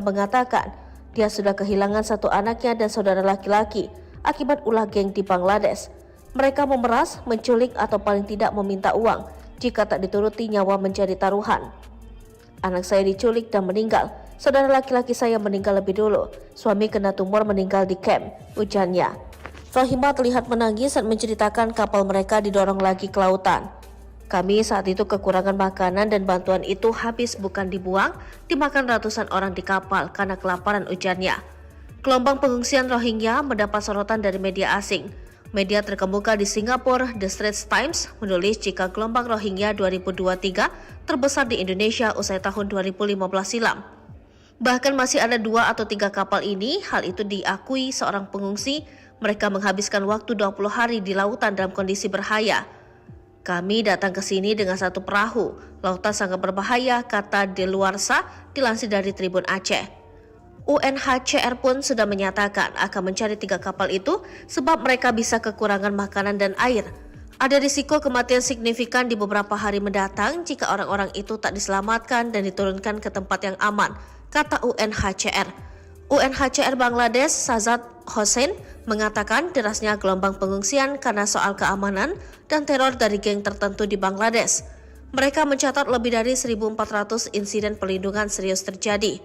mengatakan dia sudah kehilangan satu anaknya dan saudara laki-laki akibat ulah geng di Bangladesh. Mereka memeras, menculik atau paling tidak meminta uang. Jika tak dituruti, nyawa menjadi taruhan. Anak saya diculik dan meninggal. Saudara laki-laki saya meninggal lebih dulu. Suami kena tumor meninggal di camp, ujarnya. Rohimah terlihat menangis saat menceritakan kapal mereka didorong lagi ke lautan. Kami saat itu kekurangan makanan dan bantuan itu habis bukan dibuang, dimakan ratusan orang di kapal karena kelaparan, ujarnya. Gelombang pengungsian Rohingya mendapat sorotan dari media asing. Media terkemuka di Singapura, The Straits Times, menulis jika gelombang Rohingya 2023 terbesar di Indonesia usai tahun 2015 silam. Bahkan masih ada 2 atau 3 kapal ini. Hal itu diakui seorang pengungsi. Mereka menghabiskan waktu 20 hari di lautan dalam kondisi berbahaya. Kami datang ke sini dengan satu perahu. Lautan sangat berbahaya, kata Deluarsa, dilansir dari Tribun Aceh. UNHCR pun sudah menyatakan akan mencari 3 kapal itu sebab mereka bisa kekurangan makanan dan air. Ada risiko kematian signifikan di beberapa hari mendatang jika orang-orang itu tak diselamatkan dan diturunkan ke tempat yang aman, kata UNHCR. UNHCR Bangladesh Sazad Hossein mengatakan derasnya gelombang pengungsian karena soal keamanan dan teror dari geng tertentu di Bangladesh. Mereka mencatat lebih dari 1.400 insiden perlindungan serius terjadi.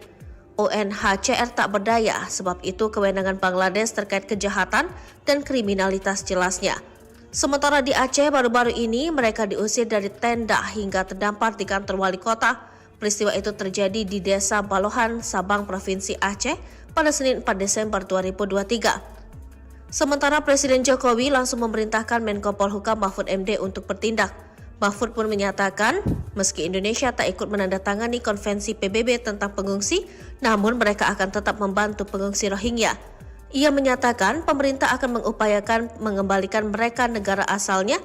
UNHCR tak berdaya, sebab itu kewenangan Bangladesh terkait kejahatan dan kriminalitas jelasnya. Sementara di Aceh baru-baru ini mereka diusir dari tenda hingga terdampar di kantor wali kota. Peristiwa itu terjadi di Desa Balohan, Sabang, Provinsi Aceh pada Senin 4 Desember 2023. Sementara Presiden Jokowi langsung memerintahkan Menko Polhukam Mahfud MD untuk bertindak. Mahfud pun menyatakan, meski Indonesia tak ikut menandatangani konvensi PBB tentang pengungsi, namun mereka akan tetap membantu pengungsi Rohingya. Ia menyatakan pemerintah akan mengupayakan mengembalikan mereka negara asalnya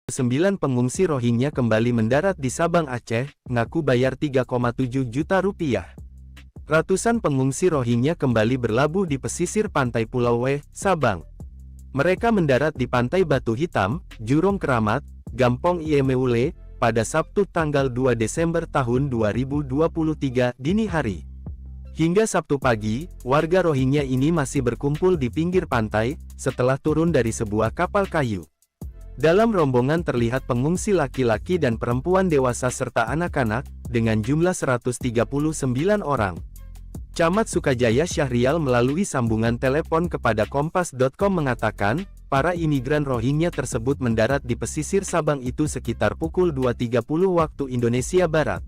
9 pengungsi Rohingya kembali mendarat di Sabang, Aceh, ngaku bayar 3,7 juta rupiah. Ratusan pengungsi Rohingya kembali berlabuh di pesisir pantai Pulau W, Sabang. Mereka mendarat di Pantai Batu Hitam, Jurong Keramat, Gampong Iemeule, pada Sabtu tanggal 2 Desember tahun 2023 dini hari. Hingga Sabtu pagi, warga Rohingya ini masih berkumpul di pinggir pantai, setelah turun dari sebuah kapal kayu. Dalam rombongan terlihat pengungsi laki-laki dan perempuan dewasa serta anak-anak, dengan jumlah 139 orang. Camat Sukajaya Syahrial melalui sambungan telepon kepada Kompas.com mengatakan, para imigran Rohingya tersebut mendarat di pesisir Sabang itu sekitar pukul 2.30 waktu Indonesia Barat.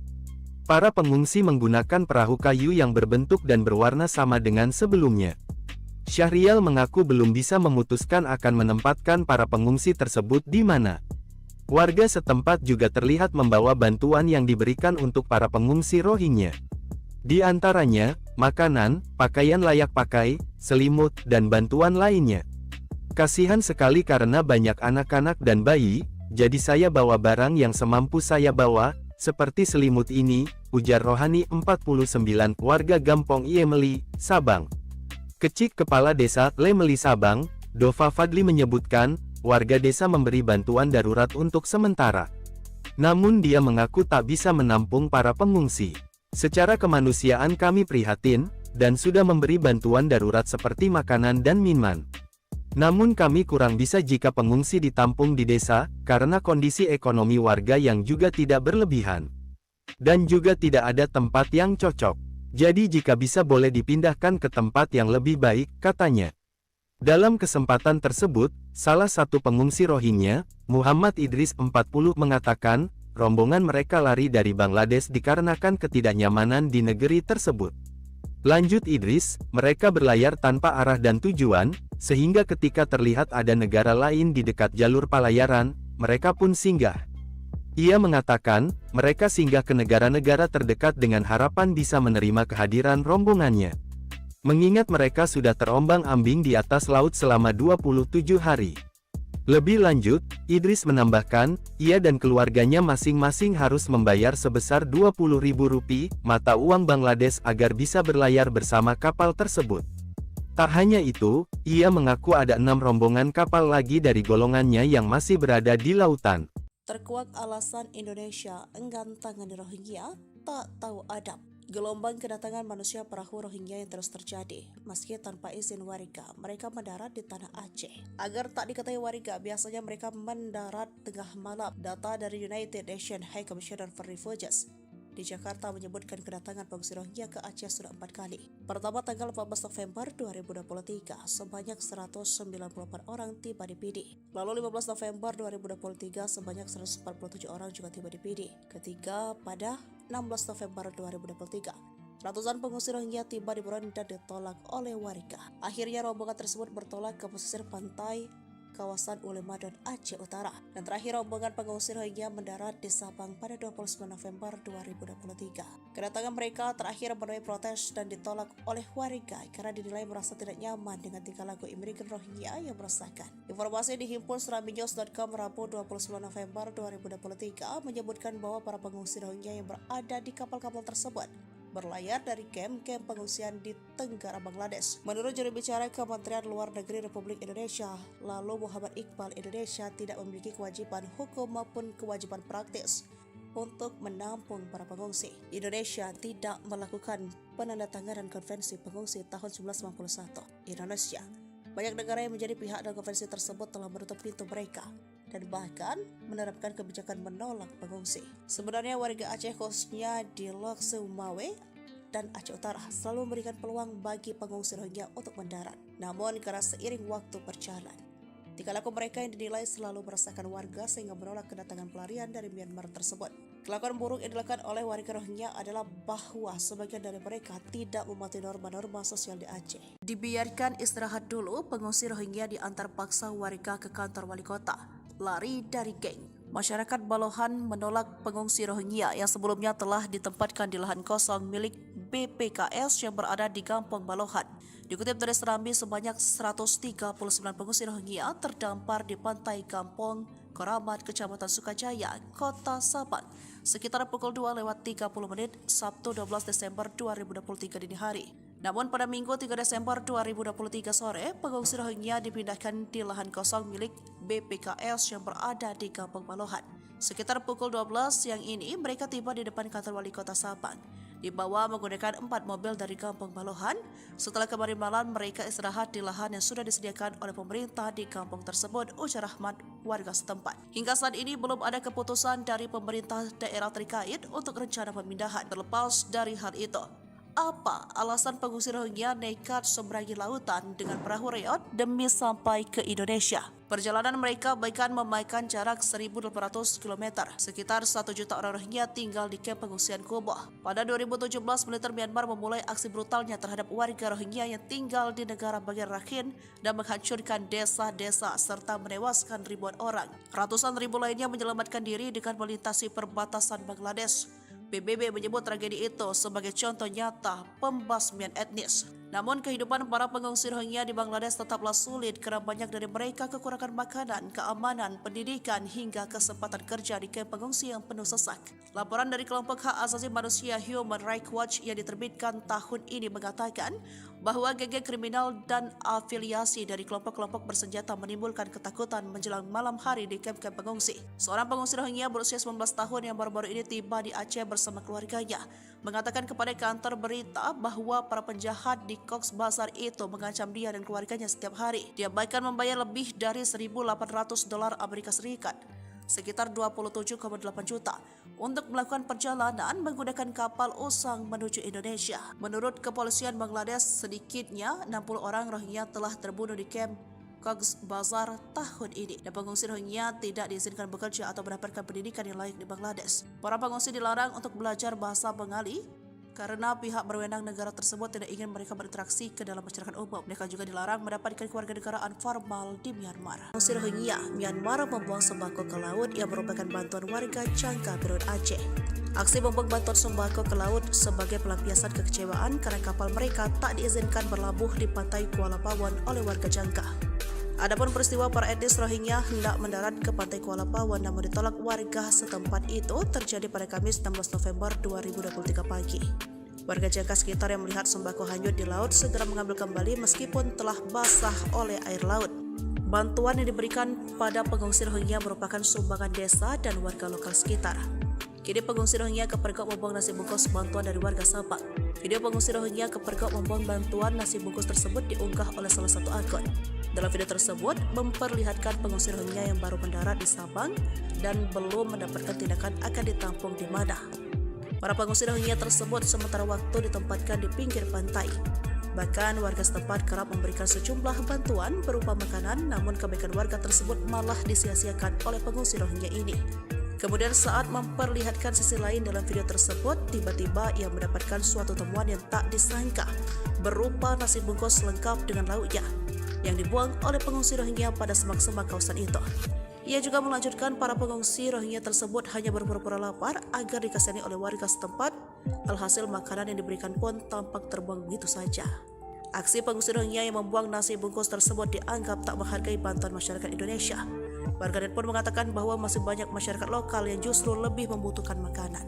Para pengungsi menggunakan perahu kayu yang berbentuk dan berwarna sama dengan sebelumnya. Syahrial mengaku belum bisa memutuskan akan menempatkan para pengungsi tersebut di mana. Warga setempat juga terlihat membawa bantuan yang diberikan untuk para pengungsi Rohingya. Di antaranya, makanan, pakaian layak pakai, selimut, dan bantuan lainnya. Kasihan sekali karena banyak anak-anak dan bayi, jadi saya bawa barang yang semampu saya bawa, seperti selimut ini, ujar Rohani 49, warga Gampong Iemeli, Sabang. Kecik Kepala Desa Lemeli Sabang, Dova Fadli menyebutkan, warga desa memberi bantuan darurat untuk sementara. Namun dia mengaku tak bisa menampung para pengungsi. Secara kemanusiaan kami prihatin, dan sudah memberi bantuan darurat seperti makanan dan minuman. Namun kami kurang bisa jika pengungsi ditampung di desa, karena kondisi ekonomi warga yang juga tidak berlebihan. Dan juga tidak ada tempat yang cocok. Jadi jika bisa boleh dipindahkan ke tempat yang lebih baik, katanya. Dalam kesempatan tersebut, salah satu pengungsi Rohingya, Muhammad Idris 40 mengatakan, rombongan mereka lari dari Bangladesh dikarenakan ketidaknyamanan di negeri tersebut. Lanjut Idris, mereka berlayar tanpa arah dan tujuan, sehingga ketika terlihat ada negara lain di dekat jalur pelayaran, mereka pun singgah. Ia mengatakan, mereka singgah ke negara-negara terdekat dengan harapan bisa menerima kehadiran rombongannya. Mengingat mereka sudah terombang-ambing di atas laut selama 27 hari. Lebih lanjut, Idris menambahkan, ia dan keluarganya masing-masing harus membayar sebesar Rp20.000 mata uang Bangladesh agar bisa berlayar bersama kapal tersebut. Tak hanya itu, ia mengaku ada 6 rombongan kapal lagi dari golongannya yang masih berada di lautan. Terkuak alasan Indonesia enggan tangani Rohingya, tak tahu adab. Gelombang kedatangan manusia perahu Rohingya yang terus terjadi. Meski tanpa izin warga, mereka mendarat di tanah Aceh. Agar tak diketahui warga, biasanya mereka mendarat tengah malam. Data dari United Nations High Commissioner for Refugees di Jakarta menyebutkan kedatangan pengungsi Rohingya ke Aceh sudah 4 kali. Pertama tanggal 14 November 2023, sebanyak 194 orang tiba di Pidi. Lalu 15 November 2023, sebanyak 147 orang juga tiba di Pidi. Ketiga pada 16 November 2023. Ratusan pengungsi Rohingya tiba di Buron dan ditolak oleh warga. Akhirnya rombongan tersebut bertolak ke pesisir pantai kawasan Ulema dan Aceh Utara. Dan terakhir rombongan pengungsi Rohingya mendarat di Sabang pada 29 November 2023. Kedatangan mereka terakhir menuai protes dan ditolak oleh warga karena dinilai merasa tidak nyaman dengan tingkah laku imigran Rohingya yang meresahkan. Informasi dihimpun seraminews.com Rabu 29 November 2023 menyebutkan bahwa para pengungsi Rohingya yang berada di kapal-kapal tersebut berlayar dari kamp-kamp pengungsian di Tenggara Bangladesh. Menurut juru bicara Kementerian Luar Negeri Republik Indonesia, lalu Muhammad Iqbal, Indonesia tidak memiliki kewajiban hukum maupun kewajiban praktis untuk menampung para pengungsi. Indonesia tidak melakukan penandatanganan konvensi pengungsi tahun 1991. Indonesia, banyak negara yang menjadi pihak dalam konvensi tersebut telah menutup pintu mereka dan bahkan menerapkan kebijakan menolak pengungsi. Sebenarnya warga Aceh khususnya di Lok Sumawe dan Aceh Utara selalu memberikan peluang bagi pengungsi Rohingya untuk mendarat. Namun karena seiring waktu berjalan, tingkah laku mereka yang dinilai selalu meresahkan warga sehingga menolak kedatangan pelarian dari Myanmar tersebut. Kelakuan buruk yang dilakukan oleh warga Rohingya adalah bahwa sebagian dari mereka tidak mematuhi norma-norma sosial di Aceh. Dibiarkan istirahat dulu, pengungsi Rohingya diantar paksa warga ke kantor wali kota. Lari dari geng. Masyarakat Balohan menolak pengungsi Rohingya yang sebelumnya telah ditempatkan di lahan kosong milik BPKS yang berada di Kampung Balohan. Dikutip dari Serambi, sebanyak 139 pengungsi Rohingya terdampar di pantai Kampung Koramat, Kecamatan Sukajaya, Kota Sabang, sekitar pukul 2:30 Sabtu 12 Desember 2023 dini hari. Namun pada Minggu 3 Desember 2023 sore, pengungsi Rohingya dipindahkan di lahan kosong milik BPKS yang berada di Kampung Balohan. Sekitar pukul 12 siang ini, mereka tiba di depan kantor wali kota Sabang. Dibawa menggunakan 4 mobil dari Kampung Balohan. Setelah kemarin malam, mereka istirahat di lahan yang sudah disediakan oleh pemerintah di kampung tersebut, ujar Rahmat, warga setempat. Hingga saat ini belum ada keputusan dari pemerintah daerah terkait untuk rencana pemindahan. Terlepas dari hal itu, apa alasan pengungsi Rohingya nekat seberangi lautan dengan perahu reot demi sampai ke Indonesia? Perjalanan mereka bahkan memakan jarak 1.800 km. Sekitar 1 juta orang Rohingya tinggal di kamp pengungsian Kuboh. Pada 2017, militer Myanmar memulai aksi brutalnya terhadap warga Rohingya yang tinggal di negara bagian Rakhine dan menghancurkan desa-desa serta menewaskan ribuan orang. Ratusan ribu lainnya menyelamatkan diri dengan melintasi perbatasan Bangladesh. PBB menyebut tragedi itu sebagai contoh nyata pembasmian etnis. Namun kehidupan para pengungsi Rohingya di Bangladesh tetaplah sulit karena banyak dari mereka kekurangan makanan, keamanan, pendidikan hingga kesempatan kerja di kamp pengungsi yang penuh sesak. Laporan dari kelompok hak asasi manusia Human Rights Watch yang diterbitkan tahun ini mengatakan bahwa geng-geng kriminal dan afiliasi dari kelompok-kelompok bersenjata menimbulkan ketakutan menjelang malam hari di kamp-kamp pengungsi. Seorang pengungsi Rohingya berusia 19 tahun yang baru-baru ini tiba di Aceh bersama keluarganya mengatakan kepada kantor berita bahwa para penjahat di Cox's Bazar itu mengancam dia dan keluarganya setiap hari. Dia bahkan membayar lebih dari $1.800 Amerika Serikat, sekitar 27,8 juta, untuk melakukan perjalanan menggunakan kapal usang menuju Indonesia. Menurut kepolisian Bangladesh, sedikitnya 60 orang Rohingya telah terbunuh di kamp Cox's Bazar tahun ini, dan pengungsi Rohingya tidak diizinkan bekerja atau mendapatkan pendidikan yang layak di Bangladesh. Para pengungsi dilarang untuk belajar bahasa Bengali karena pihak berwenang negara tersebut tidak ingin mereka berinteraksi ke dalam masyarakat umum. Mereka juga dilarang mendapatkan kewarganegaraan formal di Myanmar. Pengungsi Rohingya Myanmar membuang sembako ke laut yang merupakan bantuan warga Jangka Perut Aceh. Aksi membuang bantuan sembako ke laut sebagai pelampiasan kekecewaan karena kapal mereka tak diizinkan berlabuh di pantai Kuala Pawon oleh warga Jangka. Adapun peristiwa para etnis Rohingya hendak mendarat ke pantai Kuala Pawon namun ditolak warga setempat itu terjadi pada Kamis 16 November 2023 pagi. Warga Jangka sekitar yang melihat sembako hanyut di laut segera mengambil kembali meskipun telah basah oleh air laut. Bantuan yang diberikan pada pengungsi Rohingya merupakan sumbangan desa dan warga lokal sekitar. Kini pengungsi Rohingya kepergok membuang nasi bungkus bantuan dari warga Sabang. Video pengungsi Rohingya kepergok membuang bantuan nasi bungkus tersebut diunggah oleh salah satu akun. Dalam video tersebut memperlihatkan pengungsi Rohingya yang baru mendarat di Sabang dan belum mendapatkan tindakan akan ditampung di mana. Para pengungsi Rohingya tersebut sementara waktu ditempatkan di pinggir pantai. Bahkan warga setempat kerap memberikan sejumlah bantuan berupa makanan, namun kebaikan warga tersebut malah disia-siakan oleh pengungsi Rohingya ini. Kemudian saat memperlihatkan sisi lain dalam video tersebut, tiba-tiba ia mendapatkan suatu temuan yang tak disangka, berupa nasi bungkus lengkap dengan lauknya yang dibuang oleh pengungsi Rohingya pada semak-semak kawasan itu. Ia juga melanjutkan para pengungsi Rohingya tersebut hanya berpura-pura lapar agar dikasihani oleh warga setempat. Alhasil makanan yang diberikan pun tampak terbuang begitu saja. Aksi pengungsi Rohingya yang membuang nasi bungkus tersebut dianggap tak menghargai bantuan masyarakat Indonesia. Warganet pun mengatakan bahwa masih banyak masyarakat lokal yang justru lebih membutuhkan makanan.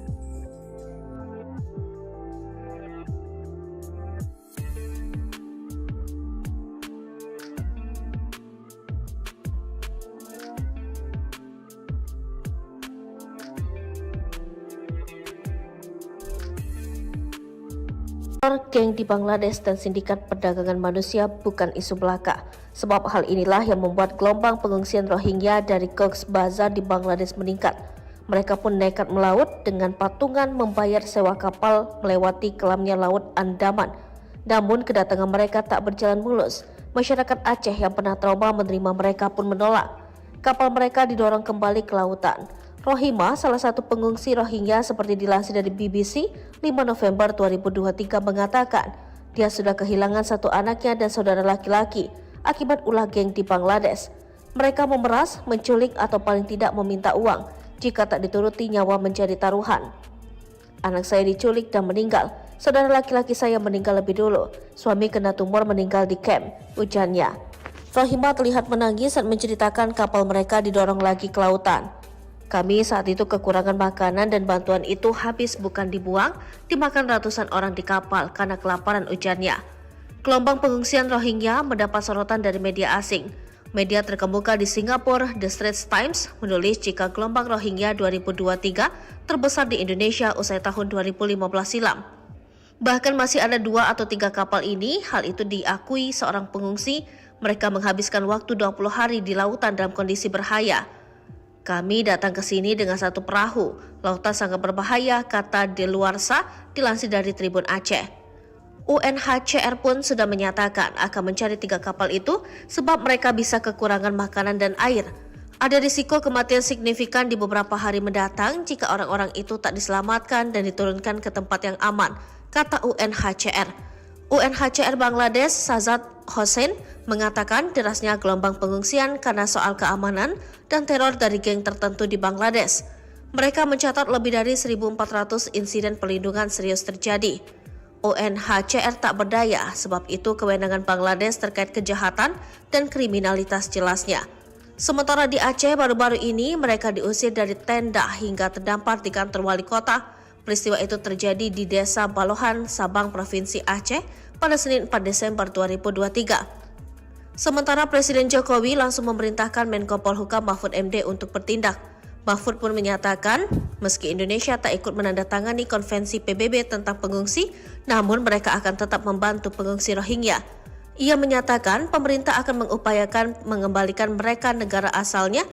Geng di Bangladesh dan sindikat perdagangan manusia bukan isu belaka. Sebab hal inilah yang membuat gelombang pengungsian Rohingya dari Cox's Bazar di Bangladesh meningkat. Mereka pun nekat melaut dengan patungan membayar sewa kapal melewati kelamnya Laut Andaman. Namun kedatangan mereka tak berjalan mulus. Masyarakat Aceh yang pernah trauma menerima mereka pun menolak. Kapal mereka didorong kembali ke lautan. Rohima, salah satu pengungsi Rohingya seperti dilansir dari BBC 5 November 2023 mengatakan dia sudah kehilangan satu anaknya dan saudara laki-laki akibat ulah geng di Bangladesh. Mereka memeras, menculik atau paling tidak meminta uang. Jika tak dituruti, nyawa menjadi taruhan. Anak saya diculik dan meninggal. Saudara laki-laki saya meninggal lebih dulu. Suami kena tumor meninggal di camp, ujarnya. Rohima terlihat menangis saat menceritakan kapal mereka didorong lagi ke lautan. Kami saat itu kekurangan makanan dan bantuan itu habis bukan dibuang, dimakan ratusan orang di kapal karena kelaparan, ujarnya. Gelombang pengungsian Rohingya mendapat sorotan dari media asing. Media terkemuka di Singapura, The Straits Times, menulis jika gelombang Rohingya 2023 terbesar di Indonesia usai tahun 2015 silam. Bahkan masih ada 2 atau 3 kapal ini, hal itu diakui seorang pengungsi, mereka menghabiskan waktu 20 hari di lautan dalam kondisi berbahaya. Kami datang ke sini dengan satu perahu, lautan sangat berbahaya, kata Deluarsa, dilansir dari Tribun Aceh. UNHCR pun sudah menyatakan akan mencari 3 kapal itu sebab mereka bisa kekurangan makanan dan air. Ada risiko kematian signifikan di beberapa hari mendatang jika orang-orang itu tak diselamatkan dan diturunkan ke tempat yang aman, kata UNHCR. UNHCR Bangladesh Sazad Hossein mengatakan derasnya gelombang pengungsian karena soal keamanan dan teror dari geng tertentu di Bangladesh. Mereka mencatat lebih dari 1.400 insiden perlindungan serius terjadi. UNHCR tak berdaya, sebab itu kewenangan Bangladesh terkait kejahatan dan kriminalitas jelasnya. Sementara di Aceh baru-baru ini mereka diusir dari tenda hingga terdampar di kantor wali kota. Peristiwa itu terjadi di Desa Balohan, Sabang, Provinsi Aceh pada Senin 4 Desember 2023. Sementara Presiden Jokowi langsung memerintahkan Menko Polhukam Mahfud MD untuk bertindak. Mahfud pun menyatakan, meski Indonesia tak ikut menandatangani konvensi PBB tentang pengungsi, namun mereka akan tetap membantu pengungsi Rohingya. Ia menyatakan pemerintah akan mengupayakan mengembalikan mereka negara asalnya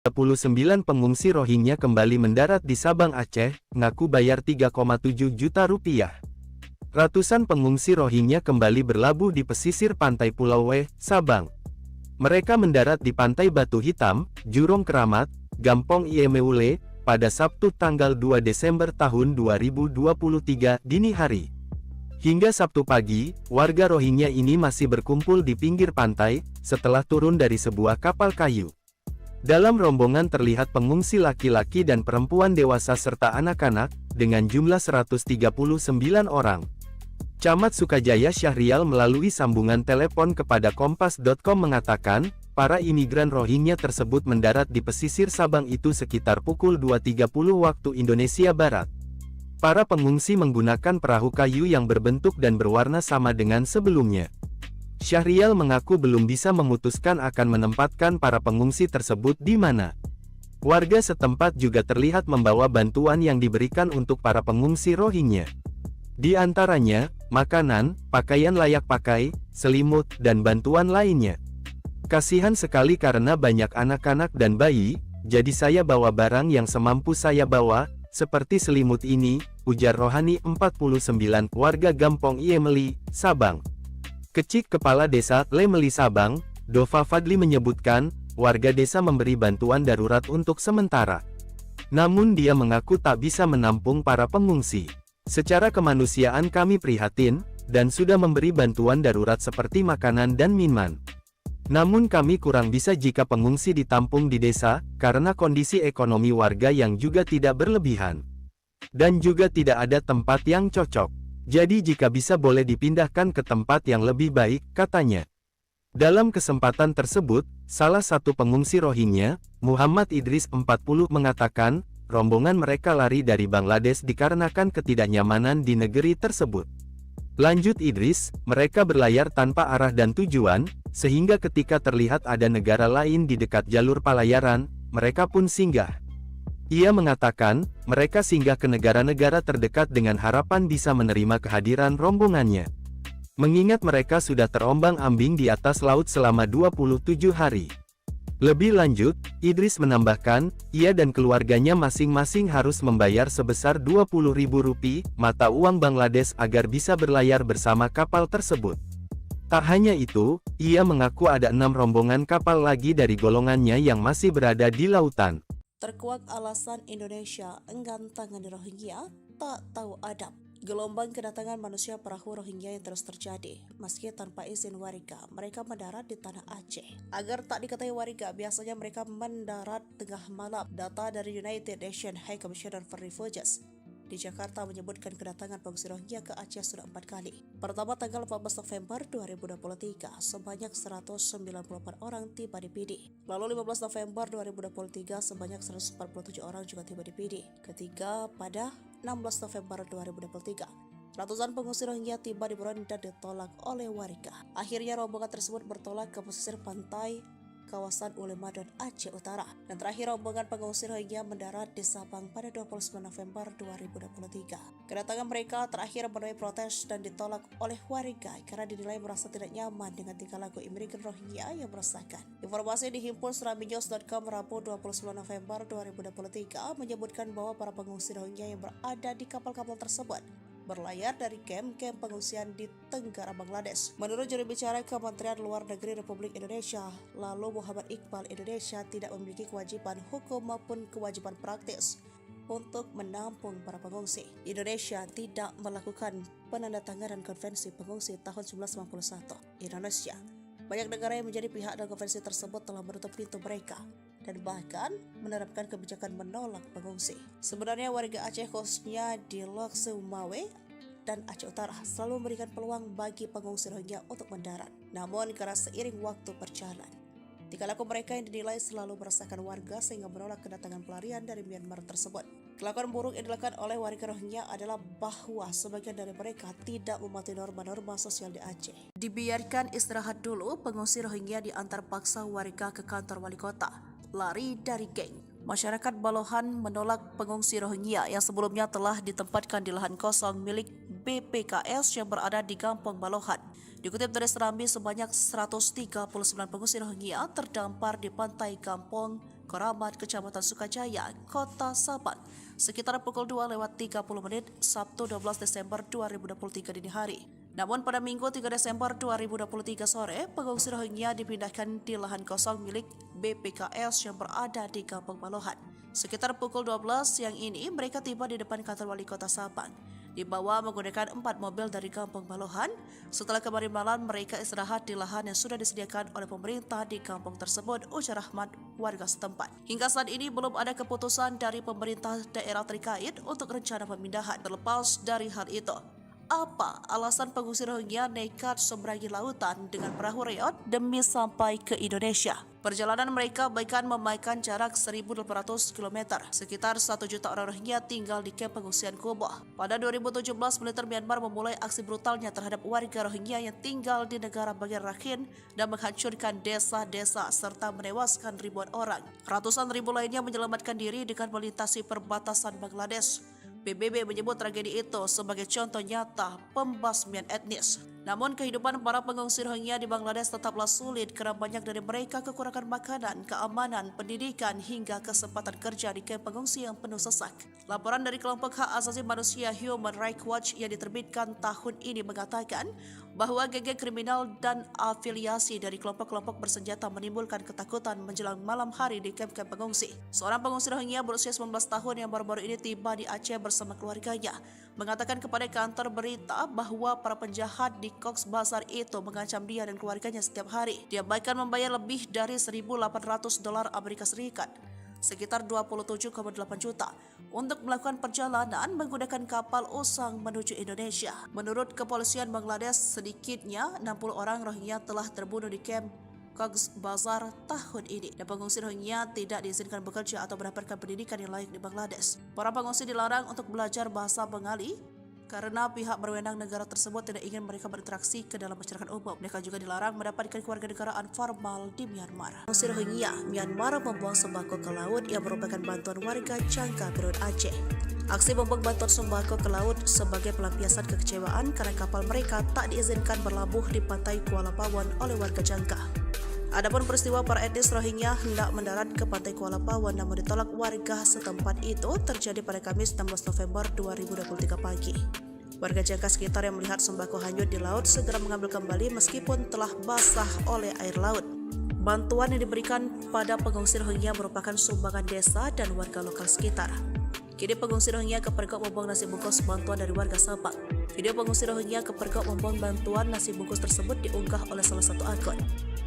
39 pengungsi Rohingya kembali mendarat di Sabang, Aceh, ngaku bayar 3,7 juta rupiah. Ratusan pengungsi Rohingya kembali berlabuh di pesisir pantai Pulau W, Sabang. Mereka mendarat di Pantai Batu Hitam, Jurong Keramat, Gampong Iemeule, pada Sabtu tanggal 2 Desember tahun 2023 dini hari. Hingga Sabtu pagi, warga Rohingya ini masih berkumpul di pinggir pantai, setelah turun dari sebuah kapal kayu. Dalam rombongan terlihat pengungsi laki-laki dan perempuan dewasa serta anak-anak, dengan jumlah 139 orang. Camat Sukajaya Syahrial melalui sambungan telepon kepada Kompas.com mengatakan, para imigran Rohingya tersebut mendarat di pesisir Sabang itu sekitar pukul 2.30 waktu Indonesia Barat. Para pengungsi menggunakan perahu kayu yang berbentuk dan berwarna sama dengan sebelumnya. Syahrial mengaku belum bisa memutuskan akan menempatkan para pengungsi tersebut di mana. Warga setempat juga terlihat membawa bantuan yang diberikan untuk para pengungsi Rohingya. Di antaranya, makanan, pakaian layak pakai, selimut, dan bantuan lainnya. Kasihan sekali karena banyak anak-anak dan bayi, jadi saya bawa barang yang semampu saya bawa, seperti selimut ini, ujar Rohani 49, warga Gampong Iemeli, Sabang. Kecik Kepala Desa Lemeli Sabang, Dova Fadli menyebutkan, warga desa memberi bantuan darurat untuk sementara. Namun dia mengaku tak bisa menampung para pengungsi. Secara kemanusiaan kami prihatin, dan sudah memberi bantuan darurat seperti makanan dan minuman. Namun kami kurang bisa jika pengungsi ditampung di desa, karena kondisi ekonomi warga yang juga tidak berlebihan. Dan juga tidak ada tempat yang cocok. Jadi jika bisa boleh dipindahkan ke tempat yang lebih baik, katanya. Dalam kesempatan tersebut, salah satu pengungsi Rohingya, Muhammad Idris 40 mengatakan, rombongan mereka lari dari Bangladesh dikarenakan ketidaknyamanan di negeri tersebut. Lanjut Idris, mereka berlayar tanpa arah dan tujuan, sehingga ketika terlihat ada negara lain di dekat jalur pelayaran, mereka pun singgah. Ia mengatakan, mereka singgah ke negara-negara terdekat dengan harapan bisa menerima kehadiran rombongannya. Mengingat mereka sudah terombang-ambing di atas laut selama 27 hari. Lebih lanjut, Idris menambahkan, ia dan keluarganya masing-masing harus membayar sebesar Rp20.000 mata uang Bangladesh agar bisa berlayar bersama kapal tersebut. Tak hanya itu, ia mengaku ada 6 rombongan kapal lagi dari golongannya yang masih berada di lautan. Terkuak alasan Indonesia enggan tangani Rohingya, tak tahu adab. Gelombang kedatangan manusia perahu Rohingya yang terus terjadi. Meski tanpa izin warga, mereka mendarat di tanah Aceh. Agar tak diketahui warga, biasanya mereka mendarat tengah malam. Data dari United Nations High Commissioner for Refugees di Jakarta menyebutkan kedatangan pengungsi Rohingya ke Aceh sudah 4 kali. Pertama tanggal 14 November 2023, sebanyak 194 orang tiba di Pidi. Lalu 15 November 2023, sebanyak 147 orang juga tiba di Pidi. Ketiga pada 16 November 2023, ratusan pengungsi Rohingya tiba di Burundi dan ditolak oleh warga. Akhirnya rombongan tersebut bertolak ke pesisir pantai kawasan Ulema dan Aceh Utara. Dan terakhir rombongan pengungsi Rohingya mendarat di Sabang pada 29 November 2023. Kedatangan mereka terakhir menuai protes dan ditolak oleh warga karena dinilai merasa tidak nyaman dengan tingkah laku imigran Rohingya yang meresahkan. Informasi dihimpun seraminews.com Rabu 29 November 2023 menyebutkan bahwa para pengungsi Rohingya yang berada di kapal-kapal tersebut berlayar dari kamp-kamp pengungsian di Tenggara Bangladesh. Menurut juru bicara Kementerian Luar Negeri Republik Indonesia, lalu Muhammad Iqbal, Indonesia tidak memiliki kewajiban hukum maupun kewajiban praktis untuk menampung para pengungsi. Indonesia tidak melakukan penandatanganan konvensi pengungsi tahun 1991. Indonesia, banyak negara yang menjadi pihak dalam konvensi tersebut telah menutup pintu mereka dan bahkan menerapkan kebijakan menolak pengungsi. Sebenarnya warga Aceh khususnya di Lok Sumawe dan Aceh Utara selalu memberikan peluang bagi pengungsi Rohingya untuk mendarat. Namun karena seiring waktu berjalan, tingkah laku mereka yang dinilai selalu meresahkan warga sehingga menolak kedatangan pelarian dari Myanmar tersebut. Kelakuan buruk yang dilakukan oleh warga Rohingya adalah bahwa sebagian dari mereka tidak mematuhi norma-norma sosial di Aceh. Dibiarkan istirahat dulu, pengungsi Rohingya diantar paksa warga ke kantor wali kota. Lari dari geng. Masyarakat Balohan menolak pengungsi Rohingya yang sebelumnya telah ditempatkan di lahan kosong milik BPKS yang berada di Kampung Balohan. Dikutip dari Serambi, sebanyak 139 pengungsi Rohingya terdampar di pantai Kampung Koramat, Kecamatan Sukajaya, Kota Sabang, sekitar pukul 2:30 Sabtu 12 Desember 2023 dini hari. Namun pada Minggu 3 Desember 2023 sore, pengungsi Rohingya dipindahkan di lahan kosong milik BPKS yang berada di Kampung Balohan. Sekitar pukul 12 siang ini, mereka tiba di depan kantor wali kota Sabang. Dibawa menggunakan 4 mobil dari Kampung Balohan. Setelah kemarin malam, mereka istirahat di lahan yang sudah disediakan oleh pemerintah di kampung tersebut, ujar Rahmat, warga setempat. Hingga saat ini belum ada keputusan dari pemerintah daerah terkait untuk rencana pemindahan. Terlepas dari hal itu, apa alasan pengungsi Rohingya nekat seberangi lautan dengan perahu reot demi sampai ke Indonesia? Perjalanan mereka bahkan memakan jarak 1.800 km. Sekitar 1 juta orang Rohingya tinggal di kamp pengungsian Kuboh. Pada 2017, militer Myanmar memulai aksi brutalnya terhadap warga Rohingya yang tinggal di negara bagian Rakhine dan menghancurkan desa-desa serta menewaskan ribuan orang. Ratusan ribu lainnya menyelamatkan diri dengan melintasi perbatasan Bangladesh. PBB menyebut tragedi itu sebagai contoh nyata pembasmian etnis. Namun kehidupan para pengungsi Rohingya di Bangladesh tetaplah sulit karena banyak dari mereka kekurangan makanan, keamanan, pendidikan hingga kesempatan kerja di kamp pengungsi yang penuh sesak. Laporan dari kelompok hak asasi manusia Human Rights Watch yang diterbitkan tahun ini mengatakan bahwa geng-geng kriminal dan afiliasi dari kelompok-kelompok bersenjata menimbulkan ketakutan menjelang malam hari di kamp-kamp pengungsi. Seorang pengungsi Rohingya berusia 19 tahun yang baru-baru ini tiba di Aceh bersama keluarganya mengatakan kepada kantor berita bahwa para penjahat di Cox's Bazar itu mengancam dia dan keluarganya setiap hari. Dia bahkan membayar lebih dari $1.800 Amerika Serikat, sekitar 27,8 juta, untuk melakukan perjalanan menggunakan kapal usang menuju Indonesia. Menurut kepolisian Bangladesh, sedikitnya 60 orang Rohingya telah terbunuh di kamp Cox's Bazar tahun ini, dan pengungsi Rohingya tidak diizinkan bekerja atau mendapatkan pendidikan yang layak di Bangladesh. Para pengungsi dilarang untuk belajar bahasa Bengali karena pihak berwenang negara tersebut tidak ingin mereka berinteraksi ke dalam masyarakat umum. Mereka juga dilarang mendapatkan kewarganegaraan formal di Myanmar. Pengungsi Rohingya Myanmar membuang sembako ke laut yang merupakan bantuan warga Jangka Perut Aceh. Aksi membuang bantuan sembako ke laut sebagai pelampiasan kekecewaan karena kapal mereka tak diizinkan berlabuh di pantai Kuala Pawon oleh warga Jangka. Adapun peristiwa para etnis Rohingya hendak mendarat ke pantai Kuala Pawon namun ditolak warga setempat itu terjadi pada Kamis 16 November 2023 pagi. Warga Jangka sekitar yang melihat sembako hanyut di laut segera mengambil kembali meskipun telah basah oleh air laut. Bantuan yang diberikan pada pengungsi Rohingya merupakan sumbangan desa dan warga lokal sekitar. Kini pengungsi Rohingya kepergok membuang nasi bungkus bantuan dari warga Sabang. Video pengungsi Rohingya kepergok membuang bantuan nasi bungkus tersebut diunggah oleh salah satu akun.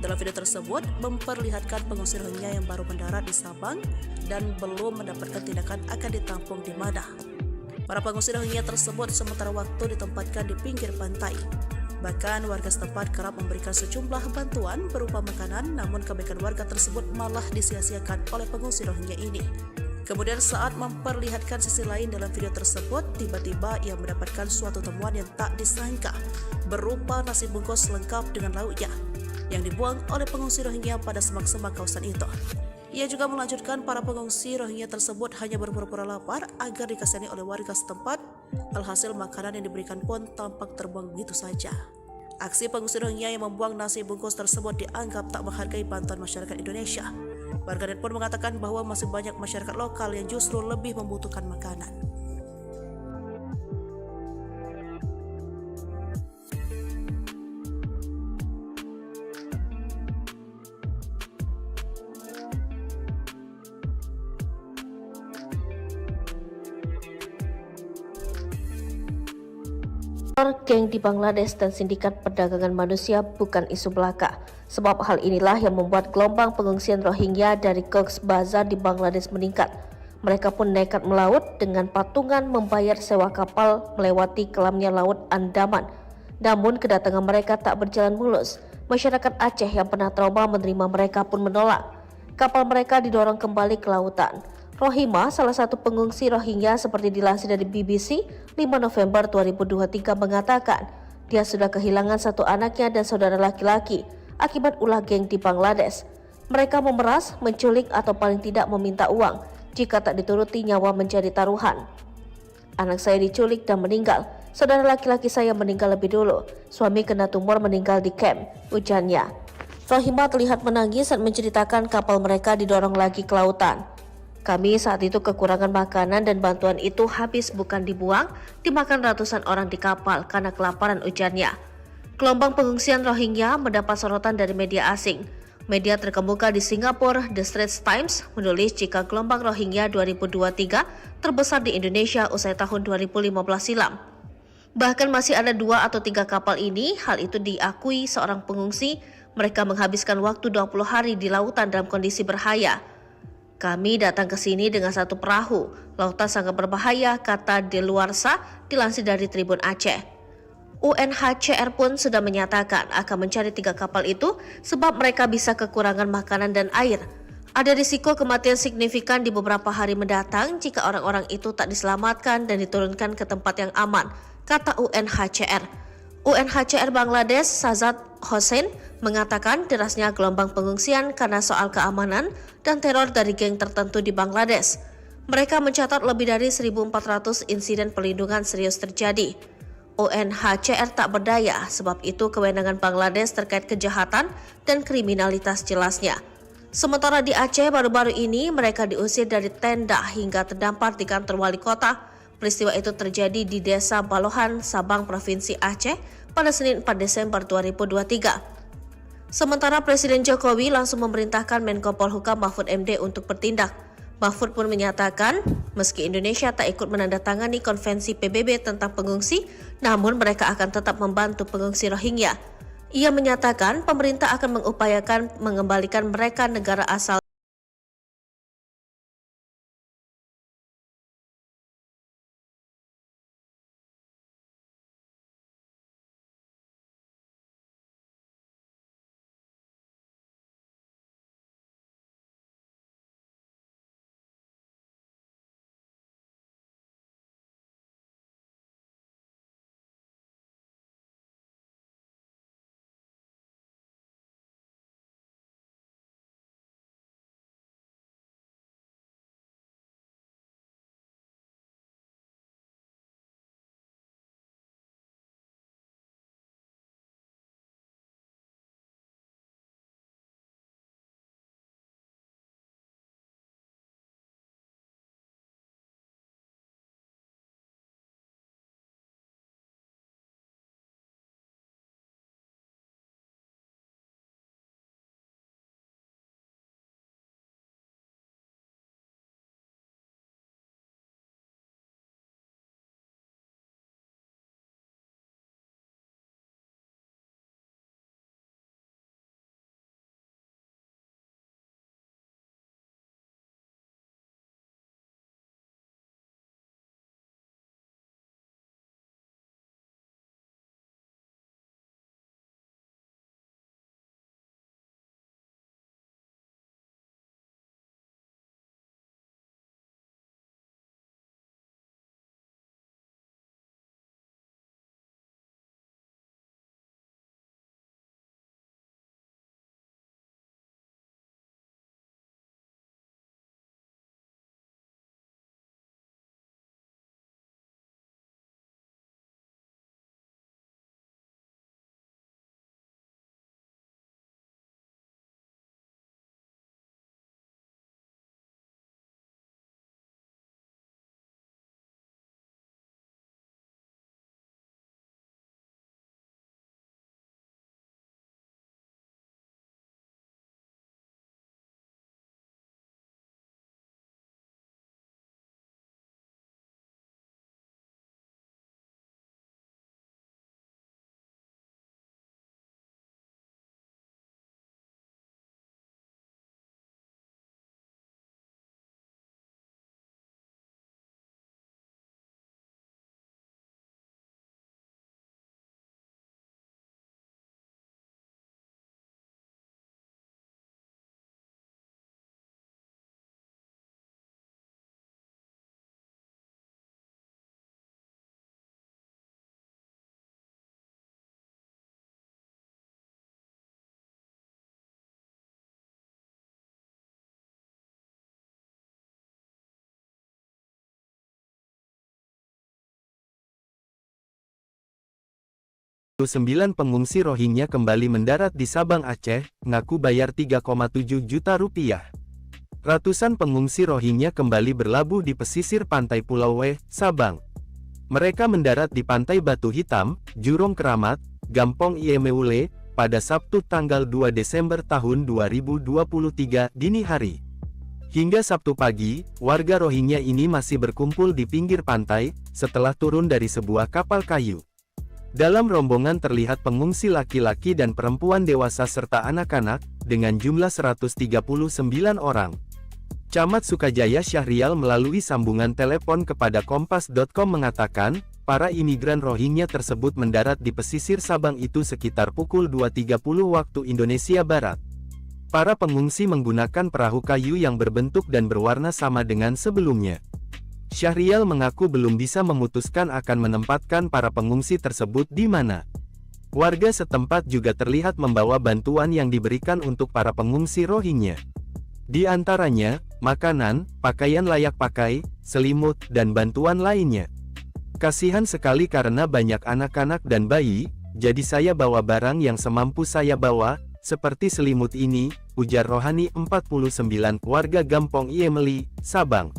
Dalam video tersebut memperlihatkan pengungsi Rohingya yang baru mendarat di Sabang dan belum mendapatkan tindakan akan ditampung di mana. Para pengungsi Rohingya tersebut sementara waktu ditempatkan di pinggir pantai. Bahkan warga setempat kerap memberikan sejumlah bantuan berupa makanan, namun kebaikan warga tersebut malah disia-siakan oleh pengungsi Rohingya ini. Kemudian saat memperlihatkan sisi lain dalam video tersebut, tiba-tiba ia mendapatkan suatu temuan yang tak disangka, berupa nasi bungkus lengkap dengan lauknya yang dibuang oleh pengungsi Rohingya pada semak-semak kawasan itu. Ia juga melanjutkan para pengungsi Rohingya tersebut hanya berpura-pura lapar agar dikasihani oleh warga setempat. Alhasil makanan yang diberikan pun tampak terbuang begitu saja. Aksi pengungsi Rohingya yang membuang nasi bungkus tersebut dianggap tak menghargai bantuan masyarakat Indonesia. Warganet pun mengatakan bahwa masih banyak masyarakat lokal yang justru lebih membutuhkan makanan. Geng di Bangladesh dan sindikat perdagangan manusia bukan isu belaka. Sebab hal inilah yang membuat gelombang pengungsian Rohingya dari Cox's Bazar di Bangladesh meningkat. Mereka pun nekat melaut dengan patungan membayar sewa kapal melewati kelamnya Laut Andaman. Namun kedatangan mereka tak berjalan mulus. Masyarakat Aceh yang pernah trauma menerima mereka pun menolak. Kapal mereka didorong kembali ke lautan. Rohima, salah satu pengungsi Rohingya seperti dilansir dari BBC 5 November 2023 mengatakan dia sudah kehilangan satu anaknya dan saudara laki-laki akibat ulah geng di Bangladesh. Mereka memeras, menculik atau paling tidak meminta uang. Jika tak dituruti nyawa menjadi taruhan. Anak saya diculik dan meninggal. Saudara laki-laki saya meninggal lebih dulu. Suami kena tumor meninggal di camp, ujarnya. Rohima terlihat menangis saat menceritakan kapal mereka didorong lagi ke lautan. Kami saat itu kekurangan makanan dan bantuan itu habis bukan dibuang, dimakan ratusan orang di kapal karena kelaparan, ujarnya. Gelombang pengungsian Rohingya mendapat sorotan dari media asing. Media terkemuka di Singapura, The Straits Times, menulis jika gelombang Rohingya 2023 terbesar di Indonesia usai tahun 2015 silam. Bahkan masih ada 2 atau 3 kapal ini, hal itu diakui seorang pengungsi. Mereka menghabiskan waktu 20 hari di lautan dalam kondisi berbahaya. Kami datang ke sini dengan satu perahu. Lautan sangat berbahaya, kata Deluarsa, dilansir dari Tribun Aceh. UNHCR pun sudah menyatakan akan mencari 3 kapal itu sebab mereka bisa kekurangan makanan dan air. Ada risiko kematian signifikan di beberapa hari mendatang jika orang-orang itu tak diselamatkan dan diturunkan ke tempat yang aman, kata UNHCR. UNHCR Bangladesh Sajad Hossain mengatakan derasnya gelombang pengungsian karena soal keamanan dan teror dari geng tertentu di Bangladesh. Mereka mencatat lebih dari 1.400 insiden perlindungan serius terjadi. UNHCR tak berdaya, sebab itu kewenangan Bangladesh terkait kejahatan dan kriminalitas jelasnya. Sementara di Aceh baru-baru ini mereka diusir dari tenda hingga terdampar di kantor wali kota. Peristiwa itu terjadi di Desa Balohan, Sabang, Provinsi Aceh pada Senin 4 Desember 2023. Sementara Presiden Jokowi langsung memerintahkan Menko Polhukam Mahfud MD untuk bertindak. Mahfud pun menyatakan, meski Indonesia tak ikut menandatangani konvensi PBB tentang pengungsi, namun mereka akan tetap membantu pengungsi Rohingya. Ia menyatakan pemerintah akan mengupayakan mengembalikan mereka negara asal 9 pengungsi Rohingya kembali mendarat di Sabang, Aceh, ngaku bayar 3,7 juta rupiah. Ratusan pengungsi Rohingya kembali berlabuh di pesisir pantai Pulau W, Sabang. Mereka mendarat di Pantai Batu Hitam, Jurong Keramat, Gampong Iemeule, pada Sabtu tanggal 2 Desember tahun 2023 dini hari. Hingga Sabtu pagi, warga Rohingya ini masih berkumpul di pinggir pantai, setelah turun dari sebuah kapal kayu. Dalam rombongan terlihat pengungsi laki-laki dan perempuan dewasa serta anak-anak, dengan jumlah 139 orang. Camat Sukajaya Syahrial melalui sambungan telepon kepada Kompas.com mengatakan, para imigran Rohingya tersebut mendarat di pesisir Sabang itu sekitar pukul 2.30 waktu Indonesia Barat. Para pengungsi menggunakan perahu kayu yang berbentuk dan berwarna sama dengan sebelumnya. Syahrial mengaku belum bisa memutuskan akan menempatkan para pengungsi tersebut di mana. Warga setempat juga terlihat membawa bantuan yang diberikan untuk para pengungsi Rohingya. Di antaranya, makanan, pakaian layak pakai, selimut, dan bantuan lainnya. Kasihan sekali karena banyak anak-anak dan bayi, jadi saya bawa barang yang semampu saya bawa, seperti selimut ini, ujar Rohani 49, warga Gampong Iemeli, Sabang.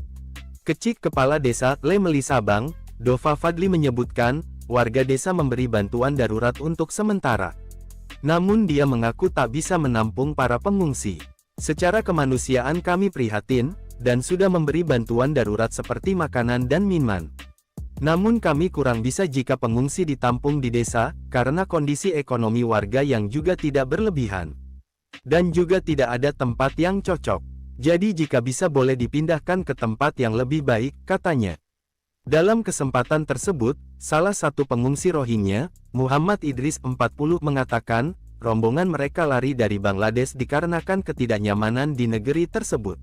Kecik Kepala Desa Lemeli Sabang, Dova Fadli menyebutkan, warga desa memberi bantuan darurat untuk sementara. Namun dia mengaku tak bisa menampung para pengungsi. Secara kemanusiaan kami prihatin, dan sudah memberi bantuan darurat seperti makanan dan minuman. Namun kami kurang bisa jika pengungsi ditampung di desa, karena kondisi ekonomi warga yang juga tidak berlebihan. Dan juga tidak ada tempat yang cocok. Jadi jika bisa boleh dipindahkan ke tempat yang lebih baik, katanya. Dalam kesempatan tersebut, salah satu pengungsi Rohingya, Muhammad Idris 40 mengatakan, rombongan mereka lari dari Bangladesh dikarenakan ketidaknyamanan di negeri tersebut.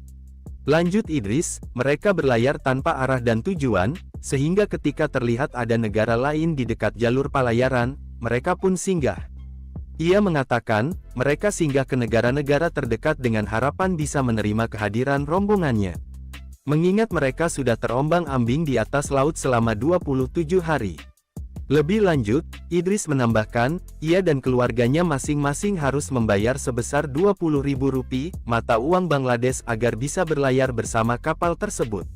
Lanjut Idris, mereka berlayar tanpa arah dan tujuan, sehingga ketika terlihat ada negara lain di dekat jalur pelayaran, mereka pun singgah. Ia mengatakan, mereka singgah ke negara-negara terdekat dengan harapan bisa menerima kehadiran rombongannya. Mengingat mereka sudah terombang-ambing di atas laut selama 27 hari. Lebih lanjut, Idris menambahkan, ia dan keluarganya masing-masing harus membayar sebesar Rp20.000 mata uang Bangladesh agar bisa berlayar bersama kapal tersebut.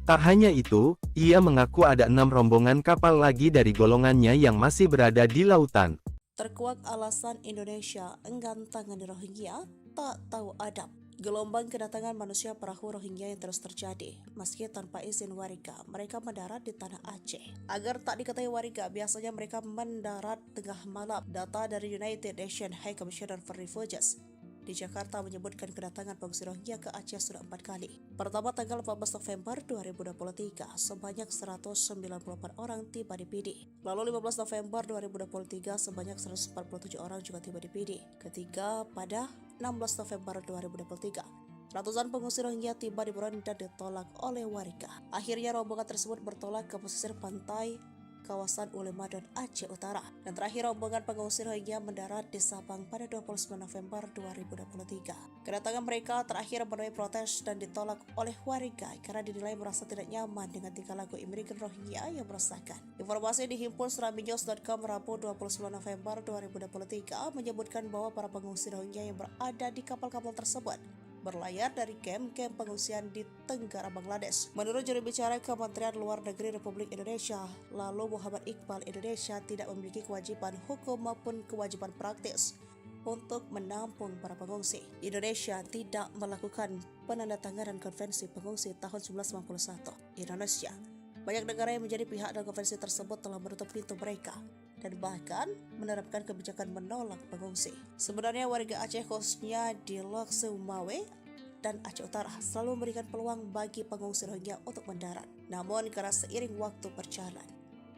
Tak hanya itu, ia mengaku ada 6 rombongan kapal lagi dari golongannya yang masih berada di lautan. Terkuak alasan Indonesia enggan tangani Rohingya, tak tahu adab. Gelombang kedatangan manusia perahu Rohingya yang terus terjadi, meski tanpa izin warga, mereka mendarat di tanah Aceh. Agar tak diketahui warga, biasanya mereka mendarat tengah malam. Data dari United Nations High Commissioner for Refugees di Jakarta menyebutkan kedatangan pengungsi Rohingya ke Aceh sudah 4 kali. Pertama tanggal 14 November 2023, sebanyak 194 orang tiba di Pidi. Lalu 15 November 2023, sebanyak 147 orang juga tiba di Pidi. Ketiga pada 16 November 2023, ratusan pengungsi Rohingya tiba di Buron dan ditolak oleh warga. Akhirnya rombongan tersebut bertolak ke pesisir pantai kawasan Ulema dan Aceh Utara. Dan terakhir rombongan pengungsi Rohingya mendarat di Sabang pada 29 November 2023. Kedatangan mereka terakhir menuai protes dan ditolak oleh warga karena dinilai merasa tidak nyaman dengan tingkah laku imigran Rohingya yang meresahkan. Informasi dihimpun seraminews.com Rabu 29 November 2023 menyebutkan bahwa para pengungsi Rohingya yang berada di kapal-kapal tersebut berlayar dari kamp-kamp pengungsian di Tenggara Bangladesh. Menurut juru bicara Kementerian Luar Negeri Republik Indonesia, lalu Muhammad Iqbal, Indonesia tidak memiliki kewajiban hukum maupun kewajiban praktis untuk menampung para pengungsi. Indonesia tidak melakukan penandatanganan konvensi pengungsi tahun 1991. Indonesia, banyak negara yang menjadi pihak dalam konvensi tersebut telah menutup pintu mereka dan bahkan menerapkan kebijakan menolak pengungsi. Sebenarnya warga Aceh khususnya di Lok Sumawe dan Aceh Utara selalu memberikan peluang bagi pengungsi Rohingya untuk mendarat. Namun karena seiring waktu berjalan,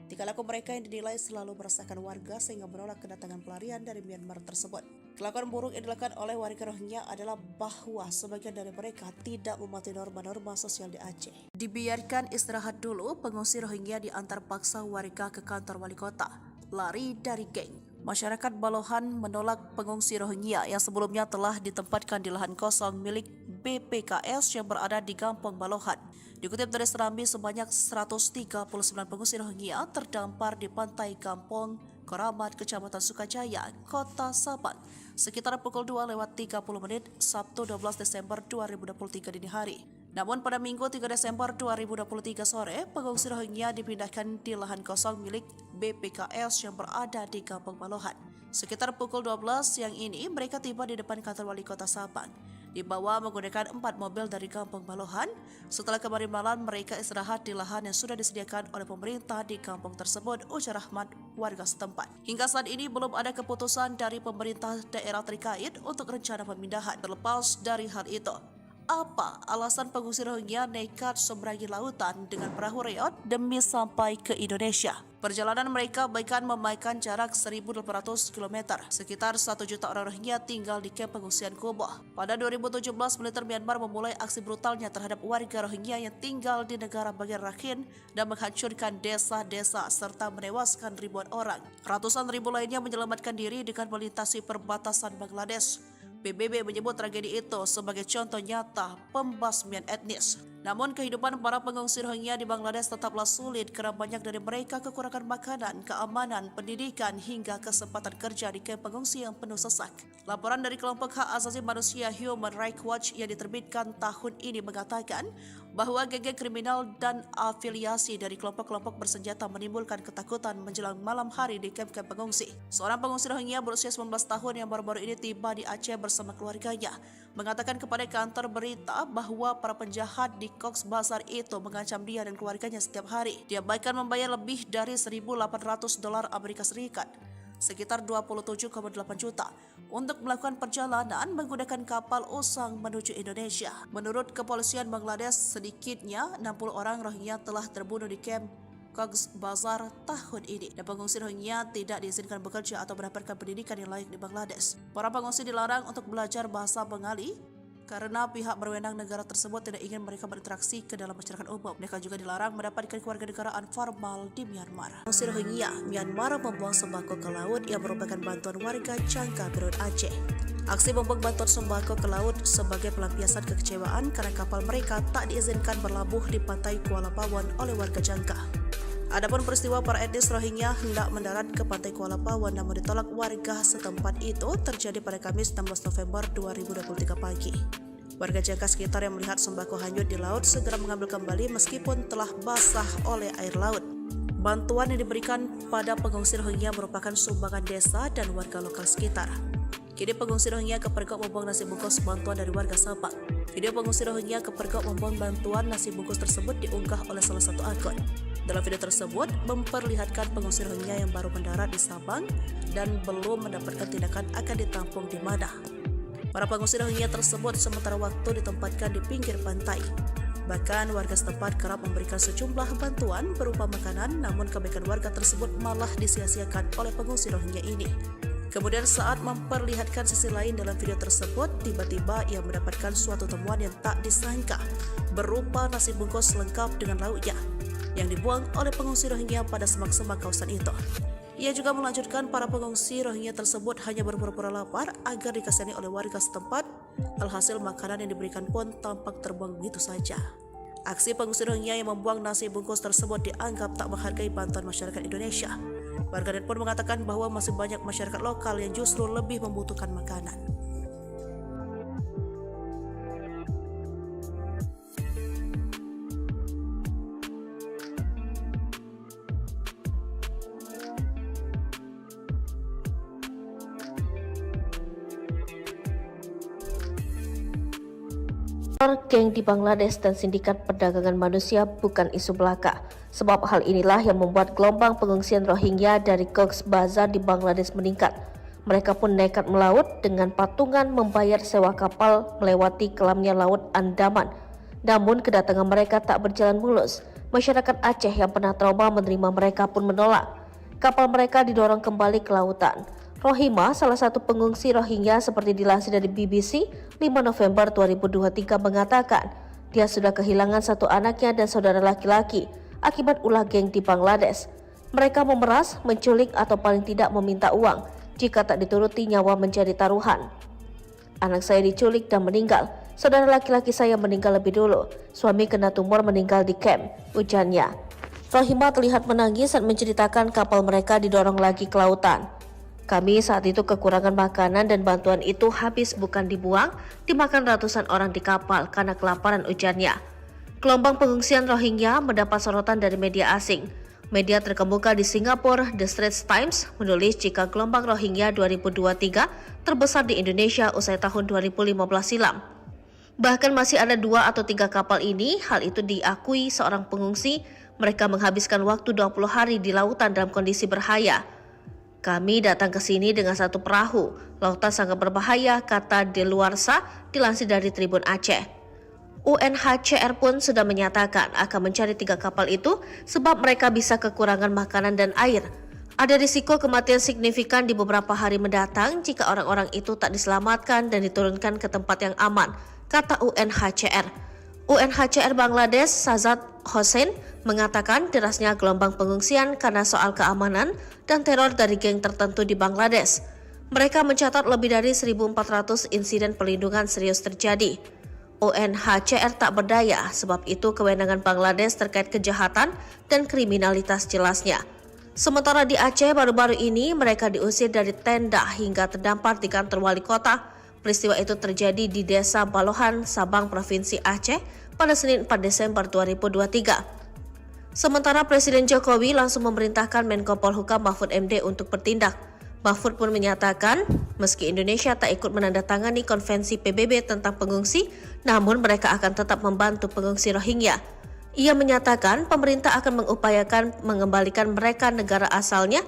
tingkah laku mereka yang dinilai selalu meresahkan warga sehingga menolak kedatangan pelarian dari Myanmar tersebut. Kelakuan buruk yang dilakukan oleh warga Rohingya adalah bahwa sebagian dari mereka tidak mematuhi norma-norma sosial di Aceh. Dibiarkan istirahat dulu, pengungsi Rohingya diantar paksa warga ke kantor wali kota. Lari dari geng. Masyarakat Balohan menolak pengungsi Rohingya yang sebelumnya telah ditempatkan di lahan kosong milik BPKS yang berada di Gampong Balohan. Dikutip dari Serambi, sebanyak 139 pengungsi Rohingya terdampar di pantai Gampong Koramat, Kecamatan Sukajaya, Kota Sabang, sekitar pukul 2:30 Sabtu 12 Desember 2023 dini hari. Namun pada Minggu 3 Desember 2023 sore, pengungsi Rohingya dipindahkan di lahan kosong milik BPKS yang berada di Kampung Balohan. Sekitar pukul 12 siang ini, mereka tiba di depan kantor wali kota Sabang. Dibawa menggunakan 4 mobil dari Kampung Balohan. Setelah kemarin malam, mereka istirahat di lahan yang sudah disediakan oleh pemerintah di kampung tersebut, ujar Rahmat, warga setempat. Hingga saat ini belum ada keputusan dari pemerintah daerah terkait untuk rencana pemindahan. Terlepas dari hal itu, apa alasan pengungsi Rohingya nekat seberangi lautan dengan perahu reot demi sampai ke Indonesia? Perjalanan mereka bahkan memakan jarak 1.800 km. Sekitar 1 juta orang Rohingya tinggal di kamp pengungsian Kuboh. Pada 2017, militer Myanmar memulai aksi brutalnya terhadap warga Rohingya yang tinggal di negara bagian Rakhine dan menghancurkan desa-desa serta menewaskan ribuan orang. Ratusan ribu lainnya menyelamatkan diri dengan melintasi perbatasan Bangladesh. PBB menyebut tragedi itu sebagai contoh nyata pembasmian etnis. Namun kehidupan para pengungsi Rohingya di Bangladesh tetaplah sulit karena banyak dari mereka kekurangan makanan, keamanan, pendidikan hingga kesempatan kerja di kamp pengungsi yang penuh sesak. Laporan dari kelompok hak asasi manusia Human Rights Watch yang diterbitkan tahun ini mengatakan bahwa geng-geng kriminal dan afiliasi dari kelompok-kelompok bersenjata menimbulkan ketakutan menjelang malam hari di kamp-kamp pengungsi. Seorang pengungsi Rohingya berusia 19 tahun yang baru-baru ini tiba di Aceh bersama keluarganya mengatakan kepada kantor berita bahwa para penjahat di Cox's Bazar itu mengancam dia dan keluarganya setiap hari. Dia bahkan membayar lebih dari $1.800 Amerika Serikat, sekitar 27,8 juta, untuk melakukan perjalanan menggunakan kapal usang menuju Indonesia. Menurut kepolisian Bangladesh, sedikitnya 60 orang Rohingya telah terbunuh di kamp Cox's Bazar tahun ini, dan pengungsi Rohingya tidak diizinkan bekerja atau mendapatkan pendidikan yang layak di Bangladesh. Para pengungsi dilarang untuk belajar bahasa Bengali karena pihak berwenang negara tersebut tidak ingin mereka berinteraksi ke dalam masyarakat umum. Mereka juga dilarang mendapatkan kewarganegaraan formal di Myanmar. Pengungsi Rohingya Myanmar membuang sembako ke laut yang merupakan bantuan warga Jangka Berut Aceh. Aksi membuang bantuan sembako ke laut sebagai pelampiasan kekecewaan karena kapal mereka tak diizinkan berlabuh di pantai Kuala Pawon oleh warga Jangka. Adapun peristiwa para etnis Rohingya hendak mendarat ke pantai Kuala Pawon namun ditolak warga setempat itu terjadi pada Kamis 16 November 2023 pagi. Warga Jangka sekitar yang melihat sembako hanyut di laut segera mengambil kembali meskipun telah basah oleh air laut. Bantuan yang diberikan pada pengungsi Rohingya merupakan sumbangan desa dan warga lokal sekitar. Kini pengungsi Rohingya kepergok membuang nasi bungkus bantuan dari warga Sabang. Video pengungsi Rohingya kepergok membuang bantuan nasi bungkus tersebut diunggah oleh salah satu akun. Dalam video tersebut memperlihatkan pengungsi Rohingya yang baru mendarat di Sabang dan belum mendapatkan tindakan akan ditampung di mana. Para pengungsi Rohingya tersebut sementara waktu ditempatkan di pinggir pantai. Bahkan warga setempat kerap memberikan sejumlah bantuan berupa makanan, namun kebaikan warga tersebut malah disia-siakan oleh pengungsi Rohingya ini. Kemudian saat memperlihatkan sisi lain dalam video tersebut, tiba-tiba ia mendapatkan suatu temuan yang tak disangka berupa nasi bungkus lengkap dengan lauknya yang dibuang oleh pengungsi Rohingya pada semak-semak kawasan itu. Ia juga melanjutkan para pengungsi Rohingya tersebut hanya berpura-pura lapar agar dikasihani oleh warga setempat. Alhasil makanan yang diberikan pun tampak terbuang begitu saja. Aksi pengungsi Rohingya yang membuang nasi bungkus tersebut dianggap tak menghargai bantuan masyarakat Indonesia. Warganet pun mengatakan bahwa masih banyak masyarakat lokal yang justru lebih membutuhkan makanan. Geng di Bangladesh dan sindikat perdagangan manusia bukan isu belaka. Sebab hal inilah yang membuat gelombang pengungsian Rohingya dari Cox's Bazar di Bangladesh meningkat. Mereka pun nekat melaut dengan patungan membayar sewa kapal melewati kelamnya Laut Andaman. Namun kedatangan mereka tak berjalan mulus. Masyarakat Aceh yang pernah trauma menerima mereka pun menolak. Kapal mereka didorong kembali ke lautan. Rohima, salah satu pengungsi Rohingya seperti dilansir dari BBC 5 November 2023 mengatakan dia sudah kehilangan satu anaknya dan saudara laki-laki akibat ulah geng di Bangladesh. Mereka memeras, menculik atau paling tidak meminta uang. Jika tak dituruti, nyawa menjadi taruhan. Anak saya diculik dan meninggal. Saudara laki-laki saya meninggal lebih dulu. Suami kena tumor meninggal di camp, ujarnya. Rohima terlihat menangis saat menceritakan kapal mereka didorong lagi ke lautan. Kami saat itu kekurangan makanan dan bantuan itu habis bukan dibuang, dimakan ratusan orang di kapal karena kelaparan, ujarnya. Gelombang pengungsian Rohingya mendapat sorotan dari media asing. Media terkemuka di Singapura, The Straits Times, menulis jika gelombang Rohingya 2023 terbesar di Indonesia usai tahun 2015 silam. Bahkan masih ada 2 atau 3 kapal ini. Hal itu diakui seorang pengungsi. Mereka menghabiskan waktu 20 hari di lautan dalam kondisi berbahaya. Kami datang ke sini dengan satu perahu. Lautan sangat berbahaya, kata Deluarsa, dilansir dari Tribun Aceh. UNHCR pun sudah menyatakan akan mencari 3 kapal itu sebab mereka bisa kekurangan makanan dan air. Ada risiko kematian signifikan di beberapa hari mendatang jika orang-orang itu tak diselamatkan dan diturunkan ke tempat yang aman, kata UNHCR. UNHCR Bangladesh Sazad Hossein mengatakan derasnya gelombang pengungsian karena soal keamanan dan teror dari geng tertentu di Bangladesh. Mereka mencatat lebih dari 1.400 insiden perlindungan serius terjadi. UNHCR tak berdaya, sebab itu kewenangan Bangladesh terkait kejahatan dan kriminalitas jelasnya. Sementara di Aceh baru-baru ini mereka diusir dari tenda hingga terdampar di kantor wali kota. Peristiwa itu terjadi di Desa Balohan, Sabang, Provinsi Aceh pada Senin 4 Desember 2023. Sementara Presiden Jokowi langsung memerintahkan Menko Polhukam Mahfud MD untuk bertindak. Mahfud pun menyatakan, meski Indonesia tak ikut menandatangani konvensi PBB tentang pengungsi, namun mereka akan tetap membantu pengungsi Rohingya. Ia menyatakan pemerintah akan mengupayakan mengembalikan mereka negara asalnya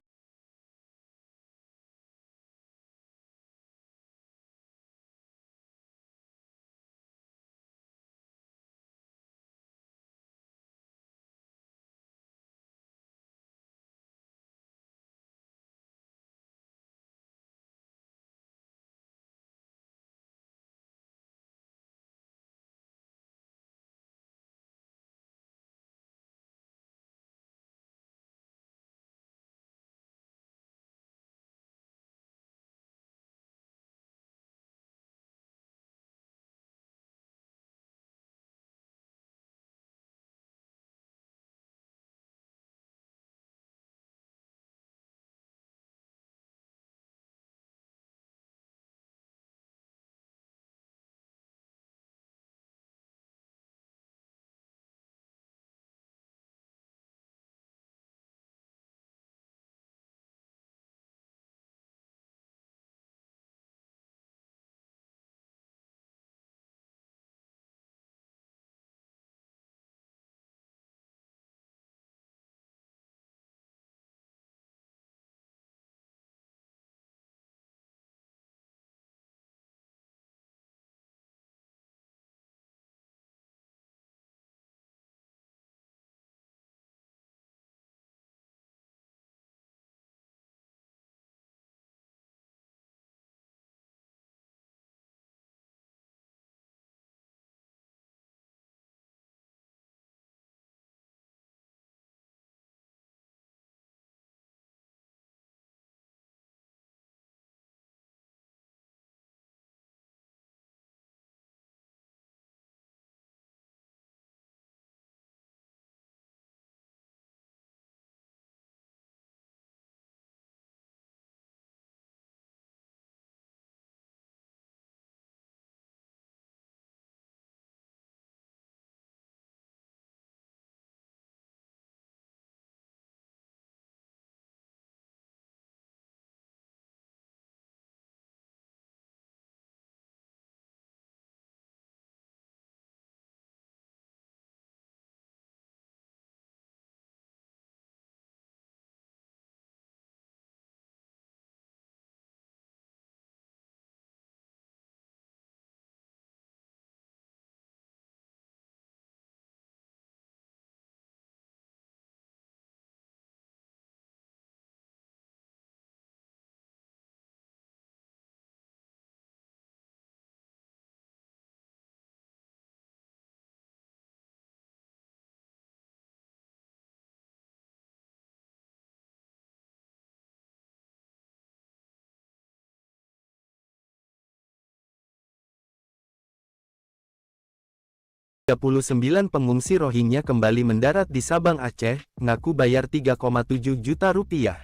39 pengungsi Rohingya kembali mendarat di Sabang, Aceh, ngaku bayar 3,7 juta rupiah.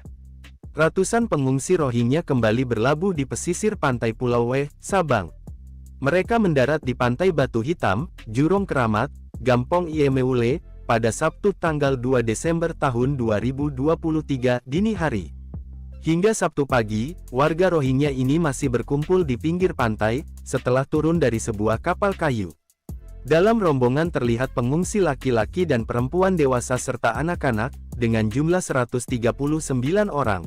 Ratusan pengungsi Rohingya kembali berlabuh di pesisir pantai Pulau W, Sabang. Mereka mendarat di Pantai Batu Hitam, Jurong Keramat, Gampong Iemeule, pada Sabtu tanggal 2 Desember tahun 2023 dini hari. Hingga Sabtu pagi, warga Rohingya ini masih berkumpul di pinggir pantai, setelah turun dari sebuah kapal kayu. Dalam rombongan terlihat pengungsi laki-laki dan perempuan dewasa serta anak-anak, dengan jumlah 139 orang.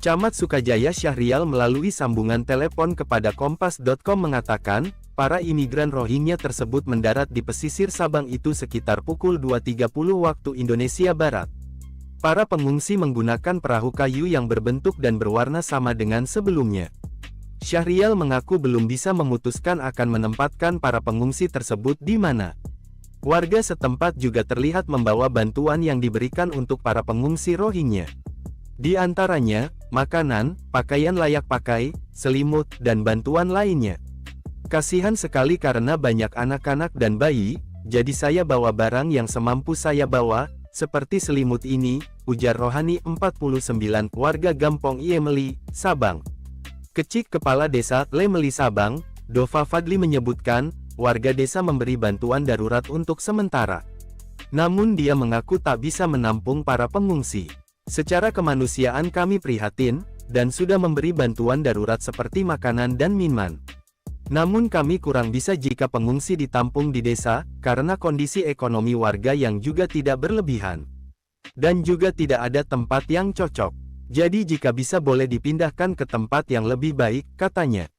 Camat Sukajaya Syahrial melalui sambungan telepon kepada Kompas.com mengatakan, para imigran Rohingya tersebut mendarat di pesisir Sabang itu sekitar pukul 2.30 waktu Indonesia Barat. Para pengungsi menggunakan perahu kayu yang berbentuk dan berwarna sama dengan sebelumnya. Syahrial mengaku belum bisa memutuskan akan menempatkan para pengungsi tersebut di mana. Warga setempat juga terlihat membawa bantuan yang diberikan untuk para pengungsi Rohingya. Di antaranya, makanan, pakaian layak pakai, selimut, dan bantuan lainnya. Kasihan sekali karena banyak anak-anak dan bayi, jadi saya bawa barang yang semampu saya bawa, seperti selimut ini, ujar Rohani 49, warga Gampong Iemeli, Sabang. Kecik Kepala Desa Lemeli Sabang, Dova Fadli menyebutkan, warga desa memberi bantuan darurat untuk sementara. Namun dia mengaku tak bisa menampung para pengungsi. Secara kemanusiaan kami prihatin, dan sudah memberi bantuan darurat seperti makanan dan minuman. Namun kami kurang bisa jika pengungsi ditampung di desa, karena kondisi ekonomi warga yang juga tidak berlebihan. Dan juga tidak ada tempat yang cocok. Jadi jika bisa boleh dipindahkan ke tempat yang lebih baik, katanya.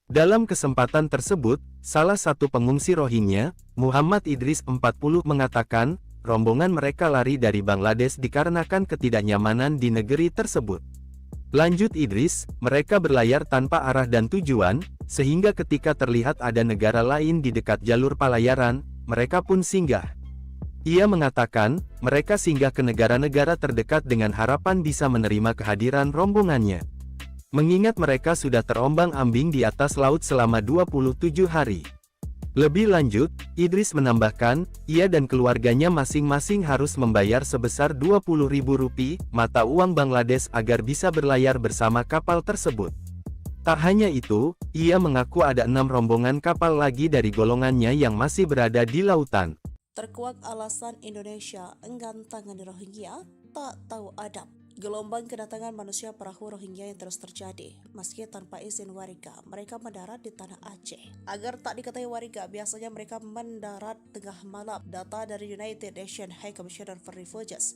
Dalam kesempatan tersebut, salah satu pengungsi Rohingya, Muhammad Idris 40 mengatakan, rombongan mereka lari dari Bangladesh dikarenakan ketidaknyamanan di negeri tersebut. Lanjut Idris, mereka berlayar tanpa arah dan tujuan, sehingga ketika terlihat ada negara lain di dekat jalur pelayaran, mereka pun singgah. Ia mengatakan, mereka singgah ke negara-negara terdekat dengan harapan bisa menerima kehadiran rombongannya. Mengingat mereka sudah terombang-ambing di atas laut selama 27 hari. Lebih lanjut, Idris menambahkan, ia dan keluarganya masing-masing harus membayar sebesar Rp20.000 mata uang Bangladesh agar bisa berlayar bersama kapal tersebut. Tak hanya itu, ia mengaku ada 6 rombongan kapal lagi dari golongannya yang masih berada di lautan. Terkuak alasan Indonesia enggan tangani Rohingya, tak tahu adab. Gelombang kedatangan manusia perahu Rohingya yang terus terjadi. Meski tanpa izin warga, mereka mendarat di tanah Aceh. Agar tak diketahui warga, biasanya mereka mendarat tengah malam. Data dari United Nations High Commissioner for Refugees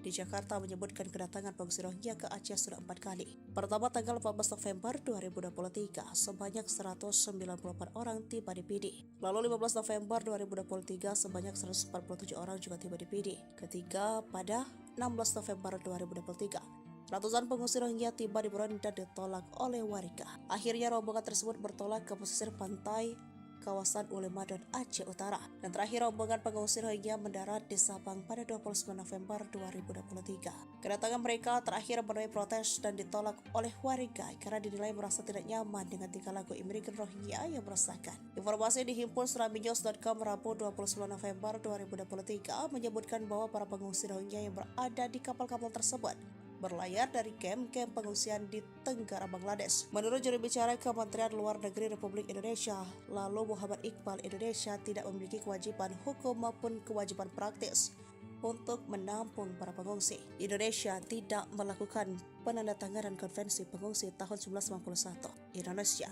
di Jakarta menyebutkan kedatangan pengungsi Rohingya ke Aceh sudah 4 kali. Pertama tanggal 14 November 2023, sebanyak 194 orang tiba di Pidi. Lalu 15 November 2023, sebanyak 147 orang juga tiba di Pidi. Ketiga pada 16 November 2023. Ratusan pengungsi Rohingya tiba di Buron dan ditolak oleh warga. Akhirnya rombongan tersebut bertolak ke pesisir pantai kawasan Ulema dan Aceh Utara. Dan terakhir rombongan pengungsi Rohingya mendarat di Sabang pada 29 November 2023. Kedatangan mereka terakhir menuai protes dan ditolak oleh warga karena dinilai merasa tidak nyaman dengan tingkah laku imigran Rohingya yang meresahkan. Informasi dihimpun seraminews.com Rabu 29 November 2023 menyebutkan bahwa para pengungsi Rohingya yang berada di kapal-kapal tersebut berlayar dari kamp-kamp pengungsian di Tenggara Bangladesh. Menurut juru bicara Kementerian Luar Negeri Republik Indonesia, lalu Muhammad Iqbal, Indonesia tidak memiliki kewajiban hukum maupun kewajiban praktis untuk menampung para pengungsi. Indonesia tidak melakukan penandatanganan konvensi pengungsi tahun 1991. Indonesia,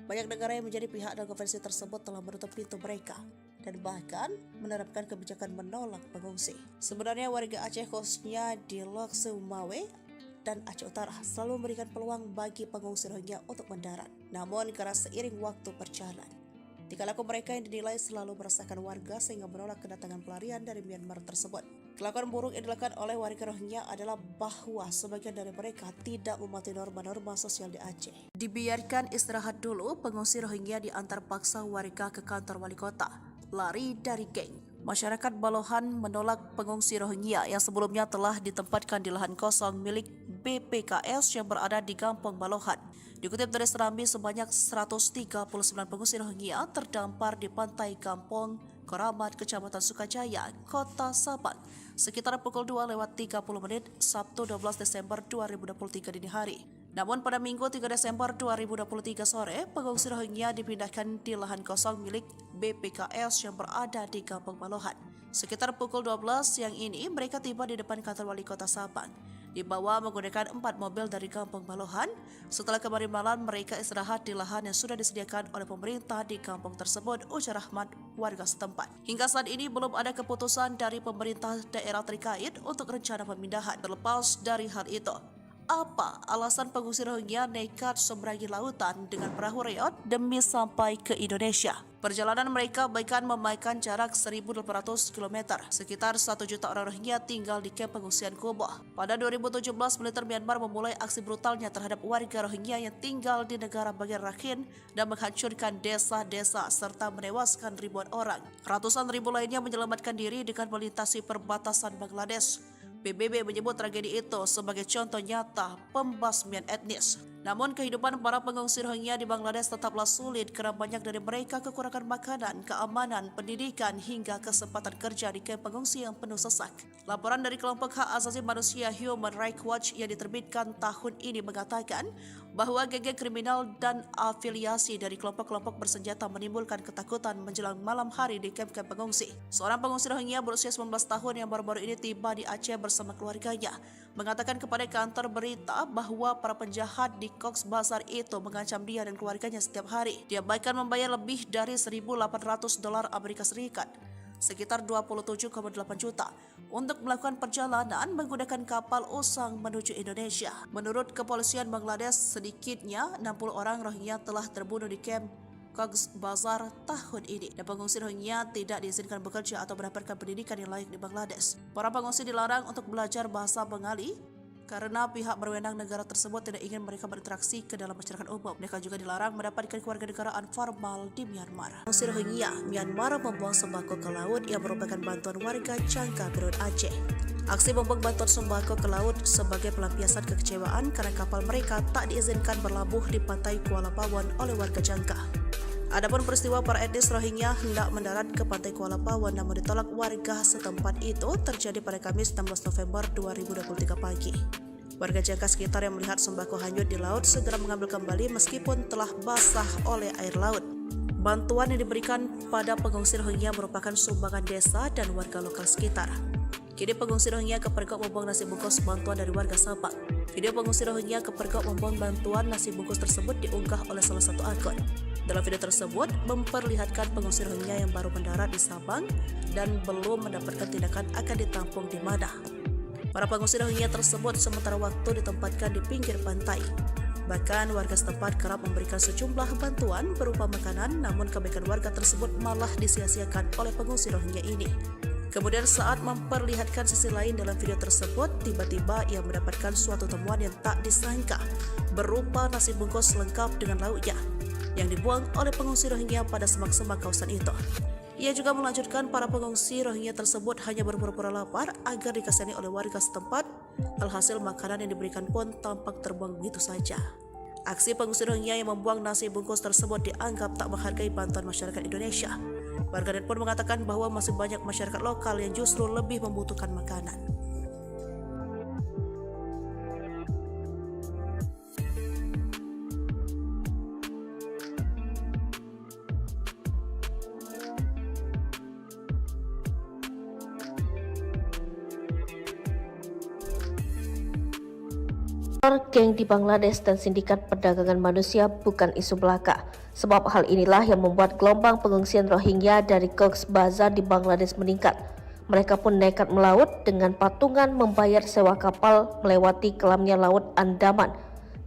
banyak negara yang menjadi pihak dalam konvensi tersebut telah menutup pintu mereka dan bahkan menerapkan kebijakan menolak pengungsi. Sebenarnya warga Aceh khususnya di Lok Sumawe dan Aceh Utara selalu memberikan peluang bagi pengungsi Rohingya untuk mendarat. Namun karena seiring waktu berjalan, tingkah laku mereka yang dinilai selalu meresahkan warga sehingga menolak kedatangan pelarian dari Myanmar tersebut. Kelakuan buruk yang dilakukan oleh warga Rohingya adalah bahwa sebagian dari mereka tidak mematuhi norma-norma sosial di Aceh. Dibiarkan istirahat dulu, pengungsi Rohingya diantar paksa warga ke kantor wali kota. Lari dari geng. Masyarakat Balohan menolak pengungsi Rohingya yang sebelumnya telah ditempatkan di lahan kosong milik BPKS yang berada di Kampung Balohan. Dikutip dari Serambi, sebanyak 139 pengungsi Rohingya terdampar di pantai Kampung Koramat, Kecamatan Sukajaya, Kota Sabang, sekitar pukul 2:30 Sabtu 12 Desember 2023 dini hari. Namun pada Minggu 3 Desember 2023 sore, pengungsi Rohingya dipindahkan di lahan kosong milik BPKS yang berada di Kampung Balohan. Sekitar pukul 12 siang ini, mereka tiba di depan kantor wali kota Sabang. Dibawa menggunakan 4 mobil dari Kampung Balohan. Setelah kemarin malam, mereka istirahat di lahan yang sudah disediakan oleh pemerintah di kampung tersebut, ujar Rahmat, warga setempat. Hingga saat ini belum ada keputusan dari pemerintah daerah terkait untuk rencana pemindahan. Terlepas dari hal itu, apa alasan pengungsi Rohingya nekat seberangi lautan dengan perahu reot demi sampai ke Indonesia? Perjalanan mereka bahkan memakan jarak 1.800 km. Sekitar 1 juta orang Rohingya tinggal di kamp pengungsian Kuboh. Pada 2017, militer Myanmar memulai aksi brutalnya terhadap warga Rohingya yang tinggal di negara bagian Rakhine dan menghancurkan desa-desa serta menewaskan ribuan orang. Ratusan ribu lainnya menyelamatkan diri dengan melintasi perbatasan Bangladesh. PBB menyebut tragedi itu sebagai contoh nyata pembasmian etnis. Namun kehidupan para pengungsi Rohingya di Bangladesh tetaplah sulit karena banyak dari mereka kekurangan makanan, keamanan, pendidikan hingga kesempatan kerja di kamp pengungsi yang penuh sesak. Laporan dari kelompok hak asasi manusia Human Rights Watch yang diterbitkan tahun ini mengatakan bahwa geng kriminal dan afiliasi dari kelompok-kelompok bersenjata menimbulkan ketakutan menjelang malam hari di kamp-kamp pengungsi. Seorang pengungsi Rohingya berusia 19 tahun yang baru-baru ini tiba di Aceh bersama keluarganya mengatakan kepada kantor berita bahwa para penjahat di Cox's Bazar itu mengancam dia dan keluarganya setiap hari. Dia bahkan membayar lebih dari $1.800 Amerika Serikat, sekitar 27,8 juta, untuk melakukan perjalanan menggunakan kapal usang menuju Indonesia. Menurut kepolisian Bangladesh, sedikitnya 60 orang Rohingya telah terbunuh di kamp Cox's Bazar tahun ini, dan pengungsi Rohingya tidak diizinkan bekerja atau mendapatkan pendidikan yang layak di Bangladesh. Para pengungsi dilarang untuk belajar bahasa Bengali karena pihak berwenang negara tersebut tidak ingin mereka berinteraksi ke dalam masyarakat umum. Mereka juga dilarang mendapatkan kewarganegaraan formal di Myanmar. Pengungsi Rohingya Myanmar membuang sembako ke laut yang merupakan bantuan warga Jangka Perut Aceh. Aksi membuang bantuan sembako ke laut sebagai pelampiasan kekecewaan karena kapal mereka tak diizinkan berlabuh di pantai Kuala Pawon oleh warga Jangka. Adapun peristiwa para etnis Rohingya hendak mendarat ke pantai Kuala Pawon namun ditolak warga setempat itu terjadi pada Kamis 16 November 2023 pagi. Warga Jangka sekitar yang melihat sembako hanyut di laut segera mengambil kembali meskipun telah basah oleh air laut. Bantuan yang diberikan pada pengungsi Rohingya merupakan sumbangan desa dan warga lokal sekitar. Kini pengungsi Rohingya kepergok membuang nasi bungkus bantuan dari warga Sabang. Video pengungsi Rohingya kepergok membuang bantuan nasi bungkus tersebut diunggah oleh salah satu akun. Dalam video tersebut memperlihatkan pengungsi Rohingya yang baru mendarat di Sabang dan belum mendapatkan tindakan akan ditampung di mana. Para pengungsi Rohingya tersebut sementara waktu ditempatkan di pinggir pantai. Bahkan warga setempat kerap memberikan sejumlah bantuan berupa makanan, namun kebaikan warga tersebut malah disia-siakan oleh pengungsi Rohingya ini. Kemudian saat memperlihatkan sisi lain dalam video tersebut, tiba-tiba ia mendapatkan suatu temuan yang tak disangka, berupa nasi bungkus lengkap dengan lauknya yang dibuang oleh pengungsi Rohingya pada semak-semak kawasan itu. Ia juga melanjutkan para pengungsi Rohingya tersebut hanya berpura-pura lapar agar dikasihani oleh warga setempat. Alhasil makanan yang diberikan pun tampak terbuang begitu saja. Aksi pengungsi Rohingya yang membuang nasi bungkus tersebut dianggap tak menghargai bantuan masyarakat Indonesia. Warganet pun mengatakan bahwa masih banyak masyarakat lokal yang justru lebih membutuhkan makanan. Geng di Bangladesh dan sindikat perdagangan manusia bukan isu belaka. Sebab hal inilah yang membuat gelombang pengungsian Rohingya dari Cox's Bazar di Bangladesh meningkat. Mereka pun nekat melaut dengan patungan membayar sewa kapal melewati kelamnya Laut Andaman.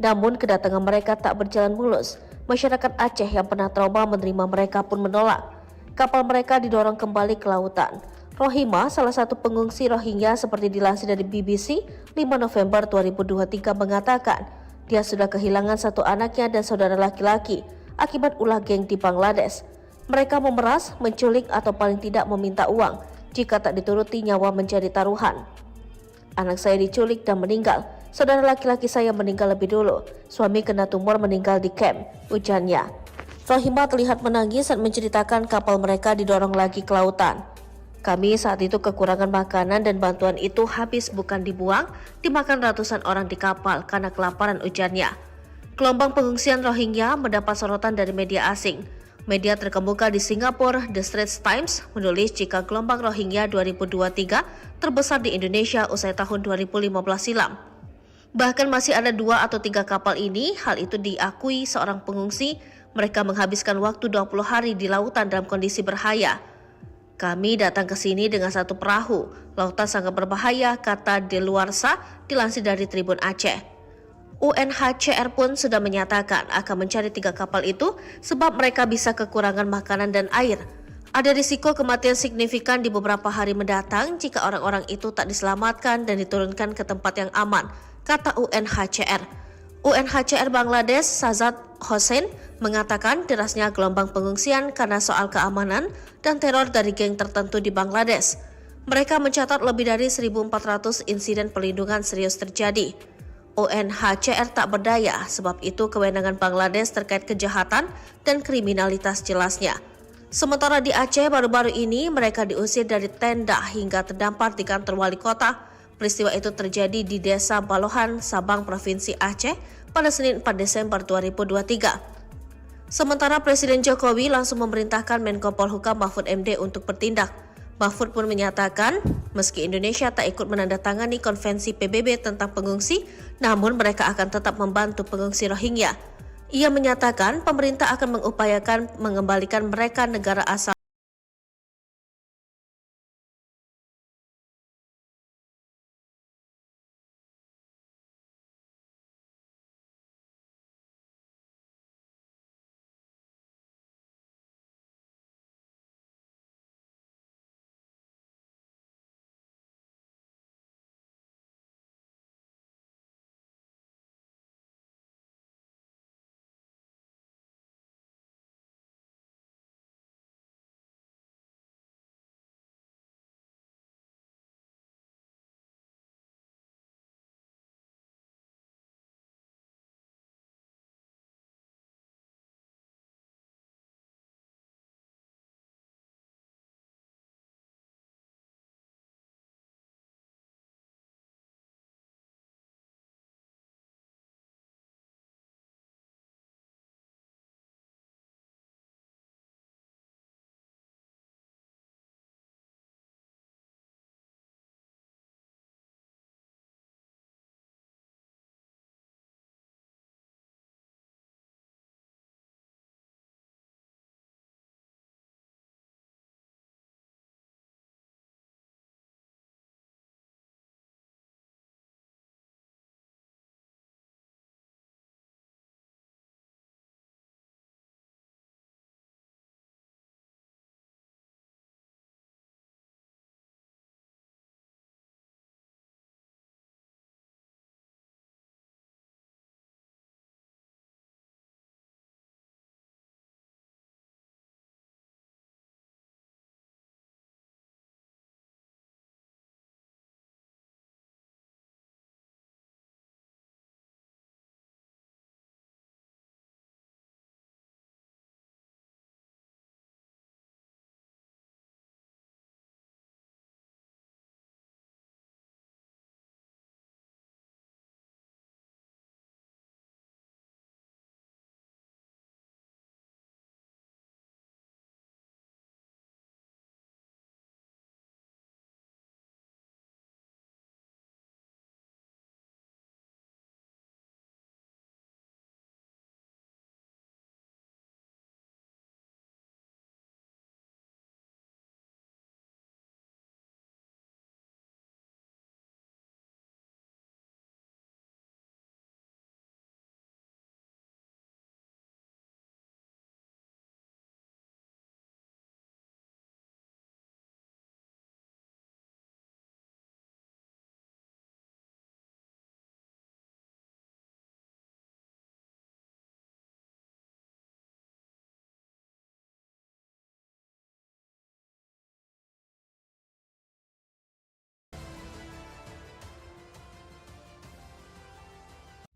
Namun kedatangan mereka tak berjalan mulus. Masyarakat Aceh yang pernah trauma menerima mereka pun menolak. Kapal mereka didorong kembali ke lautan. Rohima, salah satu pengungsi Rohingya seperti dilansir dari BBC 5 November 2023 mengatakan dia sudah kehilangan satu anaknya dan saudara laki-laki akibat ulah geng di Bangladesh. Mereka memeras, menculik atau paling tidak meminta uang. Jika tak dituruti, nyawa menjadi taruhan. Anak saya diculik dan meninggal. Saudara laki-laki saya meninggal lebih dulu. Suami kena tumor meninggal di camp, ujarnya. Rohima terlihat menangis saat menceritakan kapal mereka didorong lagi ke lautan. Kami saat itu kekurangan makanan dan bantuan itu habis bukan dibuang, dimakan ratusan orang di kapal karena kelaparan, ujarnya. Gelombang pengungsian Rohingya mendapat sorotan dari media asing. Media terkemuka di Singapura, The Straits Times, menulis jika gelombang Rohingya 2023 terbesar di Indonesia usai tahun 2015 silam. Bahkan masih ada 2 atau 3 kapal ini, hal itu diakui seorang pengungsi, mereka menghabiskan waktu 20 hari di lautan dalam kondisi berbahaya. Kami datang ke sini dengan satu perahu, lautan sangat berbahaya, kata Deluarsa, dilansir dari Tribun Aceh. UNHCR pun sudah menyatakan akan mencari 3 kapal itu sebab mereka bisa kekurangan makanan dan air. Ada risiko kematian signifikan di beberapa hari mendatang jika orang-orang itu tak diselamatkan dan diturunkan ke tempat yang aman, kata UNHCR. UNHCR Bangladesh Sazad Hossein mengatakan derasnya gelombang pengungsian karena soal keamanan dan teror dari geng tertentu di Bangladesh. Mereka mencatat lebih dari 1.400 insiden perlindungan serius terjadi. UNHCR tak berdaya, sebab itu kewenangan Bangladesh terkait kejahatan dan kriminalitas jelasnya. Sementara di Aceh baru-baru ini mereka diusir dari tenda hingga terdampar di kantor wali kota. Peristiwa itu terjadi di Desa Balohan, Sabang, Provinsi Aceh pada Senin 4 Desember 2023. Sementara Presiden Jokowi langsung memerintahkan Menko Polhukam Mahfud MD untuk bertindak. Mahfud pun menyatakan, meski Indonesia tak ikut menandatangani konvensi PBB tentang pengungsi, namun mereka akan tetap membantu pengungsi Rohingya. Ia menyatakan pemerintah akan mengupayakan mengembalikan mereka negara asal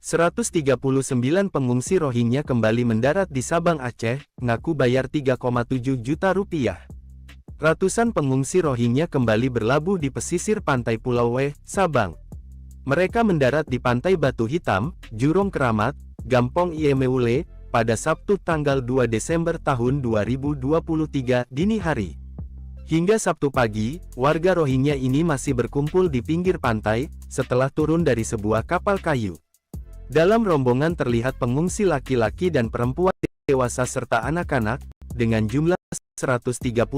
139 pengungsi Rohingya kembali mendarat di Sabang, Aceh, ngaku bayar 3,7 juta rupiah. Ratusan pengungsi Rohingya kembali berlabuh di pesisir pantai Pulau W, Sabang. Mereka mendarat di Pantai Batu Hitam, Jurong Keramat, Gampong Iemeule, pada Sabtu tanggal 2 Desember tahun 2023 dini hari. Hingga Sabtu pagi, warga Rohingya ini masih berkumpul di pinggir pantai, setelah turun dari sebuah kapal kayu. Dalam rombongan terlihat pengungsi laki-laki dan perempuan dewasa serta anak-anak, dengan jumlah 139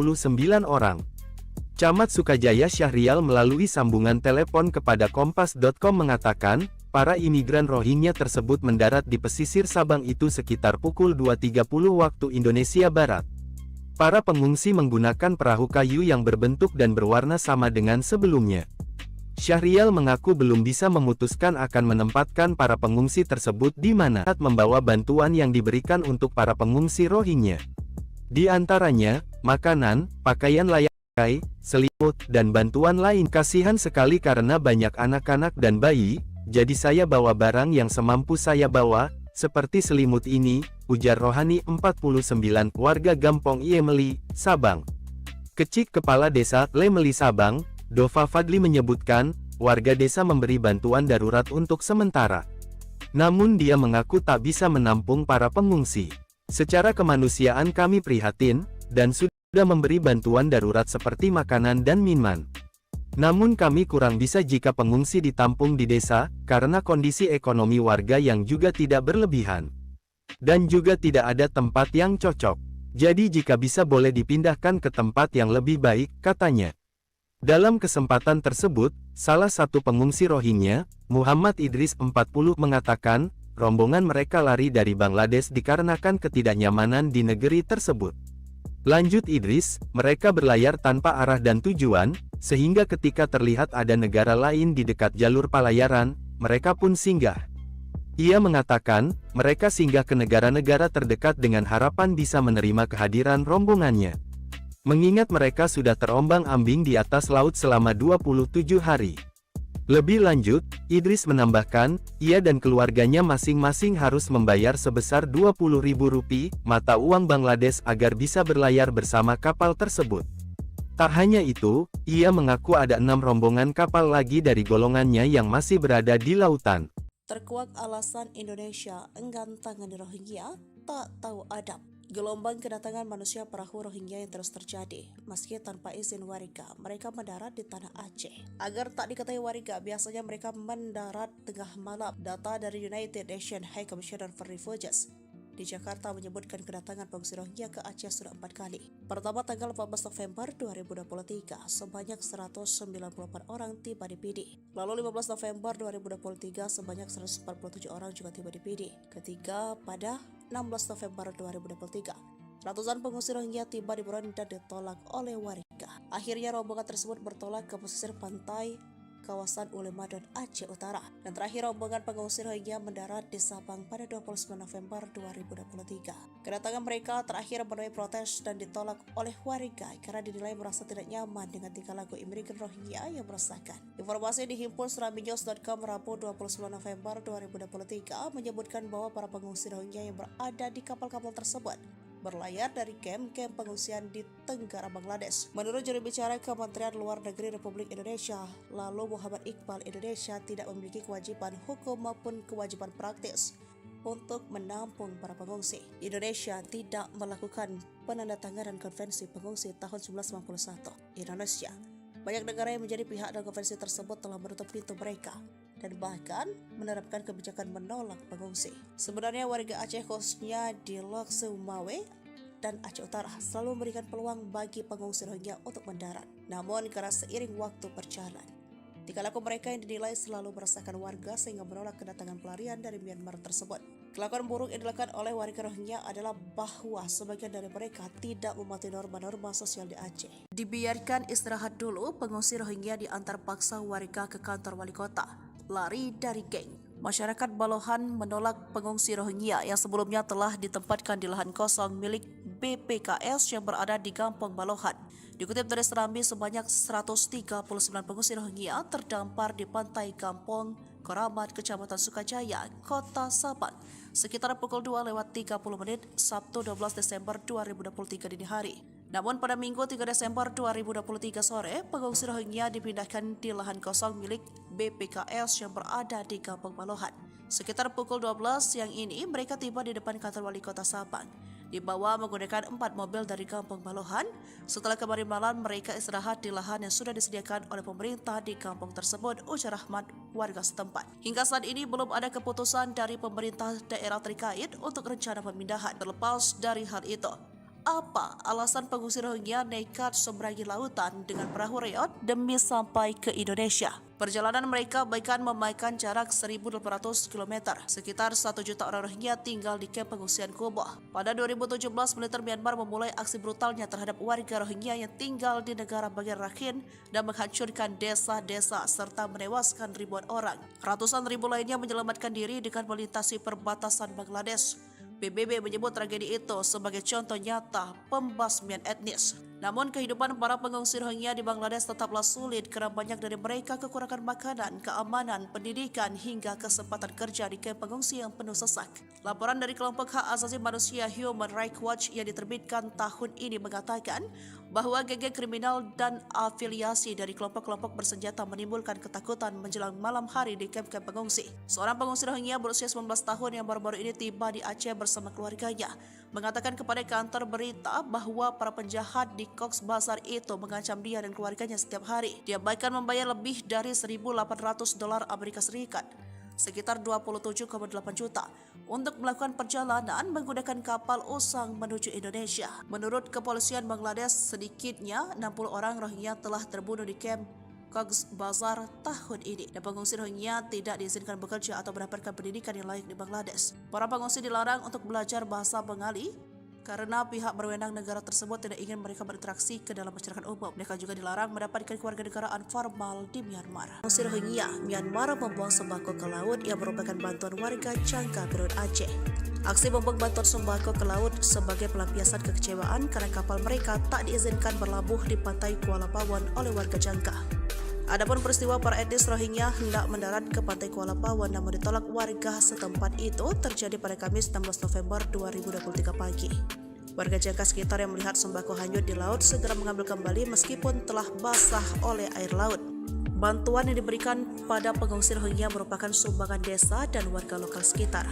orang. Camat Sukajaya Syahrial melalui sambungan telepon kepada Kompas.com mengatakan, para imigran Rohingya tersebut mendarat di pesisir Sabang itu sekitar pukul 2.30 waktu Indonesia Barat. Para pengungsi menggunakan perahu kayu yang berbentuk dan berwarna sama dengan sebelumnya. Syahrial mengaku belum bisa memutuskan akan menempatkan para pengungsi tersebut di mana saat membawa bantuan yang diberikan untuk para pengungsi Rohingya. Di antaranya, makanan, pakaian layak pakai, selimut, dan bantuan lain. Kasihan sekali karena banyak anak-anak dan bayi, jadi saya bawa barang yang semampu saya bawa, seperti selimut ini, ujar Rohani 49, warga Gampong Iemeli, Sabang. Kecik Kepala Desa Lemeli Sabang, Dova Fadli menyebutkan, warga desa memberi bantuan darurat untuk sementara. Namun dia mengaku tak bisa menampung para pengungsi. Secara kemanusiaan kami prihatin, dan sudah memberi bantuan darurat seperti makanan dan minuman. Namun kami kurang bisa jika pengungsi ditampung di desa, karena kondisi ekonomi warga yang juga tidak berlebihan. Dan juga tidak ada tempat yang cocok. Jadi jika bisa boleh dipindahkan ke tempat yang lebih baik, katanya. Dalam kesempatan tersebut, salah satu pengungsi Rohingya, Muhammad Idris 40 mengatakan, rombongan mereka lari dari Bangladesh dikarenakan ketidaknyamanan di negeri tersebut. Lanjut Idris, mereka berlayar tanpa arah dan tujuan, sehingga ketika terlihat ada negara lain di dekat jalur pelayaran, mereka pun singgah. Ia mengatakan, mereka singgah ke negara-negara terdekat dengan harapan bisa menerima kehadiran rombongannya. Mengingat mereka sudah terombang-ambing di atas laut selama 27 hari. Lebih lanjut, Idris menambahkan, ia dan keluarganya masing-masing harus membayar sebesar Rp20.000 mata uang Bangladesh agar bisa berlayar bersama kapal tersebut. Tak hanya itu, ia mengaku ada 6 rombongan kapal lagi dari golongannya yang masih berada di lautan. Terkuak alasan Indonesia enggan tangani Rohingya, tak tahu adab. Gelombang kedatangan manusia perahu Rohingya yang terus terjadi, meski tanpa izin warga, mereka mendarat di tanah Aceh. Agar tak diketahui warga, biasanya mereka mendarat tengah malam. Data dari United Nations High Commissioner for Refugees di Jakarta menyebutkan kedatangan pengungsi Rohingya ke Aceh sudah 4 kali. Pertama tanggal 14 November 2023, sebanyak 194 orang tiba di Pidi. Lalu 15 November 2023, sebanyak 147 orang juga tiba di Pidi. Ketiga pada 16 November 2023, ratusan pengungsi Rohingya tiba di Buron dan ditolak oleh warga. Akhirnya rombongan tersebut bertolak ke pesisir pantai kawasan Ulemadon, Aceh Utara. Dan terakhir rombongan pengungsi Rohingya mendarat di Sabang pada 29 November 2023. Kedatangan mereka terakhir menuai protes dan ditolak oleh warga karena dinilai merasa tidak nyaman dengan tingkah laku imigran Rohingya yang meresahkan. Informasi dihimpun serambinews.com Rabu 29 November 2023 menyebutkan bahwa para pengungsi Rohingya yang berada di kapal-kapal tersebut berlayar dari kamp-kamp pengungsian di Tenggara Bangladesh. Menurut juru bicara Kementerian Luar Negeri Republik Indonesia, lalu Muhammad Iqbal, Indonesia tidak memiliki kewajiban hukum maupun kewajiban praktis untuk menampung para pengungsi. Indonesia tidak melakukan penandatanganan konvensi pengungsi tahun 1991. Indonesia, banyak negara yang menjadi pihak dalam konvensi tersebut telah menutup pintu mereka dan bahkan menerapkan kebijakan menolak pengungsi. Sebenarnya warga Aceh khususnya di Lok Sumawe dan Aceh Utara selalu memberikan peluang bagi pengungsi Rohingya untuk mendarat. Namun karena seiring waktu berjalan, tingkah laku mereka yang dinilai selalu meresahkan warga sehingga menolak kedatangan pelarian dari Myanmar tersebut. Kelakuan buruk yang dilakukan oleh warga Rohingya adalah bahwa sebagian dari mereka tidak mematuhi norma-norma sosial di Aceh. Dibiarkan istirahat dulu, pengungsi Rohingya diantar paksa warga ke kantor wali kota. Lari dari geng. Masyarakat Balohan menolak pengungsi Rohingya yang sebelumnya telah ditempatkan di lahan kosong milik BPKS yang berada di Kampung Balohan. Dikutip dari Serambi, sebanyak 139 pengungsi Rohingya terdampar di pantai Kampung Koramat, Kecamatan Sukajaya, Kota Sabang, sekitar pukul 2:30 Sabtu 12 Desember 2023 dini hari. Namun pada Minggu 3 Desember 2023 sore, pengungsi Rohingya dipindahkan di lahan kosong milik BPKS yang berada di Kampung Balohan. Sekitar pukul 12 siang ini, mereka tiba di depan kantor wali kota Sabang. Dibawa menggunakan 4 mobil dari Kampung Balohan. Setelah kemarin malam, mereka istirahat di lahan yang sudah disediakan oleh pemerintah di kampung tersebut, ujar Rahmat, warga setempat. Hingga saat ini belum ada keputusan dari pemerintah daerah terkait untuk rencana pemindahan. Terlepas dari hal itu, apa alasan pengungsi Rohingya nekat seberangi lautan dengan perahu reot demi sampai ke Indonesia? Perjalanan mereka bahkan memakan jarak 1.800 km. Sekitar 1 juta orang Rohingya tinggal di kamp pengungsian Kubo. Pada 2017, militer Myanmar memulai aksi brutalnya terhadap warga Rohingya yang tinggal di negara bagian Rakhine dan menghancurkan desa-desa serta menewaskan ribuan orang. Ratusan ribu lainnya menyelamatkan diri dengan melintasi perbatasan Bangladesh. PBB menyebut tragedi itu sebagai contoh nyata pembasmian etnis. Namun kehidupan para pengungsi Rohingya di Bangladesh tetaplah sulit karena banyak dari mereka kekurangan makanan, keamanan, pendidikan hingga kesempatan kerja di kamp pengungsi yang penuh sesak. Laporan dari kelompok hak asasi manusia Human Rights Watch yang diterbitkan tahun ini mengatakan bahwa geng-geng kriminal dan afiliasi dari kelompok-kelompok bersenjata menimbulkan ketakutan menjelang malam hari di kamp-kamp pengungsi. Seorang pengungsi Rohingya berusia 19 tahun yang baru-baru ini tiba di Aceh bersama keluarganya mengatakan kepada kantor berita bahwa para penjahat di Cox's Bazar itu mengancam dia dan keluarganya setiap hari. Dia bahkan membayar lebih dari $1.800 Amerika Serikat, sekitar 27,8 juta, untuk melakukan perjalanan menggunakan kapal usang menuju Indonesia. Menurut kepolisian Bangladesh, sedikitnya 60 orang Rohingya telah terbunuh di kamp Cox's Bazar tahun ini, dan pengungsi Rohingya tidak diizinkan bekerja atau mendapatkan pendidikan yang layak di Bangladesh. Para pengungsi dilarang untuk belajar bahasa Bengali karena pihak berwenang negara tersebut tidak ingin mereka berinteraksi ke dalam masyarakat umum. Mereka juga dilarang mendapatkan kewarganegaraan formal di Myanmar. Pengungsi Rohingya, Myanmar membuang sembako ke laut yang merupakan bantuan warga Jangka Perut Aceh. Aksi membuang bantuan sembako ke laut sebagai pelampiasan kekecewaan karena kapal mereka tak diizinkan berlabuh di pantai Kuala Pawon oleh warga Jangka. Adapun peristiwa para etnis Rohingya hendak mendarat ke pantai Kuala Pawon namun ditolak warga setempat itu terjadi pada Kamis 16 November 2023 pagi. Warga Jangka sekitar yang melihat sembako hanyut di laut segera mengambil kembali meskipun telah basah oleh air laut. Bantuan yang diberikan pada pengungsi Rohingya merupakan sumbangan desa dan warga lokal sekitar.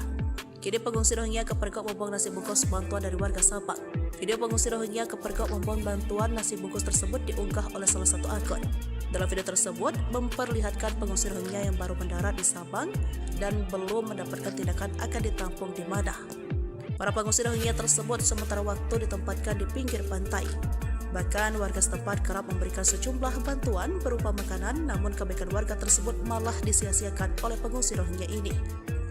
Kini pengungsi Rohingya kepergok membuang nasi bungkus bantuan dari warga Sabang. Video pengungsi Rohingya kepergok membuang bantuan nasi bungkus tersebut diunggah oleh salah satu akun. Dalam video tersebut memperlihatkan pengungsi Rohingya yang baru mendarat di Sabang dan belum mendapatkan tindakan akan ditampung di mana. Para pengungsi Rohingya tersebut sementara waktu ditempatkan di pinggir pantai. Bahkan warga setempat kerap memberikan sejumlah bantuan berupa makanan, namun kebaikan warga tersebut malah disia-siakan oleh pengungsi Rohingya ini.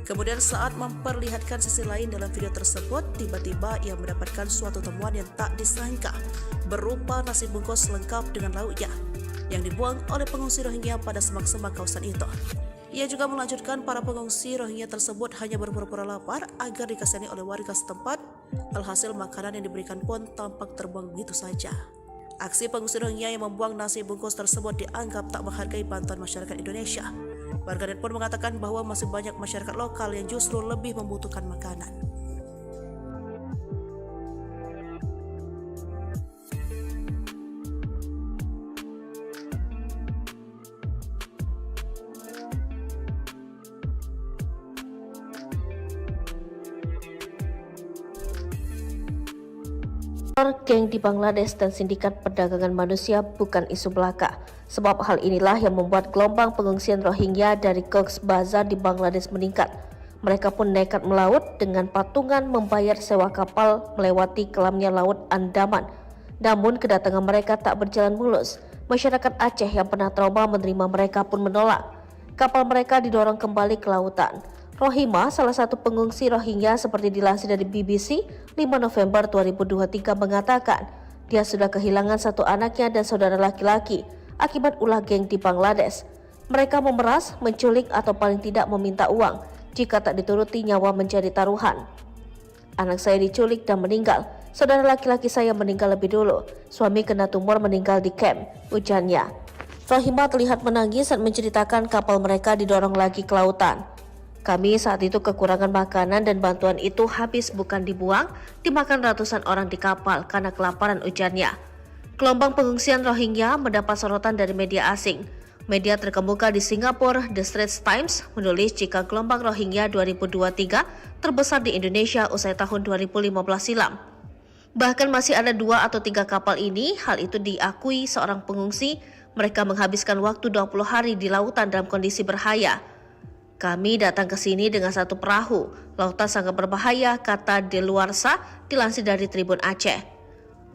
Kemudian saat memperlihatkan sisi lain dalam video tersebut, tiba-tiba ia mendapatkan suatu temuan yang tak disangka, berupa nasi bungkus lengkap dengan lauknya yang dibuang oleh pengungsi Rohingya pada semak-semak kawasan itu. Ia juga melanjutkan para pengungsi Rohingya tersebut hanya berpura-pura lapar agar dikasihani oleh warga setempat. Alhasil makanan yang diberikan pun tampak terbuang begitu saja. Aksi pengungsi Rohingya yang membuang nasi bungkus tersebut dianggap tak menghargai bantuan masyarakat Indonesia. Warganet pun mengatakan bahwa masih banyak masyarakat lokal yang justru lebih membutuhkan makanan. Geng di Bangladesh dan sindikat perdagangan manusia bukan isu belaka. Sebab hal inilah yang membuat gelombang pengungsian Rohingya dari Cox's Bazar di Bangladesh meningkat. Mereka pun nekat melaut dengan patungan membayar sewa kapal melewati kelamnya Laut Andaman. Namun kedatangan mereka tak berjalan mulus. Masyarakat Aceh yang pernah trauma menerima mereka pun menolak. Kapal mereka didorong kembali ke lautan. Rohima, salah satu pengungsi Rohingya seperti dilansir dari BBC 5 November 2023 mengatakan dia sudah kehilangan satu anaknya dan saudara laki-laki akibat ulah geng di Bangladesh. Mereka memeras, menculik atau paling tidak meminta uang. Jika tak dituruti, nyawa menjadi taruhan. Anak saya diculik dan meninggal. Saudara laki-laki saya meninggal lebih dulu. Suami kena tumor meninggal di camp, ujarnya. Rohima terlihat menangis saat menceritakan kapal mereka didorong lagi ke lautan. Kami saat itu kekurangan makanan dan bantuan itu habis bukan dibuang, dimakan ratusan orang di kapal karena kelaparan, ujarnya. Gelombang pengungsian Rohingya mendapat sorotan dari media asing. Media terkemuka di Singapura, The Straits Times, menulis jika gelombang Rohingya 2023 terbesar di Indonesia usai tahun 2015 silam. Bahkan masih ada 2 atau 3 kapal ini, hal itu diakui seorang pengungsi, mereka menghabiskan waktu 20 hari di lautan dalam kondisi berbahaya. Kami datang ke sini dengan satu perahu, lautan sangat berbahaya, kata Deluarsa, dilansir dari Tribun Aceh.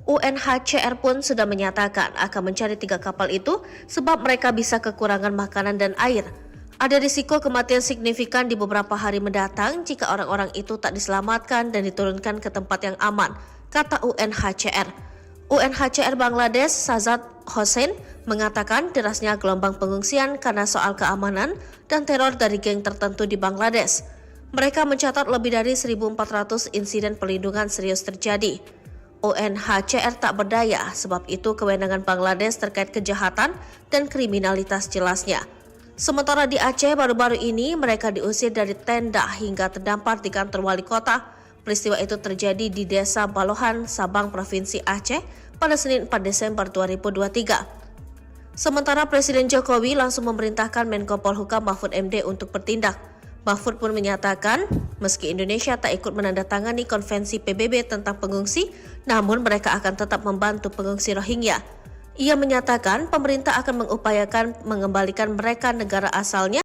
UNHCR pun sudah menyatakan akan mencari 3 kapal itu sebab mereka bisa kekurangan makanan dan air. Ada risiko kematian signifikan di beberapa hari mendatang jika orang-orang itu tak diselamatkan dan diturunkan ke tempat yang aman, kata UNHCR. UNHCR Bangladesh Sazad Hossein mengatakan derasnya gelombang pengungsian karena soal keamanan dan teror dari geng tertentu di Bangladesh. Mereka mencatat lebih dari 1.400 insiden perlindungan serius terjadi. UNHCR tak berdaya, sebab itu kewenangan Bangladesh terkait kejahatan dan kriminalitas jelasnya. Sementara di Aceh baru-baru ini mereka diusir dari tenda hingga terdampar di kantor wali kota. Peristiwa itu terjadi di Desa Balohan, Sabang, Provinsi Aceh pada Senin 4 Desember 2023. Sementara Presiden Jokowi langsung memerintahkan Menko Polhukam Mahfud MD untuk bertindak. Mahfud pun menyatakan, meski Indonesia tak ikut menandatangani konvensi PBB tentang pengungsi, namun mereka akan tetap membantu pengungsi Rohingya. Ia menyatakan pemerintah akan mengupayakan mengembalikan mereka negara asalnya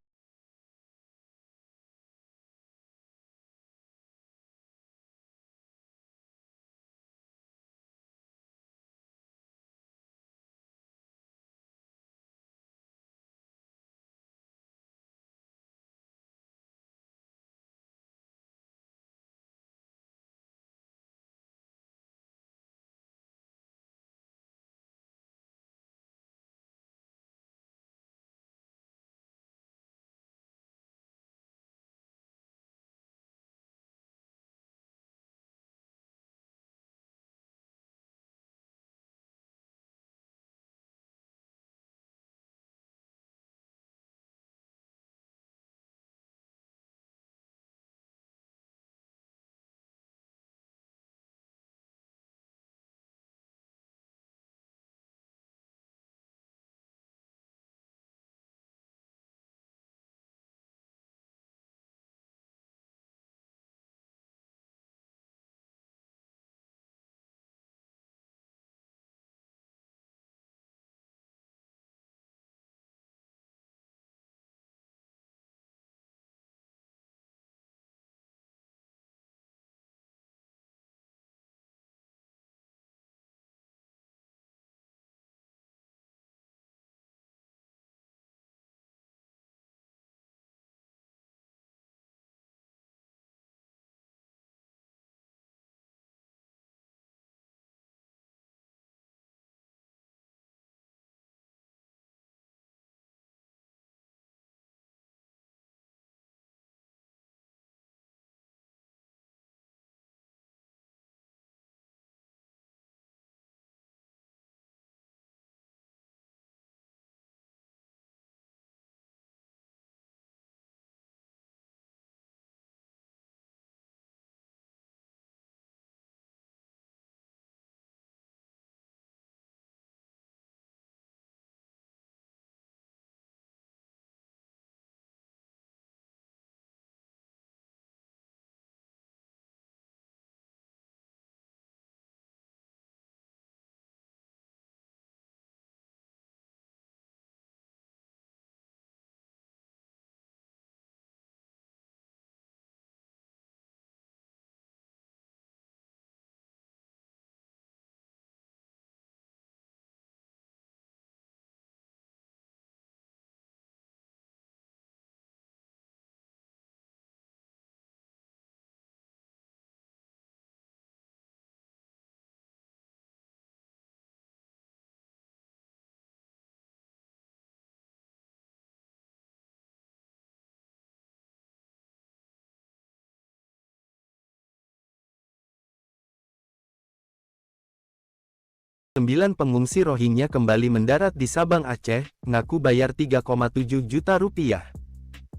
9 pengungsi Rohingya kembali mendarat di Sabang, Aceh, ngaku bayar 3,7 juta rupiah.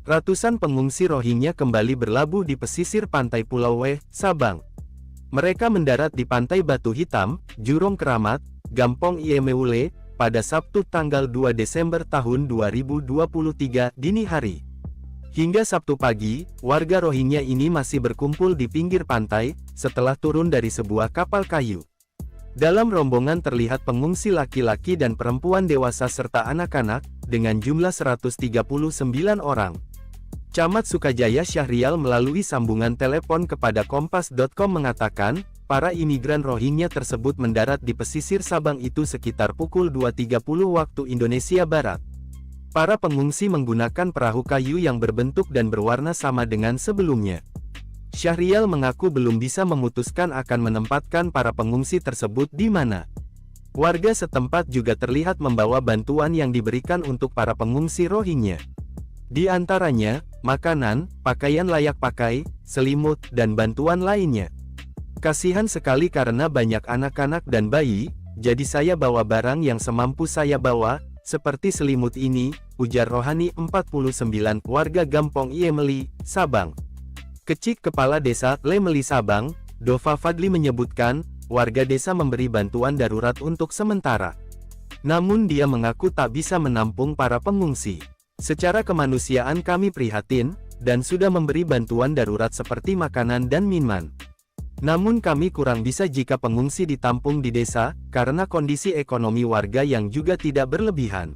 Ratusan pengungsi Rohingya kembali berlabuh di pesisir pantai Pulau W, Sabang. Mereka mendarat di Pantai Batu Hitam, Jurong Keramat, Gampong Iemeule, pada Sabtu tanggal 2 Desember tahun 2023 dini hari. Hingga Sabtu pagi, warga Rohingya ini masih berkumpul di pinggir pantai, setelah turun dari sebuah kapal kayu. Dalam rombongan terlihat pengungsi laki-laki dan perempuan dewasa serta anak-anak, dengan jumlah 139 orang. Camat Sukajaya Syahrial melalui sambungan telepon kepada Kompas.com mengatakan, para imigran Rohingya tersebut mendarat di pesisir Sabang itu sekitar pukul 2.30 waktu Indonesia Barat. Para pengungsi menggunakan perahu kayu yang berbentuk dan berwarna sama dengan sebelumnya. Syahrial mengaku belum bisa memutuskan akan menempatkan para pengungsi tersebut di mana. Warga setempat juga terlihat membawa bantuan yang diberikan untuk para pengungsi Rohingya. Di antaranya, makanan, pakaian layak pakai, selimut, dan bantuan lainnya. Kasihan sekali karena banyak anak-anak dan bayi, jadi saya bawa barang yang semampu saya bawa, seperti selimut ini, ujar Rohani 49, warga Gampong Iemeli, Sabang. Kecik Kepala Desa Lemeli Sabang, Dova Fadli menyebutkan, warga desa memberi bantuan darurat untuk sementara. Namun dia mengaku tak bisa menampung para pengungsi. Secara kemanusiaan kami prihatin, dan sudah memberi bantuan darurat seperti makanan dan minuman. Namun kami kurang bisa jika pengungsi ditampung di desa, karena kondisi ekonomi warga yang juga tidak berlebihan.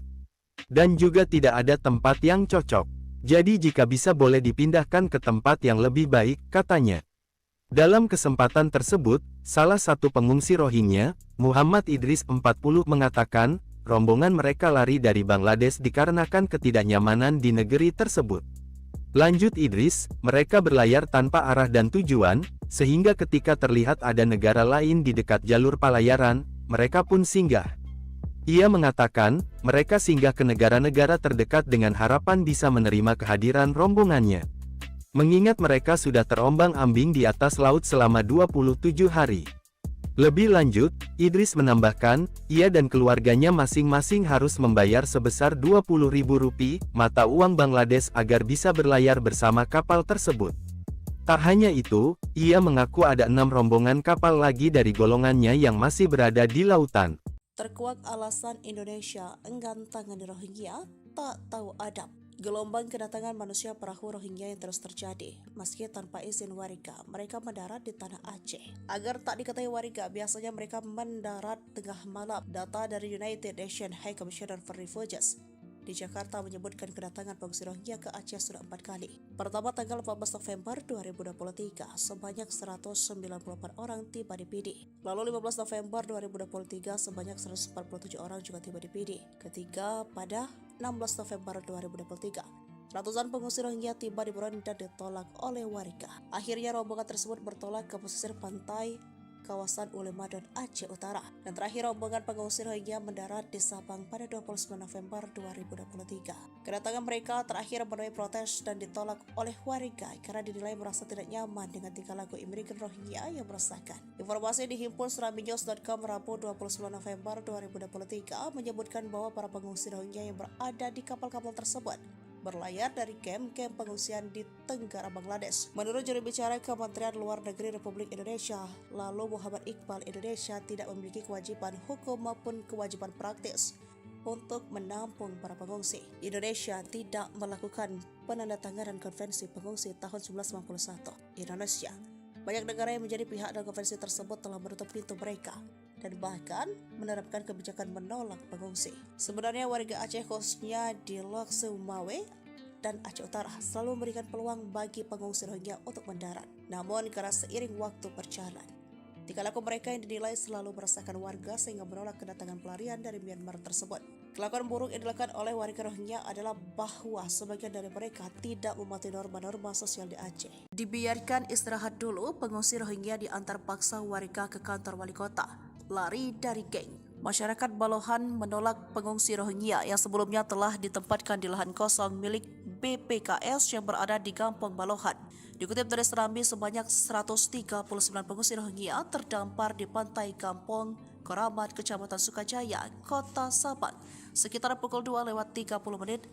Dan juga tidak ada tempat yang cocok. Jadi jika bisa boleh dipindahkan ke tempat yang lebih baik, katanya. Dalam kesempatan tersebut, salah satu pengungsi Rohingya, Muhammad Idris 40 mengatakan, rombongan mereka lari dari Bangladesh dikarenakan ketidaknyamanan di negeri tersebut. Lanjut Idris, mereka berlayar tanpa arah dan tujuan, sehingga ketika terlihat ada negara lain di dekat jalur pelayaran, mereka pun singgah. Ia mengatakan, mereka singgah ke negara-negara terdekat dengan harapan bisa menerima kehadiran rombongannya. Mengingat mereka sudah terombang-ambing di atas laut selama 27 hari. Lebih lanjut, Idris menambahkan, ia dan keluarganya masing-masing harus membayar sebesar Rp20.000 mata uang Bangladesh agar bisa berlayar bersama kapal tersebut. Tak hanya itu, ia mengaku ada 6 rombongan kapal lagi dari golongannya yang masih berada di lautan. Terkuak alasan Indonesia enggan tangani Rohingya, tak tahu adab. Gelombang kedatangan manusia perahu Rohingya yang terus terjadi. Meski tanpa izin warga, mereka mendarat di tanah Aceh. Agar tak diketahui warga, biasanya mereka mendarat tengah malam. Data dari United Nations High Commissioner for Refugees di Jakarta menyebutkan kedatangan pengungsi Rohingya ke Aceh sudah 4 kali. Pertama tanggal 14 November 2023, sebanyak 194 orang tiba di Pidi. Lalu 15 November 2023, sebanyak 147 orang juga tiba di Pidi. Ketiga pada 16 November 2023, ratusan pengungsi Rohingya tiba di Buron dan ditolak oleh warga. Akhirnya rombongan tersebut bertolak ke pesisir pantai kawasan Ulema dan Aceh Utara. Dan terakhir rombongan pengungsi Rohingya mendarat di Sabang pada 29 November 2023. Kedatangan mereka terakhir menuai protes dan ditolak oleh warga karena dinilai merasa tidak nyaman dengan tingkah laku imigran Rohingya yang meresahkan. Informasi dihimpun seraminews.com Rabu 29 November 2023 menyebutkan bahwa para pengungsi Rohingya yang berada di kapal-kapal tersebut berlayar dari kamp-kamp pengungsian di Tenggara Bangladesh. Menurut juru bicara Kementerian Luar Negeri Republik Indonesia, lalu Muhammad Iqbal, Indonesia tidak memiliki kewajiban hukum maupun kewajiban praktis untuk menampung para pengungsi. Indonesia tidak melakukan penandatanganan konvensi pengungsi tahun 1991. Indonesia, banyak negara yang menjadi pihak dalam konvensi tersebut telah menutup pintu mereka dan bahkan menerapkan kebijakan menolak pengungsi. Sebenarnya warga Aceh khususnya di Lok Sumawe dan Aceh Utara selalu memberikan peluang bagi pengungsi Rohingya untuk mendarat. Namun karena seiring waktu berjalan, tingkah laku mereka yang dinilai selalu meresahkan warga sehingga menolak kedatangan pelarian dari Myanmar tersebut. Kelakuan buruk yang dilakukan oleh warga Rohingya adalah bahwa sebagian dari mereka tidak mematuhi norma-norma sosial di Aceh. Dibiarkan istirahat dulu, pengungsi Rohingya diantar paksa warga ke kantor wali kota. Lari dari geng. Masyarakat Balohan menolak pengungsi Rohingya yang sebelumnya telah ditempatkan di lahan kosong milik BPKS yang berada di Kampung Balohan. Dikutip dari Serambi, sebanyak 139 pengungsi Rohingya terdampar di pantai Kampung Koramat, Kecamatan Sukajaya, Kota Sabang, sekitar pukul 2:30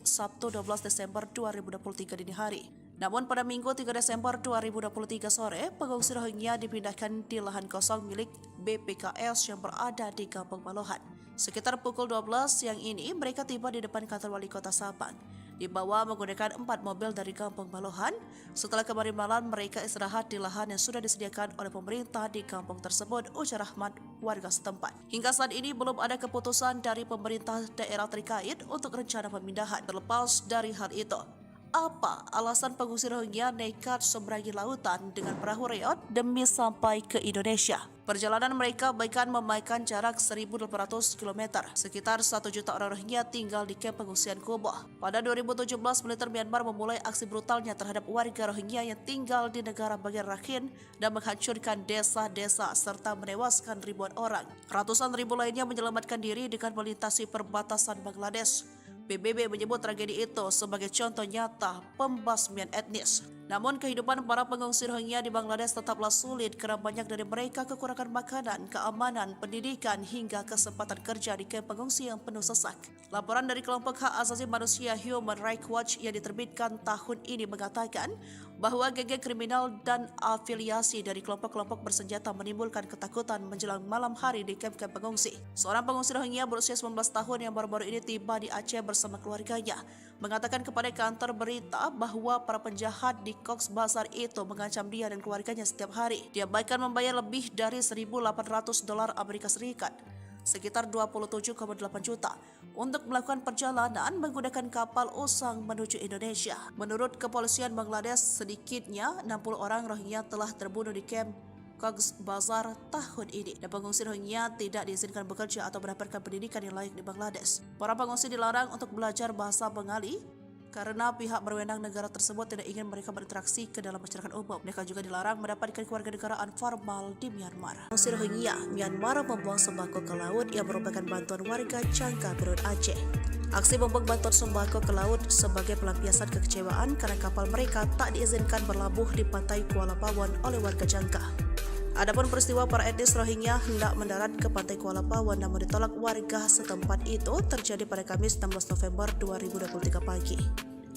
Sabtu 12 Desember 2023 dini hari. Namun pada Minggu 3 Desember 2023 sore, pengungsi Rohingya dipindahkan di lahan kosong milik BPKS yang berada di Kampung Balohan. Sekitar pukul 12 siang ini, mereka tiba di depan kantor wali kota Sabang. Dibawa menggunakan 4 mobil dari Kampung Balohan. Setelah kemarin malam, mereka istirahat di lahan yang sudah disediakan oleh pemerintah di kampung tersebut, ujar Rahmat, warga setempat. Hingga saat ini belum ada keputusan dari pemerintah daerah terkait untuk rencana pemindahan. Terlepas dari hal itu, apa alasan pengungsi Rohingya nekat seberangi lautan dengan perahu reot demi sampai ke Indonesia? Perjalanan mereka bahkan memakan jarak 1.800 km. Sekitar 1 juta orang Rohingya tinggal di kamp pengungsian Kuboh. Pada 2017, militer Myanmar memulai aksi brutalnya terhadap warga Rohingya yang tinggal di negara bagian Rakhine dan menghancurkan desa-desa serta menewaskan ribuan orang. Ratusan ribu lainnya menyelamatkan diri dengan melintasi perbatasan Bangladesh. PBB menyebut tragedi itu sebagai contoh nyata pembasmian etnis. Namun kehidupan para pengungsi Rohingya di Bangladesh tetaplah sulit karena banyak dari mereka kekurangan makanan, keamanan, pendidikan hingga kesempatan kerja di kamp pengungsi yang penuh sesak. Laporan dari kelompok hak asasi manusia Human Rights Watch yang diterbitkan tahun ini mengatakan bahwa geng-geng kriminal dan afiliasi dari kelompok-kelompok bersenjata menimbulkan ketakutan menjelang malam hari di kamp-kamp pengungsi. Seorang pengungsi Rohingya berusia 19 tahun yang baru-baru ini tiba di Aceh bersama keluarganya mengatakan kepada kantor berita bahwa para penjahat di Cox's Bazar itu mengancam dia dan keluarganya setiap hari. Dia bahkan membayar lebih dari $1.800 Amerika Serikat, sekitar 27,8 juta, untuk melakukan perjalanan menggunakan kapal usang menuju Indonesia. Menurut kepolisian Bangladesh, sedikitnya 60 orang Rohingya telah terbunuh di kamp Cox's Bazar tahun ini, dan pengungsi Rohingya tidak diizinkan bekerja atau mendapatkan pendidikan yang layak di Bangladesh. Para pengungsi dilarang untuk belajar bahasa Bengali karena pihak berwenang negara tersebut tidak ingin mereka berinteraksi ke dalam masyarakat umum. Mereka juga dilarang mendapatkan kewarganegaraan formal di Myanmar. Pengungsi Rohingya Myanmar membuang sembako ke laut yang merupakan bantuan warga Jangka Perut Aceh. Aksi membuang bantuan sembako ke laut sebagai pelampiasan kekecewaan karena kapal mereka tak diizinkan berlabuh di pantai Kuala Pawon oleh warga Jangka. Adapun peristiwa para etnis Rohingya hendak mendarat ke pantai Kuala Pawon namun ditolak warga setempat itu terjadi pada Kamis 16 November 2023 pagi.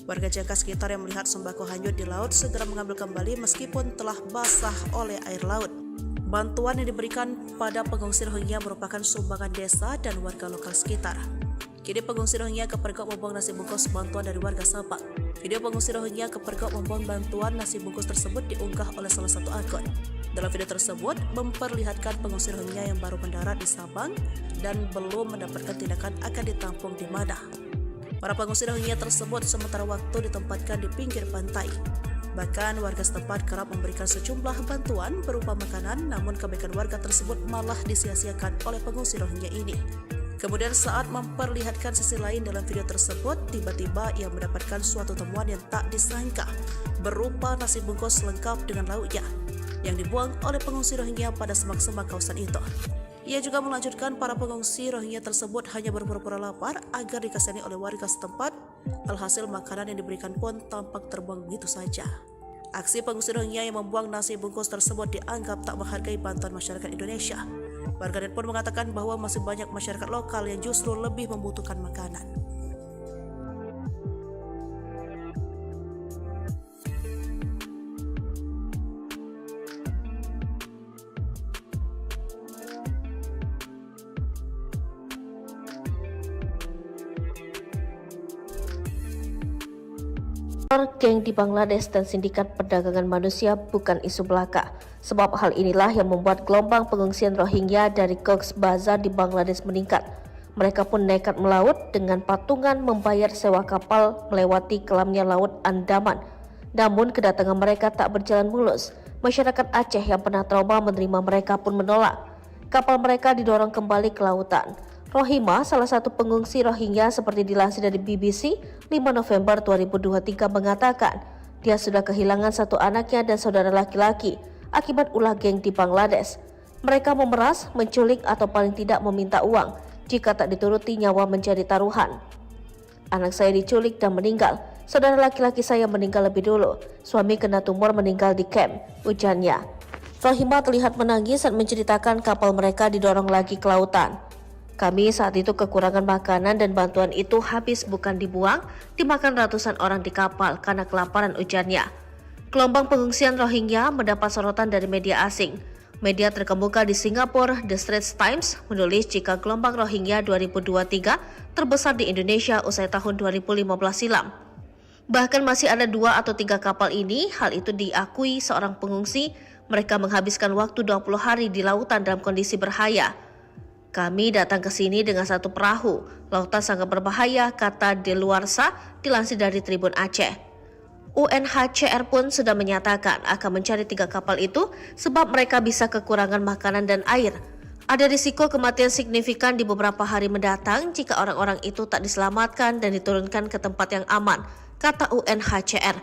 Warga Jangka sekitar yang melihat sembako hanyut di laut segera mengambil kembali meskipun telah basah oleh air laut. Bantuan yang diberikan pada pengungsi Rohingya merupakan sumbangan desa dan warga lokal sekitar. Kini pengungsi Rohingya kepergok membuang nasi bungkus bantuan dari warga Sabang. Video pengungsi Rohingya kepergok membuang bantuan nasi bungkus tersebut diunggah oleh salah satu akun. Dalam video tersebut memperlihatkan pengungsi Rohingya yang baru mendarat di Sabang dan belum mendapatkan tindakan akan ditampung di mana. Para pengungsi Rohingya tersebut sementara waktu ditempatkan di pinggir pantai. Bahkan warga setempat kerap memberikan sejumlah bantuan berupa makanan, namun kebaikan warga tersebut malah disia-siakan oleh pengungsi Rohingya ini. Kemudian saat memperlihatkan sisi lain dalam video tersebut, tiba-tiba ia mendapatkan suatu temuan yang tak disangka, berupa nasi bungkus lengkap dengan lauknya, yang dibuang oleh pengungsi Rohingya pada semak-semak kawasan itu. Ia juga melanjutkan para pengungsi Rohingya tersebut hanya berpura-pura lapar agar dikasihani oleh warga setempat, alhasil makanan yang diberikan pun tampak terbuang begitu saja. Aksi pengungsi Rohingya yang membuang nasi bungkus tersebut dianggap tak menghargai bantuan masyarakat Indonesia. Warganet pun mengatakan bahwa masih banyak masyarakat lokal yang justru lebih membutuhkan makanan. Geng di Bangladesh dan sindikat perdagangan manusia bukan isu belaka. Sebab hal inilah yang membuat gelombang pengungsian Rohingya dari Cox's Bazar di Bangladesh meningkat. Mereka pun nekat melaut dengan patungan membayar sewa kapal melewati kelamnya Laut Andaman. Namun kedatangan mereka tak berjalan mulus. Masyarakat Aceh yang pernah trauma menerima mereka pun menolak. Kapal mereka didorong kembali ke lautan. Rohima, salah satu pengungsi Rohingya seperti dilansir dari BBC 5 November 2023 mengatakan dia sudah kehilangan satu anaknya dan saudara laki-laki akibat ulah geng di Bangladesh. Mereka memeras, menculik atau paling tidak meminta uang. Jika tak dituruti nyawa menjadi taruhan. Anak saya diculik dan meninggal. Saudara laki-laki saya meninggal lebih dulu. Suami kena tumor meninggal di camp, ujarnya. Rohima terlihat menangis saat menceritakan kapal mereka didorong lagi ke lautan. Kami saat itu kekurangan makanan dan bantuan itu habis bukan dibuang, dimakan ratusan orang di kapal karena kelaparan, ujarnya. Gelombang pengungsian Rohingya mendapat sorotan dari media asing. Media terkemuka di Singapura, The Straits Times, menulis jika gelombang Rohingya 2023 terbesar di Indonesia usai tahun 2015 silam. Bahkan masih ada 2 atau 3 kapal ini, hal itu diakui seorang pengungsi. Mereka menghabiskan waktu 20 hari di lautan dalam kondisi berbahaya. Kami datang ke sini dengan 1 perahu. Lautan sangat berbahaya, kata Deluarsa, dilansir dari Tribun Aceh. UNHCR pun sudah menyatakan akan mencari 3 kapal itu sebab mereka bisa kekurangan makanan dan air. Ada risiko kematian signifikan di beberapa hari mendatang jika orang-orang itu tak diselamatkan dan diturunkan ke tempat yang aman, kata UNHCR.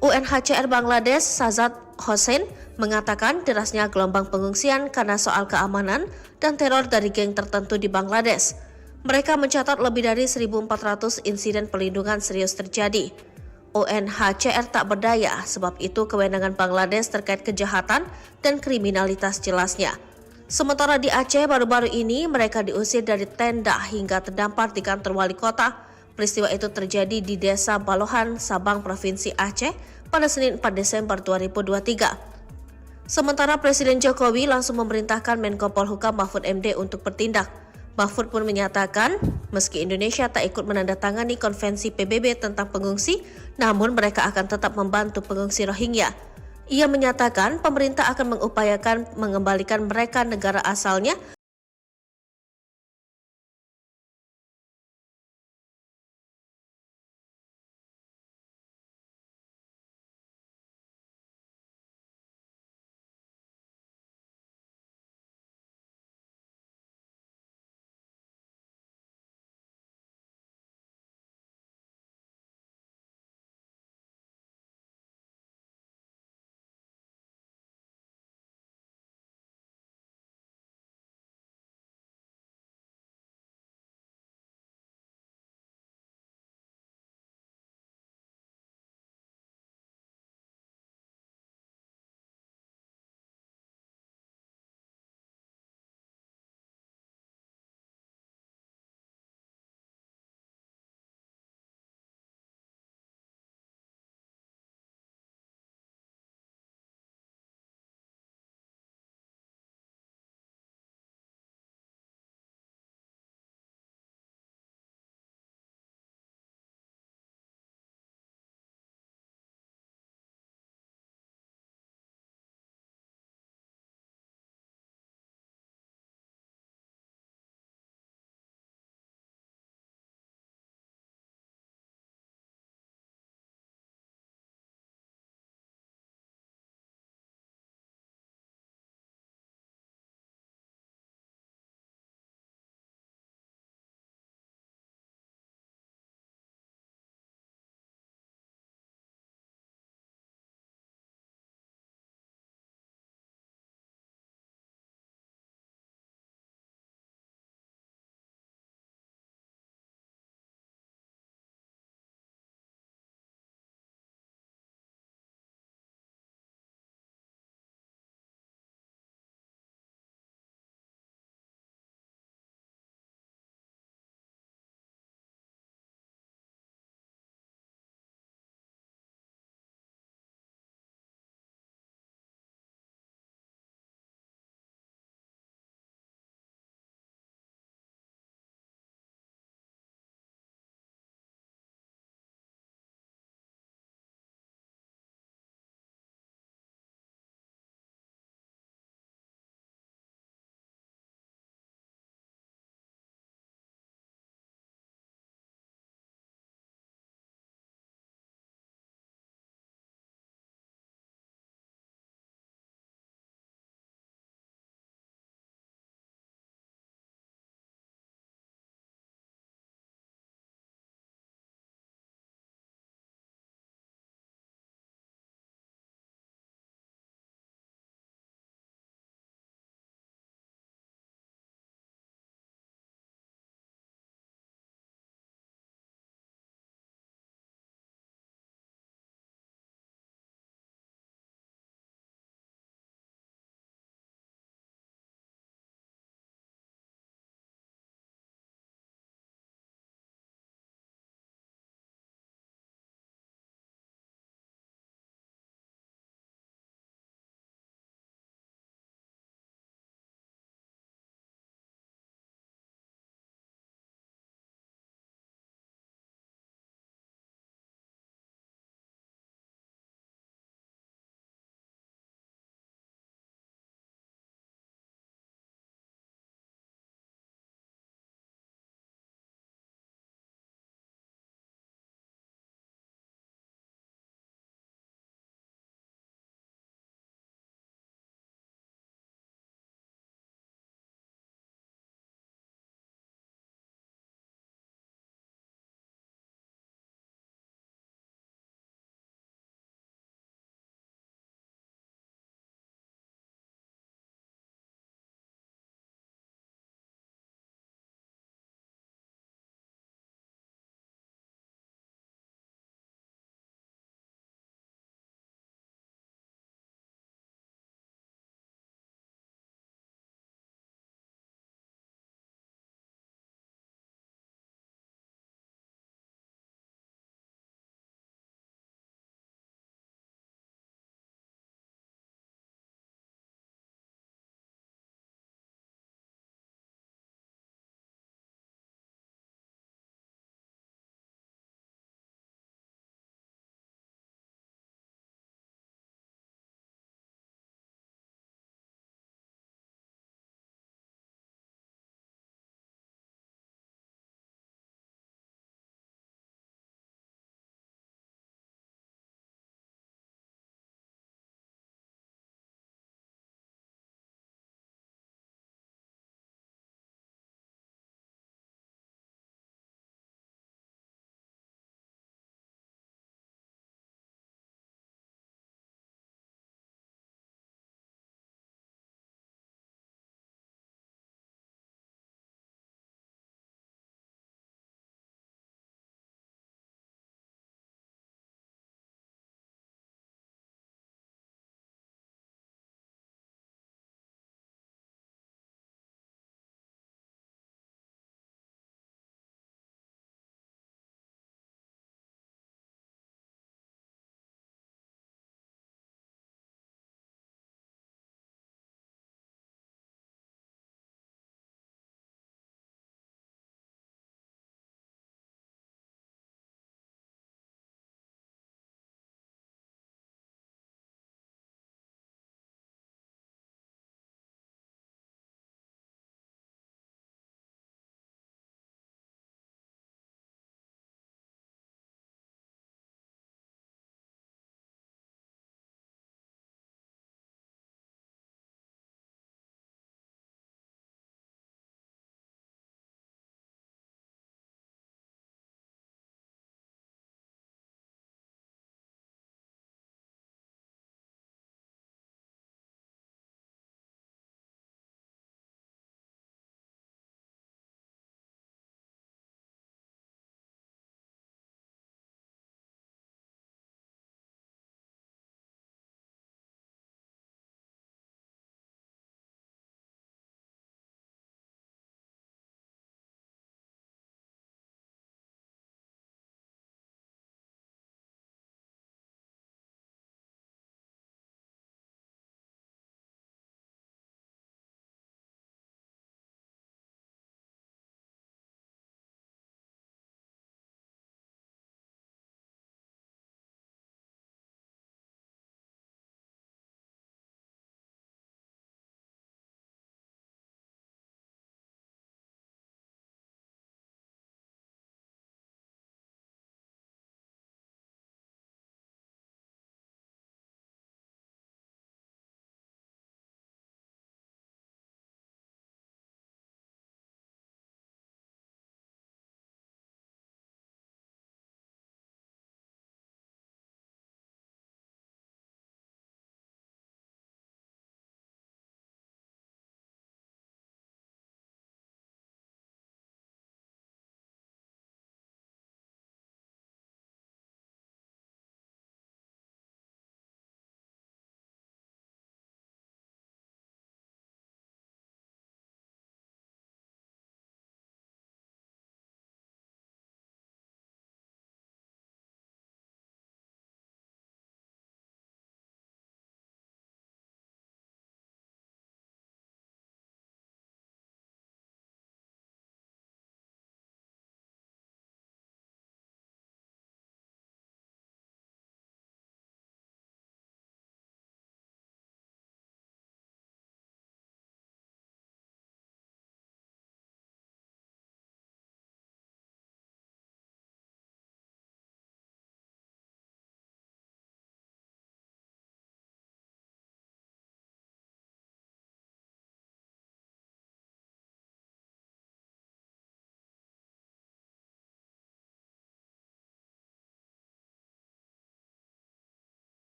UNHCR Bangladesh Sajad Hossain mengatakan derasnya gelombang pengungsian karena soal keamanan dan teror dari geng tertentu di Bangladesh. Mereka mencatat lebih dari 1.400 insiden perlindungan serius terjadi. UNHCR tak berdaya, sebab itu kewenangan Bangladesh terkait kejahatan dan kriminalitas jelasnya. Sementara di Aceh baru-baru ini mereka diusir dari tenda hingga terdampar di kantor wali kota. Peristiwa itu terjadi di Desa Balohan, Sabang, Provinsi Aceh pada Senin 4 Desember 2023. Sementara Presiden Jokowi langsung memerintahkan Menko Polhukam Mahfud MD untuk bertindak. Mahfud pun menyatakan, meski Indonesia tak ikut menandatangani konvensi PBB tentang pengungsi, namun mereka akan tetap membantu pengungsi Rohingya. Ia menyatakan pemerintah akan mengupayakan mengembalikan mereka negara asalnya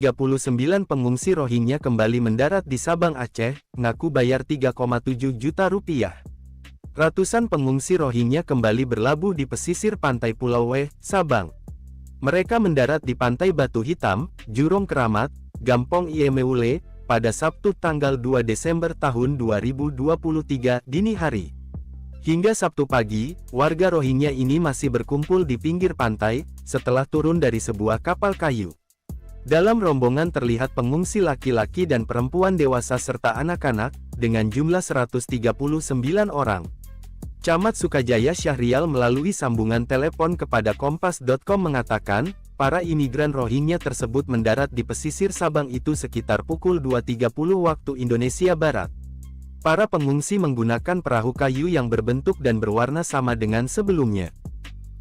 39 pengungsi Rohingya kembali mendarat di Sabang, Aceh, ngaku bayar 3,7 juta rupiah. Ratusan pengungsi Rohingya kembali berlabuh di pesisir pantai Pulau W, Sabang. Mereka mendarat di Pantai Batu Hitam, Jurong Keramat, Gampong Iemeule, pada Sabtu tanggal 2 Desember tahun 2023 dini hari. Hingga Sabtu pagi, warga Rohingya ini masih berkumpul di pinggir pantai, setelah turun dari sebuah kapal kayu. Dalam rombongan terlihat pengungsi laki-laki dan perempuan dewasa serta anak-anak, dengan jumlah 139 orang. Camat Sukajaya Syahrial melalui sambungan telepon kepada Kompas.com mengatakan, para imigran Rohingya tersebut mendarat di pesisir Sabang itu sekitar pukul 2.30 waktu Indonesia Barat. Para pengungsi menggunakan perahu kayu yang berbentuk dan berwarna sama dengan sebelumnya.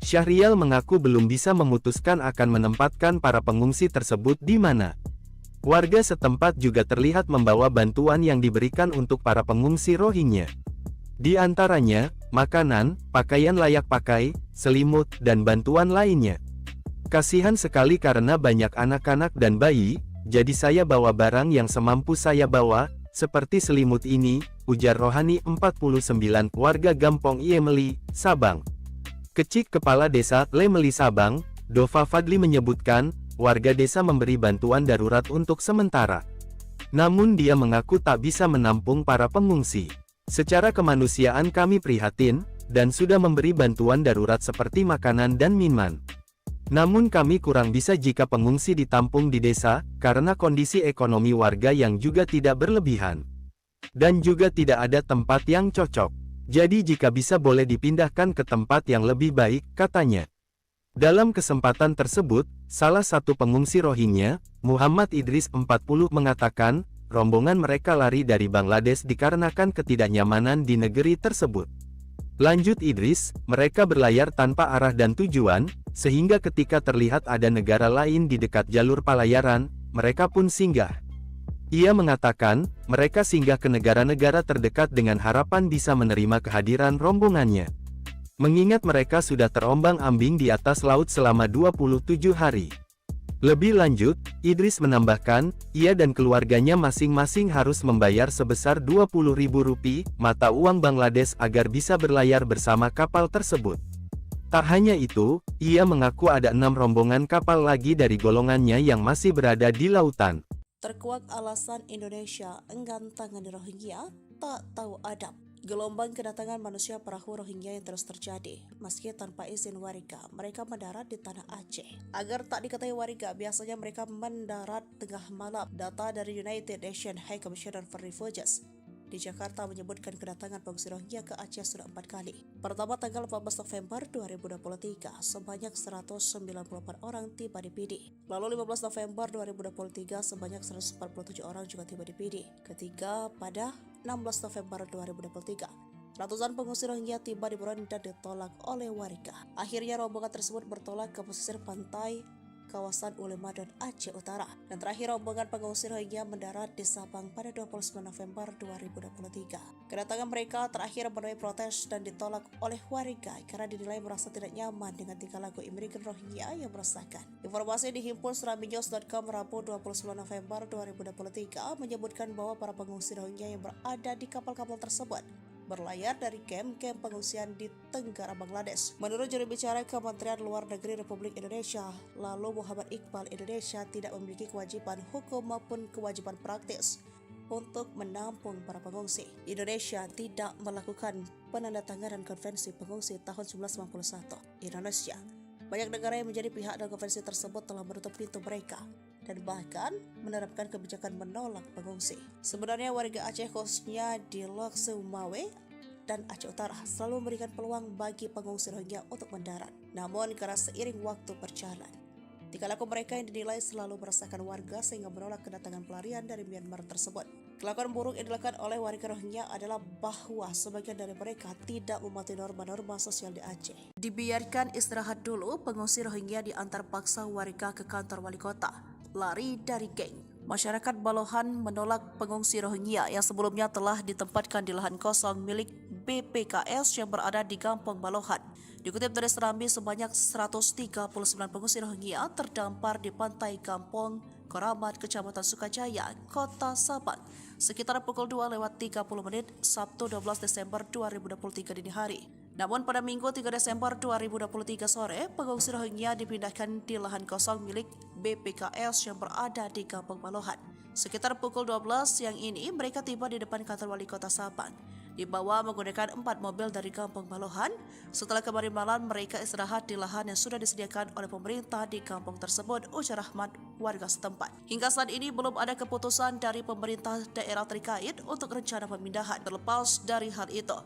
Syahrial mengaku belum bisa memutuskan akan menempatkan para pengungsi tersebut di mana. Warga setempat juga terlihat membawa bantuan yang diberikan untuk para pengungsi Rohingya. Di antaranya, makanan, pakaian layak pakai, selimut, dan bantuan lainnya. Kasihan sekali karena banyak anak-anak dan bayi, jadi saya bawa barang yang semampu saya bawa, seperti selimut ini, ujar Rohani 49, warga Gampong Iemeli, Sabang. Kecik Kepala Desa Lemeli Sabang, Dova Fadli menyebutkan, warga desa memberi bantuan darurat untuk sementara. Namun dia mengaku tak bisa menampung para pengungsi. Secara kemanusiaan kami prihatin, dan sudah memberi bantuan darurat seperti makanan dan minuman. Namun kami kurang bisa jika pengungsi ditampung di desa, karena kondisi ekonomi warga yang juga tidak berlebihan. Dan juga tidak ada tempat yang cocok. Jadi jika bisa boleh dipindahkan ke tempat yang lebih baik, katanya. Dalam kesempatan tersebut, salah satu pengungsi Rohingya, Muhammad Idris 40 mengatakan, rombongan mereka lari dari Bangladesh dikarenakan ketidaknyamanan di negeri tersebut. Lanjut Idris, mereka berlayar tanpa arah dan tujuan, sehingga ketika terlihat ada negara lain di dekat jalur pelayaran, mereka pun singgah. Ia mengatakan, mereka singgah ke negara-negara terdekat dengan harapan bisa menerima kehadiran rombongannya. Mengingat mereka sudah terombang-ambing di atas laut selama 27 hari. Lebih lanjut, Idris menambahkan, ia dan keluarganya masing-masing harus membayar sebesar Rp20.000 mata uang Bangladesh agar bisa berlayar bersama kapal tersebut. Tak hanya itu, ia mengaku ada 6 rombongan kapal lagi dari golongannya yang masih berada di lautan. Terkuak alasan Indonesia enggan tangani Rohingya, tak tahu adab. Gelombang kedatangan manusia perahu Rohingya yang terus terjadi. Meski tanpa izin warga, mereka mendarat di tanah Aceh. Agar tak diketahui warga, biasanya mereka mendarat tengah malam. Data dari United Nations High Commissioner for Refugees di Jakarta menyebutkan kedatangan pengungsi Rohingya ke Aceh sudah 4 kali. Pertama tanggal 14 November 2023, sebanyak 194 orang tiba di Pidi. Lalu 15 November 2023, sebanyak 147 orang juga tiba di Pidi. Ketiga pada 16 November 2023, ratusan pengungsi Rohingya tiba di Burundi dan ditolak oleh warga. Akhirnya rombongan tersebut bertolak ke pesisir pantai kawasan Ulema dan Aceh Utara. Dan terakhir rombongan pengungsi Rohingya mendarat di Sabang pada 29 November 2023. Kedatangan mereka terakhir menuai protes dan ditolak oleh warga karena dinilai merasa tidak nyaman dengan tingkah laku imigran Rohingya yang meresahkan. Informasi dihimpun seraminews.com Rabu 29 November 2023 menyebutkan bahwa para pengungsi Rohingya yang berada di kapal-kapal tersebut berlayar dari kamp-kamp pengungsian di Tenggara Bangladesh. Menurut juru bicara Kementerian Luar Negeri Republik Indonesia, lalu Muhammad Iqbal, Indonesia tidak memiliki kewajiban hukum maupun kewajiban praktis untuk menampung para pengungsi. Indonesia tidak melakukan penandatanganan konvensi pengungsi tahun 1991. Indonesia, banyak negara yang menjadi pihak dalam konvensi tersebut telah menutup pintu mereka dan bahkan menerapkan kebijakan menolak pengungsi. Sebenarnya warga Aceh khususnya di Lok Sumawe dan Aceh Utara selalu memberikan peluang bagi pengungsi Rohingya untuk mendarat. Namun karena seiring waktu berjalan, tingkah laku mereka yang dinilai selalu meresahkan warga sehingga menolak kedatangan pelarian dari Myanmar tersebut. Kelakuan buruk yang dilakukan oleh warga Rohingya adalah bahwa sebagian dari mereka tidak mematuhi norma-norma sosial di Aceh. Dibiarkan istirahat dulu, pengungsi Rohingya diantar paksa warga ke kantor wali kota. Lari dari geng. Masyarakat Balohan menolak pengungsi Rohingya yang sebelumnya telah ditempatkan di lahan kosong milik BPKS yang berada di Gampong Balohan. Dikutip dari Serambi, sebanyak 139 pengungsi Rohingya terdampar di pantai Gampong Koramat, Kecamatan Sukajaya, Kota Sabang, sekitar pukul 2:30 Sabtu 12 Desember 2023 dini hari. Namun pada Minggu 3 Desember 2023 sore, pengungsi Rohingya dipindahkan di lahan kosong milik BPKS yang berada di Kampung Balohan. Sekitar pukul 12 siang ini, mereka tiba di depan kantor wali kota Sabang. Dibawa menggunakan 4 mobil dari Kampung Balohan. Setelah kemarin malam, mereka istirahat di lahan yang sudah disediakan oleh pemerintah di kampung tersebut, ujar Rahmat, warga setempat. Hingga saat ini belum ada keputusan dari pemerintah daerah terkait untuk rencana pemindahan. Terlepas dari hal itu,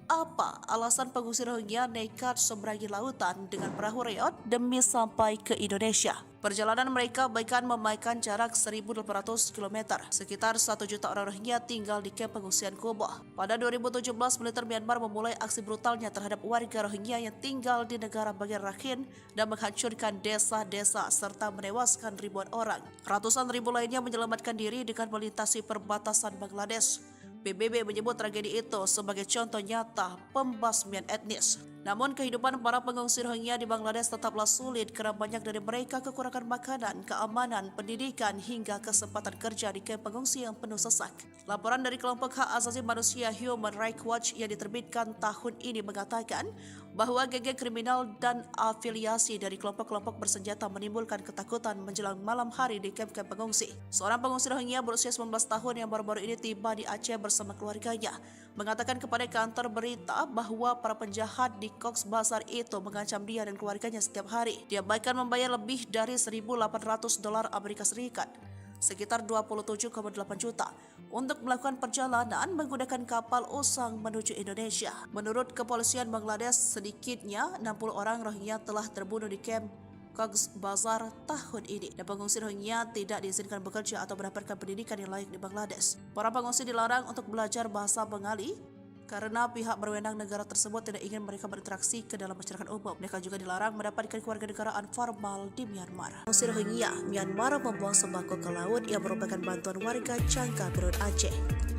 apa alasan pengungsi Rohingya nekat seberangi lautan dengan perahu reot demi sampai ke Indonesia? Perjalanan mereka bahkan memakan jarak 1.800 km. Sekitar 1 juta orang Rohingya tinggal di kamp pengungsian Kuboh. Pada 2017, militer Myanmar memulai aksi brutalnya terhadap warga Rohingya yang tinggal di negara bagian Rakhine dan menghancurkan desa-desa serta menewaskan ribuan orang. Ratusan ribu lainnya menyelamatkan diri dengan melintasi perbatasan Bangladesh. PBB menyebut tragedi itu sebagai contoh nyata pembasmian etnis. Namun kehidupan para pengungsi Rohingya di Bangladesh tetaplah sulit karena banyak dari mereka kekurangan makanan, keamanan, pendidikan hingga kesempatan kerja di kamp pengungsi yang penuh sesak. Laporan dari kelompok hak asasi manusia Human Rights Watch yang diterbitkan tahun ini mengatakan bahwa geng kriminal dan afiliasi dari kelompok-kelompok bersenjata menimbulkan ketakutan menjelang malam hari di kamp-kamp pengungsi. Seorang pengungsi Rohingya berusia 19 tahun yang baru-baru ini tiba di Aceh bersama keluarganya mengatakan kepada kantor berita bahwa para penjahat di Cox's Bazar itu mengancam dia dan keluarganya setiap hari. Dia bahkan membayar lebih dari $1.800 Amerika Serikat, sekitar 27,8 juta, untuk melakukan perjalanan menggunakan kapal usang menuju Indonesia. Menurut kepolisian Bangladesh, sedikitnya 60 orang Rohingya telah terbunuh di kamp Cox's Bazar tahun ini, dan pengungsi Rohingya tidak diizinkan bekerja atau mendapatkan pendidikan yang layak di Bangladesh. Para pengungsi dilarang untuk belajar bahasa Bengali karena pihak berwenang negara tersebut tidak ingin mereka berinteraksi ke dalam masyarakat umum. Mereka juga dilarang mendapatkan kewarganegaraan formal di Myanmar. Pengungsi Rohingya Myanmar membuang sembako ke laut yang merupakan bantuan warga Jangka Perut Aceh.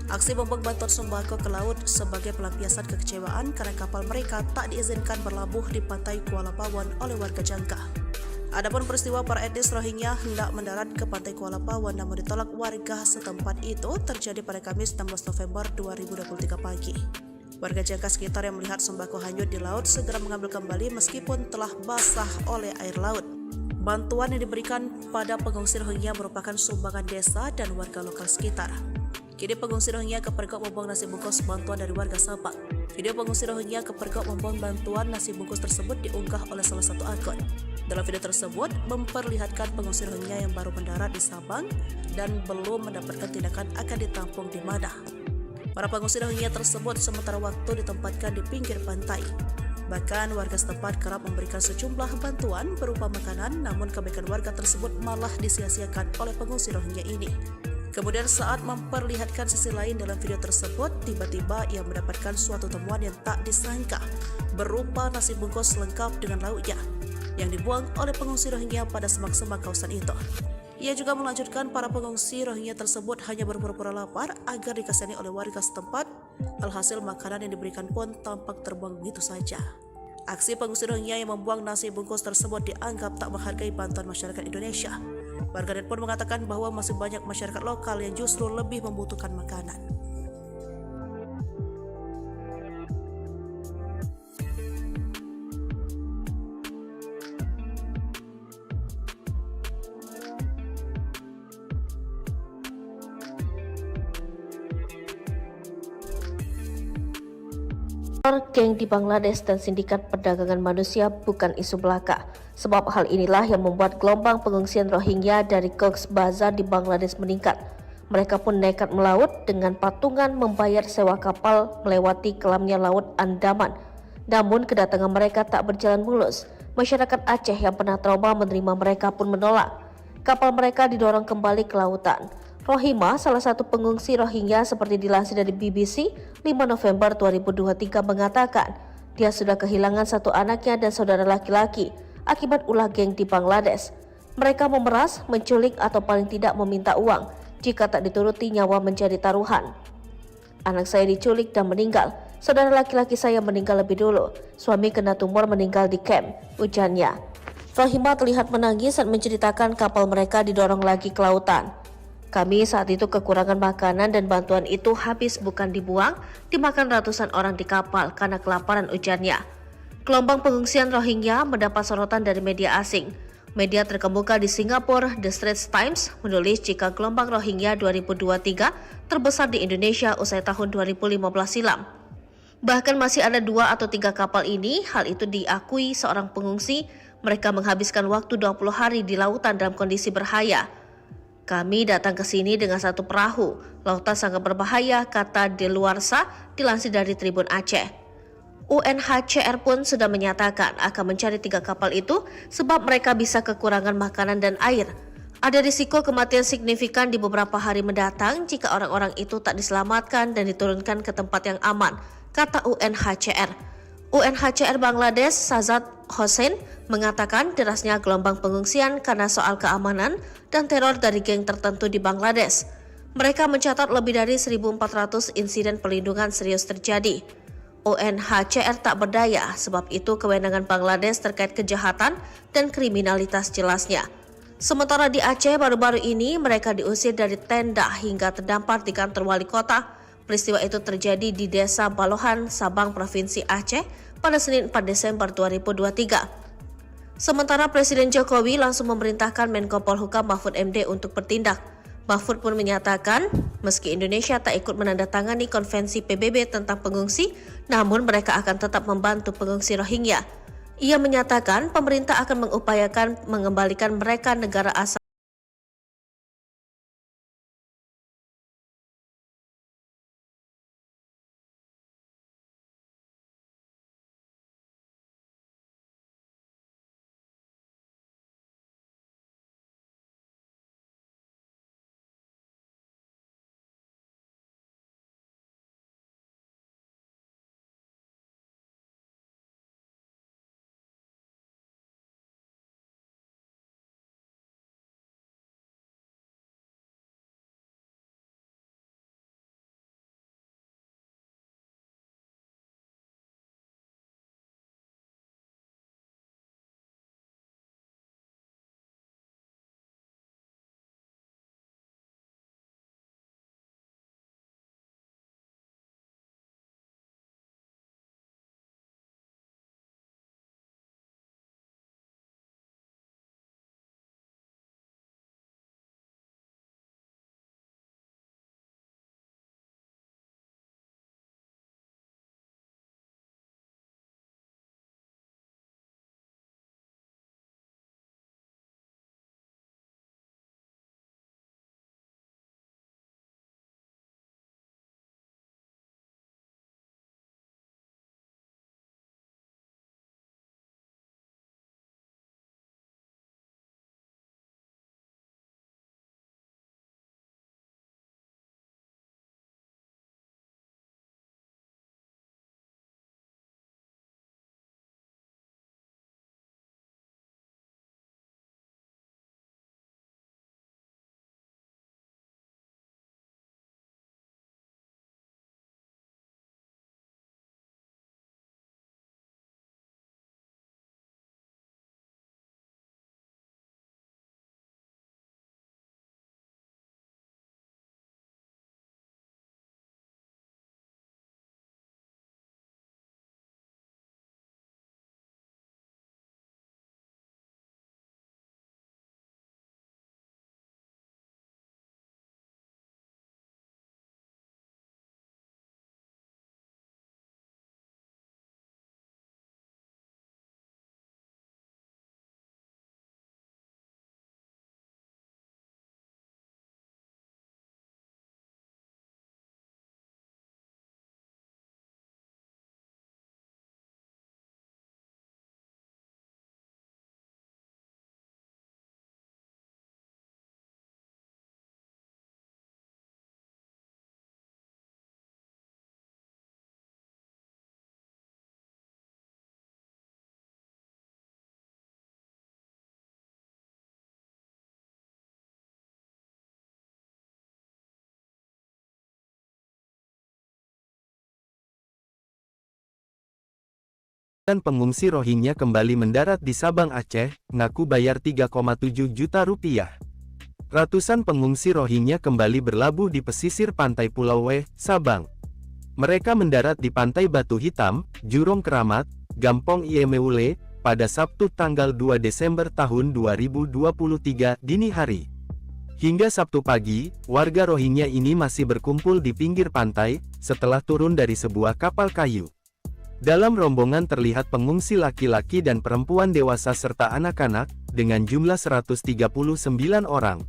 Aksi membuang bantuan sembako ke laut sebagai pelampiasan kekecewaan karena kapal mereka tak diizinkan berlabuh di pantai Kuala Pawon oleh warga Jangka. Adapun peristiwa para etnis Rohingya hendak mendarat ke pantai Kuala Pawon namun ditolak warga setempat itu terjadi pada Kamis 16 November 2023 pagi. Warga Jangka sekitar yang melihat sembako hanyut di laut segera mengambil kembali meskipun telah basah oleh air laut. Bantuan yang diberikan pada pengungsi Rohingya merupakan sumbangan desa dan warga lokal sekitar. Kini pengungsi Rohingya kepergok membuang nasi bungkus bantuan dari warga Sabang. Video pengungsi Rohingya kepergok membuang bantuan nasi bungkus tersebut diunggah oleh salah satu akun. Dalam video tersebut memperlihatkan pengungsi Rohingya yang baru mendarat di Sabang dan belum mendapatkan tindakan akan ditampung di mana. Para pengungsi Rohingya tersebut sementara waktu ditempatkan di pinggir pantai. Bahkan warga setempat kerap memberikan sejumlah bantuan berupa makanan, namun kebaikan warga tersebut malah disia-siakan oleh pengungsi Rohingya ini. Kemudian saat memperlihatkan sisi lain dalam video tersebut, tiba-tiba ia mendapatkan suatu temuan yang tak disangka berupa nasi bungkus lengkap dengan lauknya yang dibuang oleh pengungsi Rohingya pada semak-semak kawasan itu. Ia juga melanjutkan para pengungsi Rohingya tersebut hanya berpura-pura lapar agar dikasihani oleh warga setempat. Alhasil makanan yang diberikan pun tampak terbuang begitu saja. Aksi pengungsi Rohingya yang membuang nasi bungkus tersebut dianggap tak menghargai bantuan masyarakat Indonesia. Warganet pun mengatakan bahwa masih banyak masyarakat lokal yang justru lebih membutuhkan makanan. Geng di Bangladesh dan sindikat perdagangan manusia bukan isu belaka. Sebab hal inilah yang membuat gelombang pengungsian Rohingya dari Cox's Bazar di Bangladesh meningkat. Mereka pun nekat melaut dengan patungan membayar sewa kapal melewati kelamnya Laut Andaman. Namun kedatangan mereka tak berjalan mulus. Masyarakat Aceh yang pernah trauma menerima mereka pun menolak. Kapal mereka didorong kembali ke lautan. Rohima, salah satu pengungsi Rohingya seperti dilansir dari BBC 5 November 2023 mengatakan dia sudah kehilangan satu anaknya dan saudara laki-laki akibat ulah geng di Bangladesh. Mereka memeras, menculik atau paling tidak meminta uang. Jika tak dituruti nyawa menjadi taruhan. Anak saya diculik dan meninggal. Saudara laki-laki saya meninggal lebih dulu. Suami kena tumor meninggal di camp, ujarnya. Rohima terlihat menangis saat menceritakan kapal mereka didorong lagi ke lautan. Kami saat itu kekurangan makanan dan bantuan itu habis bukan dibuang, dimakan ratusan orang di kapal karena kelaparan, ujarnya. Gelombang pengungsian Rohingya mendapat sorotan dari media asing. Media terkemuka di Singapura, The Straits Times, menulis jika gelombang Rohingya 2023 terbesar di Indonesia usai tahun 2015 silam. Bahkan masih ada 2 atau 3 kapal ini, hal itu diakui seorang pengungsi. Mereka menghabiskan waktu 20 hari di lautan dalam kondisi berbahaya. Kami datang ke sini dengan 1 perahu. Lautan sangat berbahaya, kata Deluarsa, dilansir dari Tribun Aceh. UNHCR pun sudah menyatakan akan mencari 3 kapal itu sebab mereka bisa kekurangan makanan dan air. Ada risiko kematian signifikan di beberapa hari mendatang jika orang-orang itu tak diselamatkan dan diturunkan ke tempat yang aman, kata UNHCR. UNHCR Bangladesh Sazad Hossein mengatakan derasnya gelombang pengungsian karena soal keamanan dan teror dari geng tertentu di Bangladesh. Mereka mencatat lebih dari 1.400 insiden perlindungan serius terjadi. UNHCR tak berdaya, sebab itu kewenangan Bangladesh terkait kejahatan dan kriminalitas jelasnya. Sementara di Aceh baru-baru ini mereka diusir dari tenda hingga terdampar di kantor wali kota. Peristiwa itu terjadi di Desa Balohan, Sabang, Provinsi Aceh pada Senin 4 Desember 2023. Sementara Presiden Jokowi langsung memerintahkan Menko Polhukam Mahfud MD untuk bertindak. Mahfud pun menyatakan, meski Indonesia tak ikut menandatangani konvensi PBB tentang pengungsi, namun mereka akan tetap membantu pengungsi Rohingya. Ia menyatakan pemerintah akan mengupayakan mengembalikan mereka negara asal Dan pengungsi Rohingya kembali mendarat di Sabang, Aceh, ngaku bayar 3,7 juta rupiah. Ratusan pengungsi Rohingya kembali berlabuh di pesisir pantai Pulau W, Sabang. Mereka mendarat di Pantai Batu Hitam, Jurong Keramat, Gampong Iemeule, pada Sabtu tanggal 2 Desember tahun 2023 dini hari. Hingga Sabtu pagi, warga Rohingya ini masih berkumpul di pinggir pantai, setelah turun dari sebuah kapal kayu. Dalam rombongan terlihat pengungsi laki-laki dan perempuan dewasa serta anak-anak, dengan jumlah 139 orang.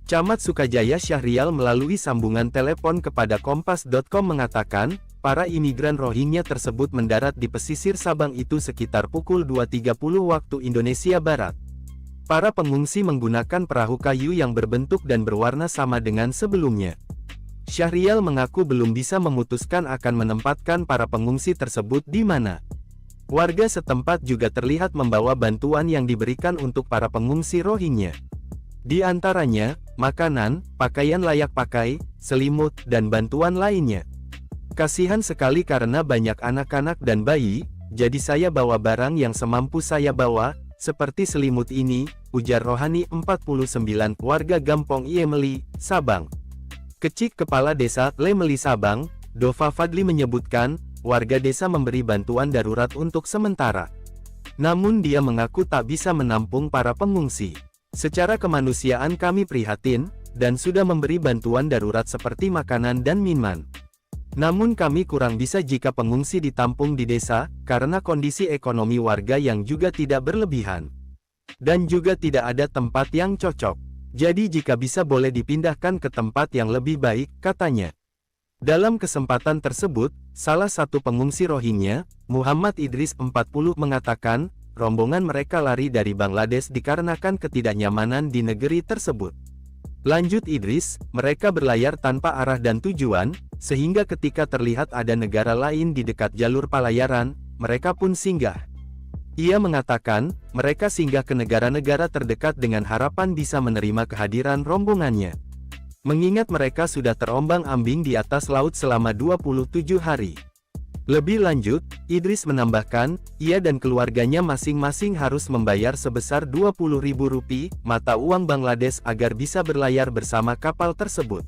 Camat Sukajaya Syahrial melalui sambungan telepon kepada Kompas.com mengatakan, para imigran Rohingya tersebut mendarat di pesisir Sabang itu sekitar pukul 2.30 waktu Indonesia Barat. Para pengungsi menggunakan perahu kayu yang berbentuk dan berwarna sama dengan sebelumnya. Syahrial mengaku belum bisa memutuskan akan menempatkan para pengungsi tersebut di mana. Warga setempat juga terlihat membawa bantuan yang diberikan untuk para pengungsi Rohingya. Di antaranya, makanan, pakaian layak pakai, selimut, dan bantuan lainnya. Kasihan sekali karena banyak anak-anak dan bayi, jadi saya bawa barang yang semampu saya bawa, seperti selimut ini, ujar Rohani 49, warga Gampong Iemeli, Sabang. Kecik Kepala Desa Lemeli Sabang, Dova Fadli menyebutkan, warga desa memberi bantuan darurat untuk sementara. Namun dia mengaku tak bisa menampung para pengungsi. Secara kemanusiaan kami prihatin, dan sudah memberi bantuan darurat seperti makanan dan minuman. Namun kami kurang bisa jika pengungsi ditampung di desa, karena kondisi ekonomi warga yang juga tidak berlebihan. Dan juga tidak ada tempat yang cocok. Jadi jika bisa boleh dipindahkan ke tempat yang lebih baik, katanya. Dalam kesempatan tersebut, salah satu pengungsi Rohingya, Muhammad Idris 40 mengatakan, rombongan mereka lari dari Bangladesh dikarenakan ketidaknyamanan di negeri tersebut. Lanjut Idris, mereka berlayar tanpa arah dan tujuan, sehingga ketika terlihat ada negara lain di dekat jalur pelayaran, mereka pun singgah. Ia mengatakan, mereka singgah ke negara-negara terdekat dengan harapan bisa menerima kehadiran rombongannya. Mengingat mereka sudah terombang-ambing di atas laut selama 27 hari. Lebih lanjut, Idris menambahkan, ia dan keluarganya masing-masing harus membayar sebesar Rp20.000 mata uang Bangladesh agar bisa berlayar bersama kapal tersebut.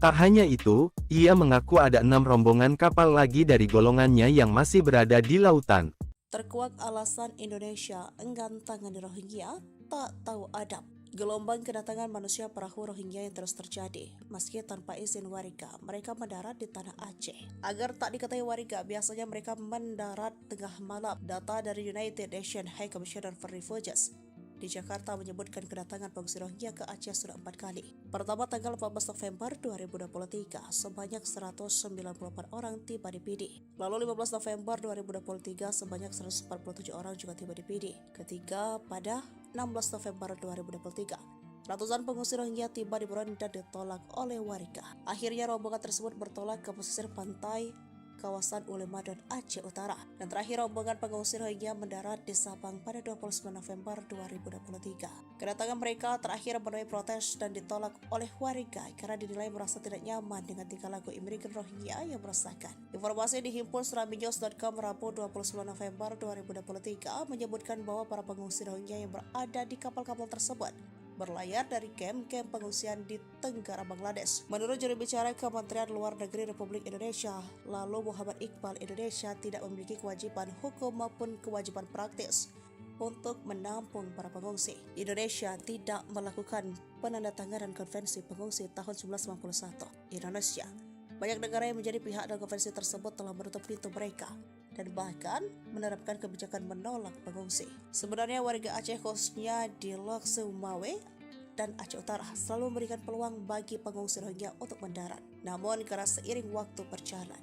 Tak hanya itu, ia mengaku ada 6 rombongan kapal lagi dari golongannya yang masih berada di lautan. Terkuak alasan Indonesia enggan tangani Rohingya, tak tahu adab. Gelombang kedatangan manusia perahu Rohingya yang terus terjadi. Meski tanpa izin warga, mereka mendarat di tanah Aceh. Agar tak diketahui warga, biasanya mereka mendarat tengah malam. Data dari United Nations High Commissioner for Refugees di Jakarta menyebutkan kedatangan pengungsi Rohingya ke Aceh sudah 4 kali. Pertama tanggal 14 November 2023, sebanyak 194 orang tiba di Pidi. Lalu 15 November 2023, sebanyak 147 orang juga tiba di Pidi. Ketiga pada 16 November 2023. Ratusan pengungsi Rohingya tiba di Buron dan ditolak oleh warga. Akhirnya rombongan tersebut bertolak ke pesisir pantai kawasan Ulema dan Aceh Utara. Dan terakhir rombongan pengungsi Rohingya mendarat di Sabang pada 29 November 2023. Kedatangan mereka terakhir menuai protes dan ditolak oleh warga karena dinilai merasa tidak nyaman dengan tingkah laku imigran Rohingya yang meresahkan. Informasi dihimpun seraminews.com Rabu 29 November 2023 menyebutkan bahwa para pengungsi Rohingya yang berada di kapal-kapal tersebut berlayar dari kamp-kamp pengungsian di Tenggara Bangladesh. Menurut juru bicara Kementerian Luar Negeri Republik Indonesia, lalu Muhammad Iqbal, Indonesia tidak memiliki kewajiban hukum maupun kewajiban praktis untuk menampung para pengungsi. Indonesia tidak melakukan penandatanganan konvensi pengungsi tahun 1991. Indonesia, banyak negara yang menjadi pihak dalam konvensi tersebut telah menutup pintu mereka dan bahkan menerapkan kebijakan menolak pengungsi. Sebenarnya warga Aceh khususnya di Lok Sumawe dan Aceh Utara selalu memberikan peluang bagi pengungsi Rohingya untuk mendarat. Namun karena seiring waktu berjalan,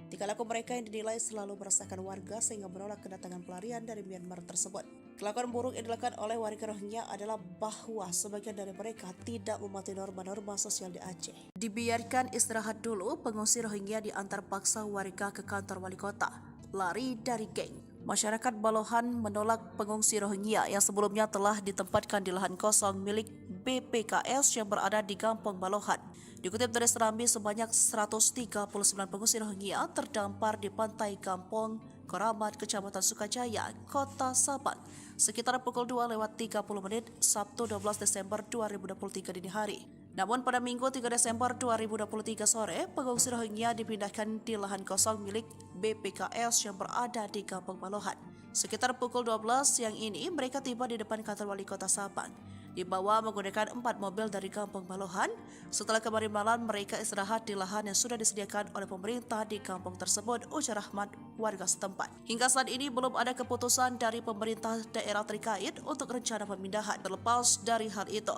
tingkah laku mereka yang dinilai selalu meresahkan warga sehingga menolak kedatangan pelarian dari Myanmar tersebut. Kelakuan buruk yang dilakukan oleh warga Rohingya adalah bahwa sebagian dari mereka tidak mematuhi norma-norma sosial di Aceh. Dibiarkan istirahat dulu, pengungsi Rohingya diantar paksa warga ke kantor wali kota. Lari dari geng. Masyarakat Balohan menolak pengungsi Rohingya yang sebelumnya telah ditempatkan di lahan kosong milik BPKS yang berada di Kampung Balohan. Dikutip dari Serambi, sebanyak 139 pengungsi Rohingya terdampar di pantai Kampung Koramat, Kecamatan Sukajaya, Kota Sabang, sekitar pukul 2:30 Sabtu 12 Desember 2023 dini hari. Namun pada Minggu 3 Desember 2023 sore, pengungsi Rohingya dipindahkan di lahan kosong milik BPKS yang berada di Kampung Balohan. Sekitar pukul 12 siang ini, mereka tiba di depan kantor wali kota Sabang. Dibawa menggunakan 4 mobil dari Kampung Balohan. Setelah kemarin malam, mereka istirahat di lahan yang sudah disediakan oleh pemerintah di kampung tersebut, ujar Rahmat, warga setempat. Hingga saat ini belum ada keputusan dari pemerintah daerah terkait untuk rencana pemindahan. Terlepas dari hal itu,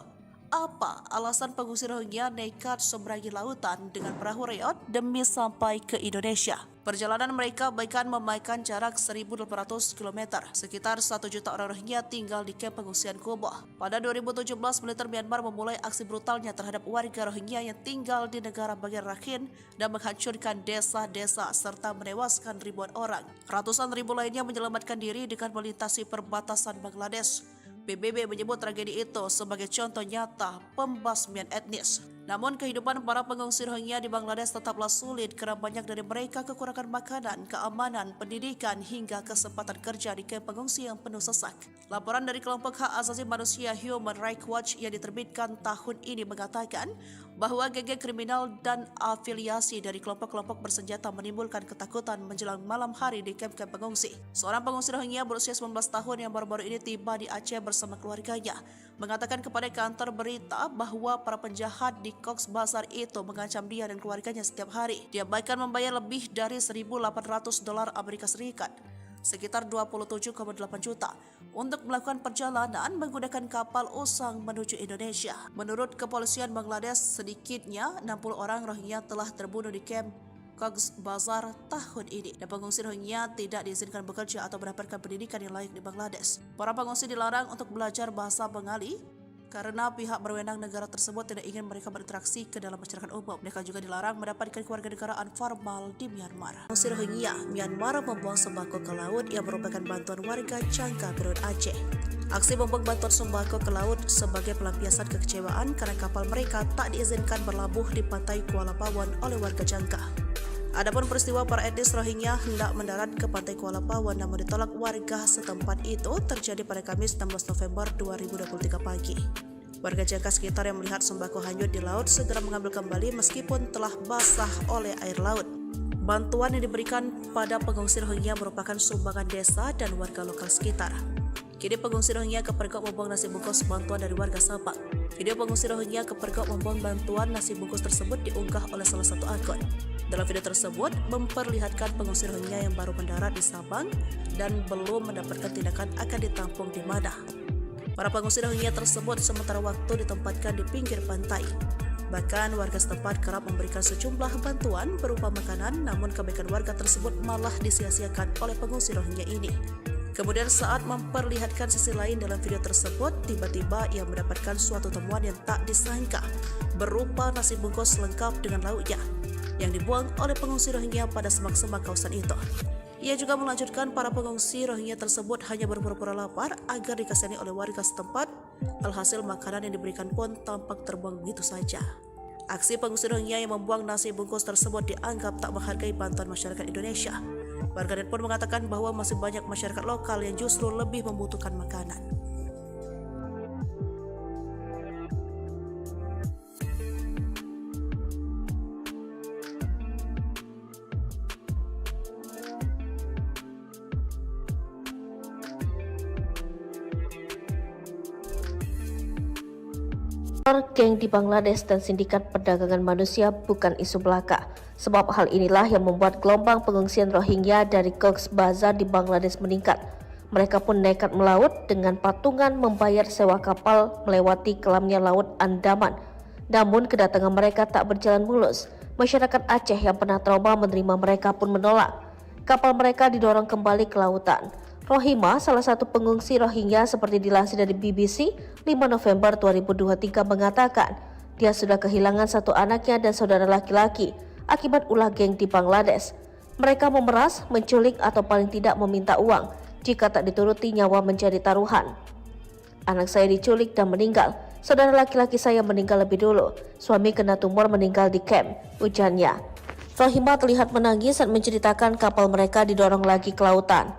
apa alasan pengungsi Rohingya nekat seberangi lautan dengan perahu reot demi sampai ke Indonesia? Perjalanan mereka bahkan memakan jarak 1.800 km. Sekitar 1 juta orang Rohingya tinggal di kamp pengungsian Kuboh. Pada 2017, militer Myanmar memulai aksi brutalnya terhadap warga Rohingya yang tinggal di negara bagian Rakhine dan menghancurkan desa-desa serta menewaskan ribuan orang. Ratusan ribu lainnya menyelamatkan diri dengan melintasi perbatasan Bangladesh. PBB menyebut tragedi itu sebagai contoh nyata pembasmian etnis. Namun kehidupan para pengungsi Rohingya di Bangladesh tetaplah sulit karena banyak dari mereka kekurangan makanan, keamanan, pendidikan hingga kesempatan kerja di kamp pengungsi yang penuh sesak. Laporan dari kelompok hak asasi manusia Human Rights Watch yang diterbitkan tahun ini mengatakan bahwa geng kriminal dan afiliasi dari kelompok-kelompok bersenjata menimbulkan ketakutan menjelang malam hari di kamp-kamp pengungsi. Seorang pengungsi Rohingya berusia 19 tahun yang baru-baru ini tiba di Aceh bersama keluarganya mengatakan kepada kantor berita bahwa para penjahat di Cox's Bazar itu mengancam dia dan keluarganya setiap hari. Dia bahkan membayar lebih dari $1.800 Amerika Serikat, sekitar 27,8 juta, untuk melakukan perjalanan menggunakan kapal usang menuju Indonesia. Menurut kepolisian Bangladesh, sedikitnya 60 orang Rohingya telah terbunuh di kamp Cox's Bazar tahun ini, dan pengungsi Rohingya tidak diizinkan bekerja atau mendapatkan pendidikan yang layak di Bangladesh. Para pengungsi dilarang untuk belajar bahasa Bengali karena pihak berwenang negara tersebut tidak ingin mereka berinteraksi ke dalam masyarakat umum. Mereka juga dilarang mendapatkan kewarganegaraan formal di Myanmar. Pengungsi Rohingya, Myanmar membuang sembako ke laut yang merupakan bantuan warga Cangka Perut Aceh. Aksi membuang bantuan sembako ke laut sebagai pelampiasan kekecewaan karena kapal mereka tak diizinkan berlabuh di pantai Kuala Pawon oleh warga Cangka. Adapun peristiwa para etnis Rohingya hendak mendarat ke pantai Kuala Pawon namun ditolak warga setempat itu terjadi pada Kamis 16 November 2023 pagi. Warga Cangka sekitar yang melihat sembako hanyut di laut segera mengambil kembali meskipun telah basah oleh air laut. Bantuan yang diberikan pada pengungsi Rohingya merupakan sumbangan desa dan warga lokal sekitar. Kini pengungsi Rohingya kepergok membuang nasi bungkus bantuan dari warga Sabang. Video pengungsi Rohingya kepergok membuang bantuan nasi bungkus tersebut diunggah oleh salah satu akun. Dalam video tersebut memperlihatkan pengungsi Rohingya yang baru mendarat di Sabang dan belum mendapatkan tindakan akan ditampung di mana. Para pengungsi Rohingya tersebut sementara waktu ditempatkan di pinggir pantai. Bahkan warga setempat kerap memberikan sejumlah bantuan berupa makanan, namun kebaikan warga tersebut malah disia-siakan oleh pengungsi Rohingya ini. Kemudian saat memperlihatkan sisi lain dalam video tersebut, tiba-tiba ia mendapatkan suatu temuan yang tak disangka, berupa nasi bungkus lengkap dengan lauknya yang dibuang oleh pengungsi Rohingya pada semak-semak kawasan itu. Ia juga melanjutkan para pengungsi Rohingya tersebut hanya berpura-pura lapar agar dikasihani oleh warga setempat. Alhasil makanan yang diberikan pun tampak terbuang begitu saja. Aksi pengungsi Rohingya yang membuang nasi bungkus tersebut dianggap tak menghargai bantuan masyarakat Indonesia. Warganet pun mengatakan bahwa masih banyak masyarakat lokal yang justru lebih membutuhkan makanan. Geng di Bangladesh dan sindikat perdagangan manusia bukan isu belaka. Sebab hal inilah yang membuat gelombang pengungsian Rohingya dari Cox's Bazar di Bangladesh meningkat. Mereka pun nekat melaut dengan patungan membayar sewa kapal melewati kelamnya Laut Andaman. Namun kedatangan mereka tak berjalan mulus. Masyarakat Aceh yang pernah trauma menerima mereka pun menolak. Kapal mereka didorong kembali ke lautan. Rohima, salah satu pengungsi Rohingya seperti dilansir dari BBC 5 November 2023 mengatakan dia sudah kehilangan satu anaknya dan saudara laki-laki akibat ulah geng di Bangladesh. Mereka memeras, menculik atau paling tidak meminta uang. Jika tak dituruti, nyawa menjadi taruhan. Anak saya diculik dan meninggal. Saudara laki-laki saya meninggal lebih dulu. Suami kena tumor meninggal di camp, ujarnya. Rohima terlihat menangis saat menceritakan kapal mereka didorong lagi ke lautan.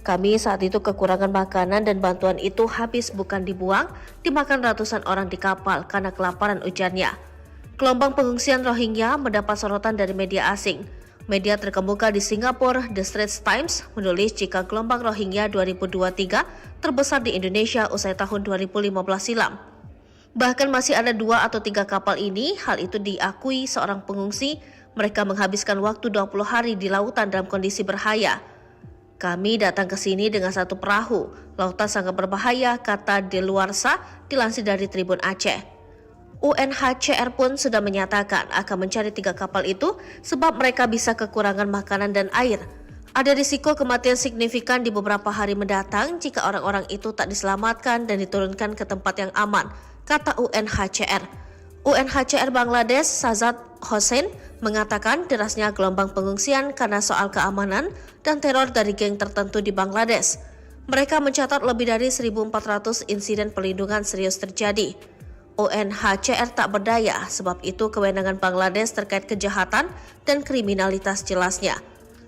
Kami saat itu kekurangan makanan dan bantuan itu habis bukan dibuang, dimakan ratusan orang di kapal karena kelaparan, ujarnya. Gelombang pengungsian Rohingya mendapat sorotan dari media asing. Media terkemuka di Singapura, The Straits Times, menulis jika gelombang Rohingya 2023 terbesar di Indonesia usai tahun 2015 silam. Bahkan masih ada 2 atau 3 kapal ini, hal itu diakui seorang pengungsi, mereka menghabiskan waktu 20 hari di lautan dalam kondisi berbahaya. Kami datang ke sini dengan satu perahu, lautan sangat berbahaya, kata Deluarsa, dilansir dari Tribun Aceh. UNHCR pun sudah menyatakan akan mencari 3 kapal itu sebab mereka bisa kekurangan makanan dan air. Ada risiko kematian signifikan di beberapa hari mendatang jika orang-orang itu tak diselamatkan dan diturunkan ke tempat yang aman, kata UNHCR. UNHCR Bangladesh Sazad Hossein mengatakan derasnya gelombang pengungsian karena soal keamanan dan teror dari geng tertentu di Bangladesh. Mereka mencatat lebih dari 1.400 insiden perlindungan serius terjadi. UNHCR tak berdaya, sebab itu kewenangan Bangladesh terkait kejahatan dan kriminalitas jelasnya.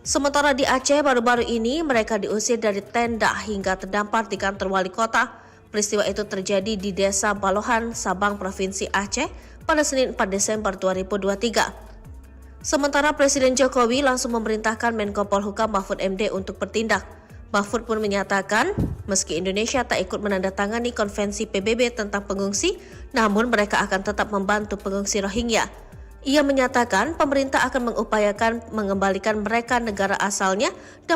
Sementara di Aceh baru-baru ini mereka diusir dari tenda hingga terdampar di kantor wali kota. Peristiwa itu terjadi di Desa Balohan, Sabang, Provinsi Aceh pada Senin 4 Desember 2023. Sementara Presiden Jokowi langsung memerintahkan Menko Polhukam Mahfud MD untuk bertindak. Mahfud pun menyatakan, meski Indonesia tak ikut menandatangani konvensi PBB tentang pengungsi, namun mereka akan tetap membantu pengungsi Rohingya. Ia menyatakan pemerintah akan mengupayakan mengembalikan mereka negara asalnya dan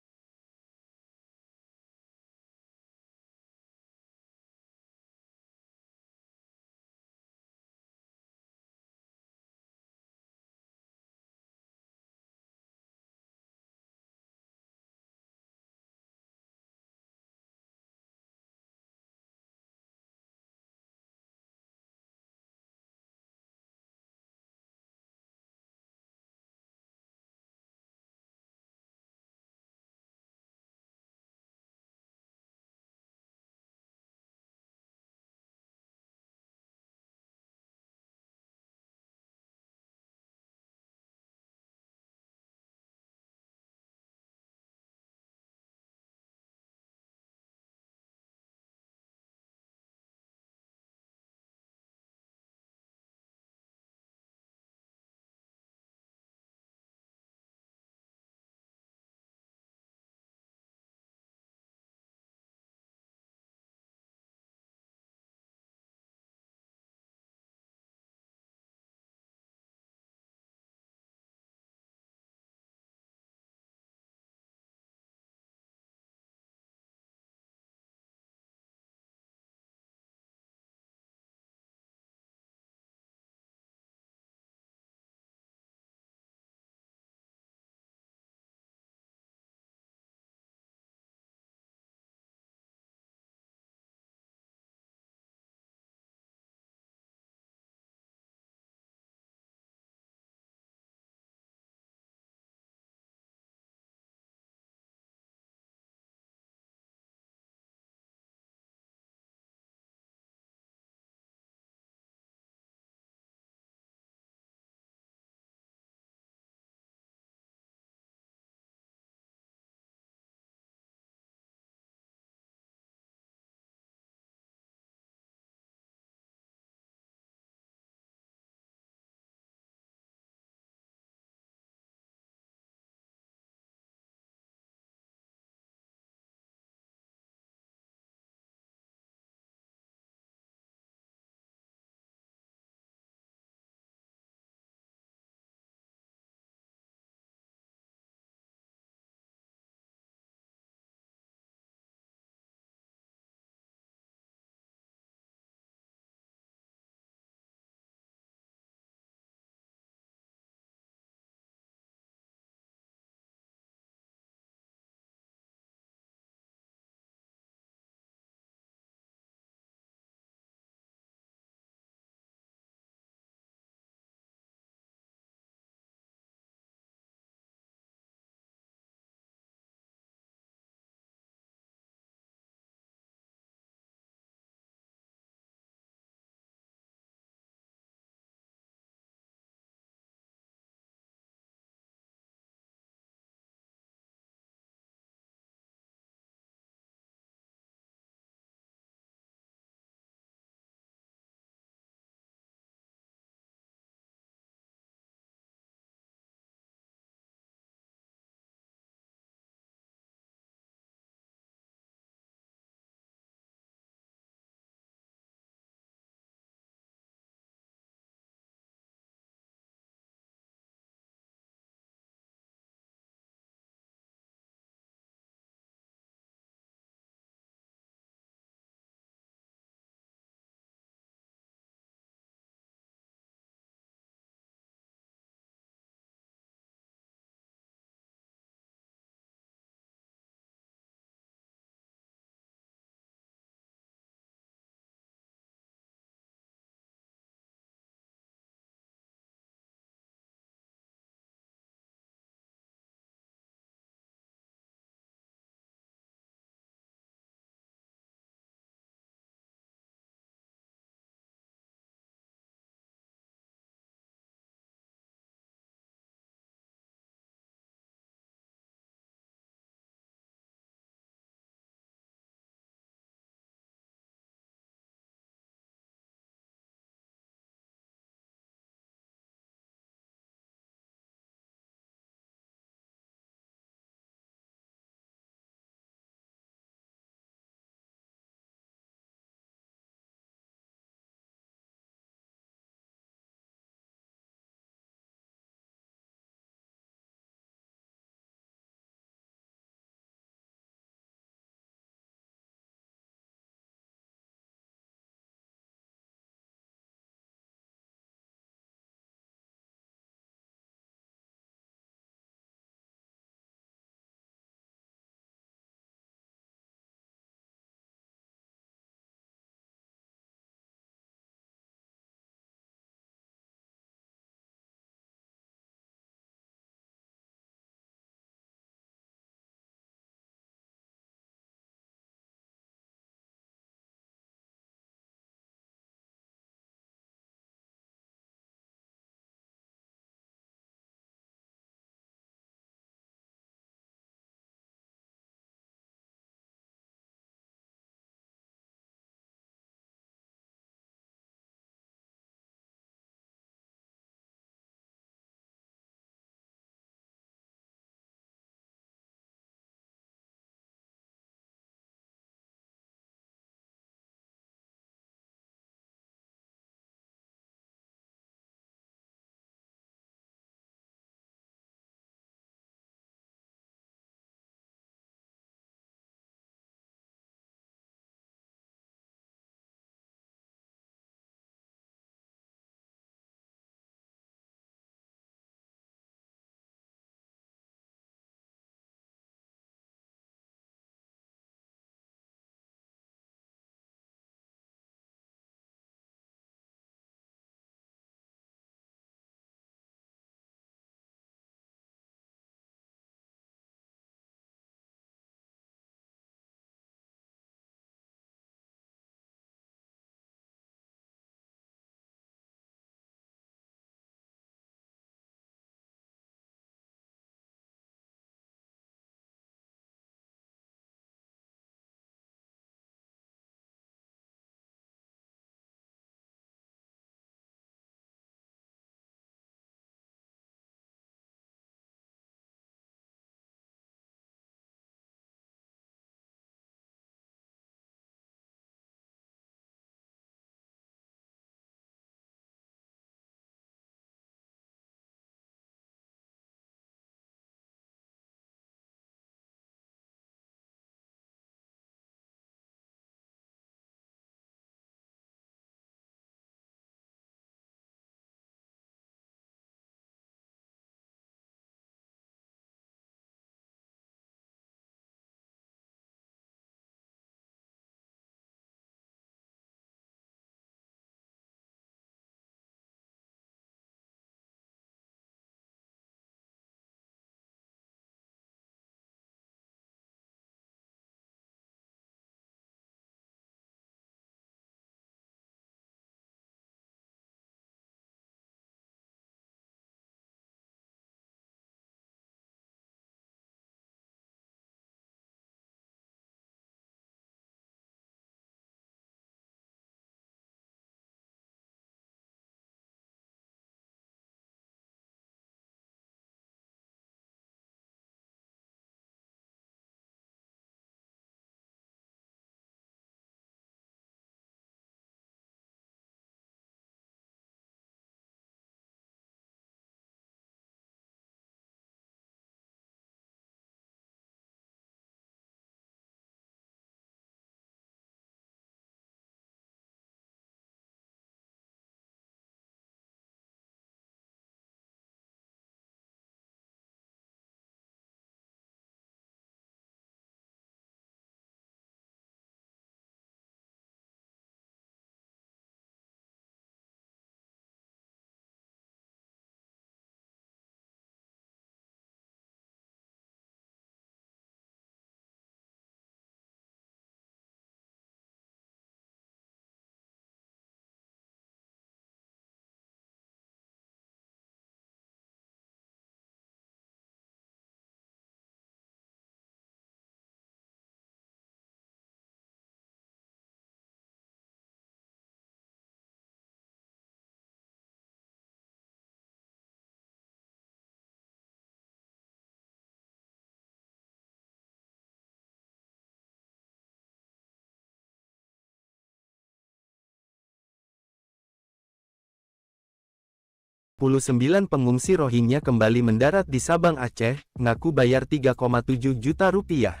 pengungsi Rohingya kembali mendarat di Sabang, Aceh, ngaku bayar 3,7 juta rupiah.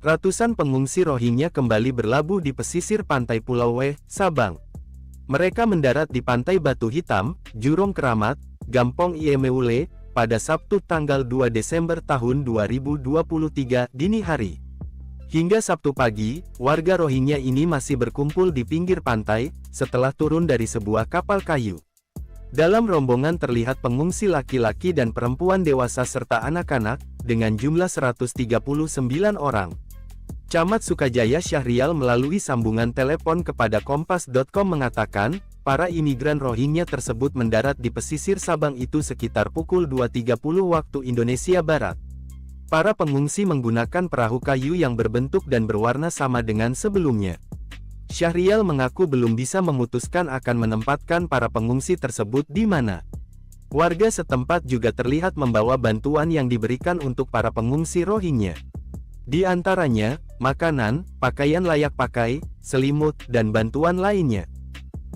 Ratusan pengungsi Rohingya kembali berlabuh di pesisir pantai Pulau W, Sabang. Mereka mendarat di Pantai Batu Hitam, Jurong Keramat, Gampong Iemeule, pada Sabtu tanggal 2 Desember tahun 2023 dini hari. Hingga Sabtu pagi, warga Rohingya ini masih berkumpul di pinggir pantai, setelah turun dari sebuah kapal kayu. Dalam rombongan terlihat pengungsi laki-laki dan perempuan dewasa serta anak-anak, dengan jumlah 139 orang. Camat Sukajaya Syahrial melalui sambungan telepon kepada Kompas.com mengatakan, para imigran Rohingya tersebut mendarat di pesisir Sabang itu sekitar pukul 2.30 waktu Indonesia Barat. Para pengungsi menggunakan perahu kayu yang berbentuk dan berwarna sama dengan sebelumnya. Syahrial mengaku belum bisa memutuskan akan menempatkan para pengungsi tersebut di mana. Warga setempat juga terlihat membawa bantuan yang diberikan untuk para pengungsi Rohingya. Di antaranya, makanan, pakaian layak pakai, selimut, dan bantuan lainnya.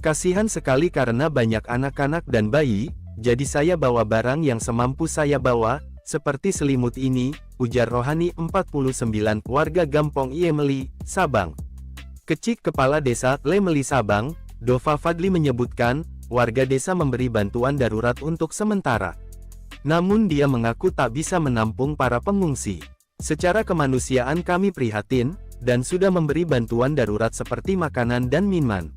Kasihan sekali karena banyak anak-anak dan bayi, jadi saya bawa barang yang semampu saya bawa, seperti selimut ini, ujar Rohani 49, warga Gampong Iemeli, Sabang. Kecik Kepala Desa Lemeli Sabang, Dova Fadli menyebutkan, warga desa memberi bantuan darurat untuk sementara. Namun dia mengaku tak bisa menampung para pengungsi. Secara kemanusiaan kami prihatin, dan sudah memberi bantuan darurat seperti makanan dan minuman.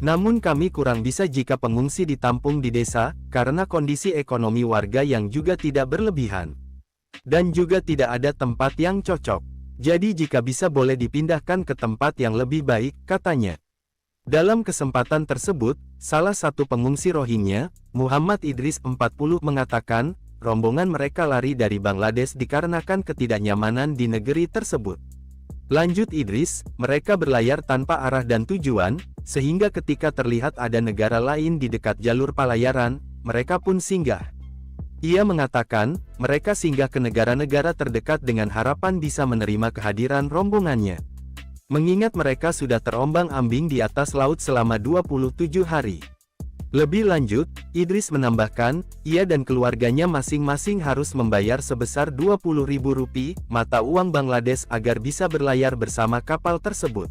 Namun kami kurang bisa jika pengungsi ditampung di desa, karena kondisi ekonomi warga yang juga tidak berlebihan. Dan juga tidak ada tempat yang cocok. Jadi jika bisa boleh dipindahkan ke tempat yang lebih baik, katanya. Dalam kesempatan tersebut, salah satu pengungsi Rohingya, Muhammad Idris 40 mengatakan, rombongan mereka lari dari Bangladesh dikarenakan ketidaknyamanan di negeri tersebut. Lanjut Idris, mereka berlayar tanpa arah dan tujuan, sehingga ketika terlihat ada negara lain di dekat jalur pelayaran, mereka pun singgah. Ia mengatakan, mereka singgah ke negara-negara terdekat dengan harapan bisa menerima kehadiran rombongannya. Mengingat mereka sudah terombang-ambing di atas laut selama 27 hari. Lebih lanjut, Idris menambahkan, ia dan keluarganya masing-masing harus membayar sebesar Rp20.000 mata uang Bangladesh agar bisa berlayar bersama kapal tersebut.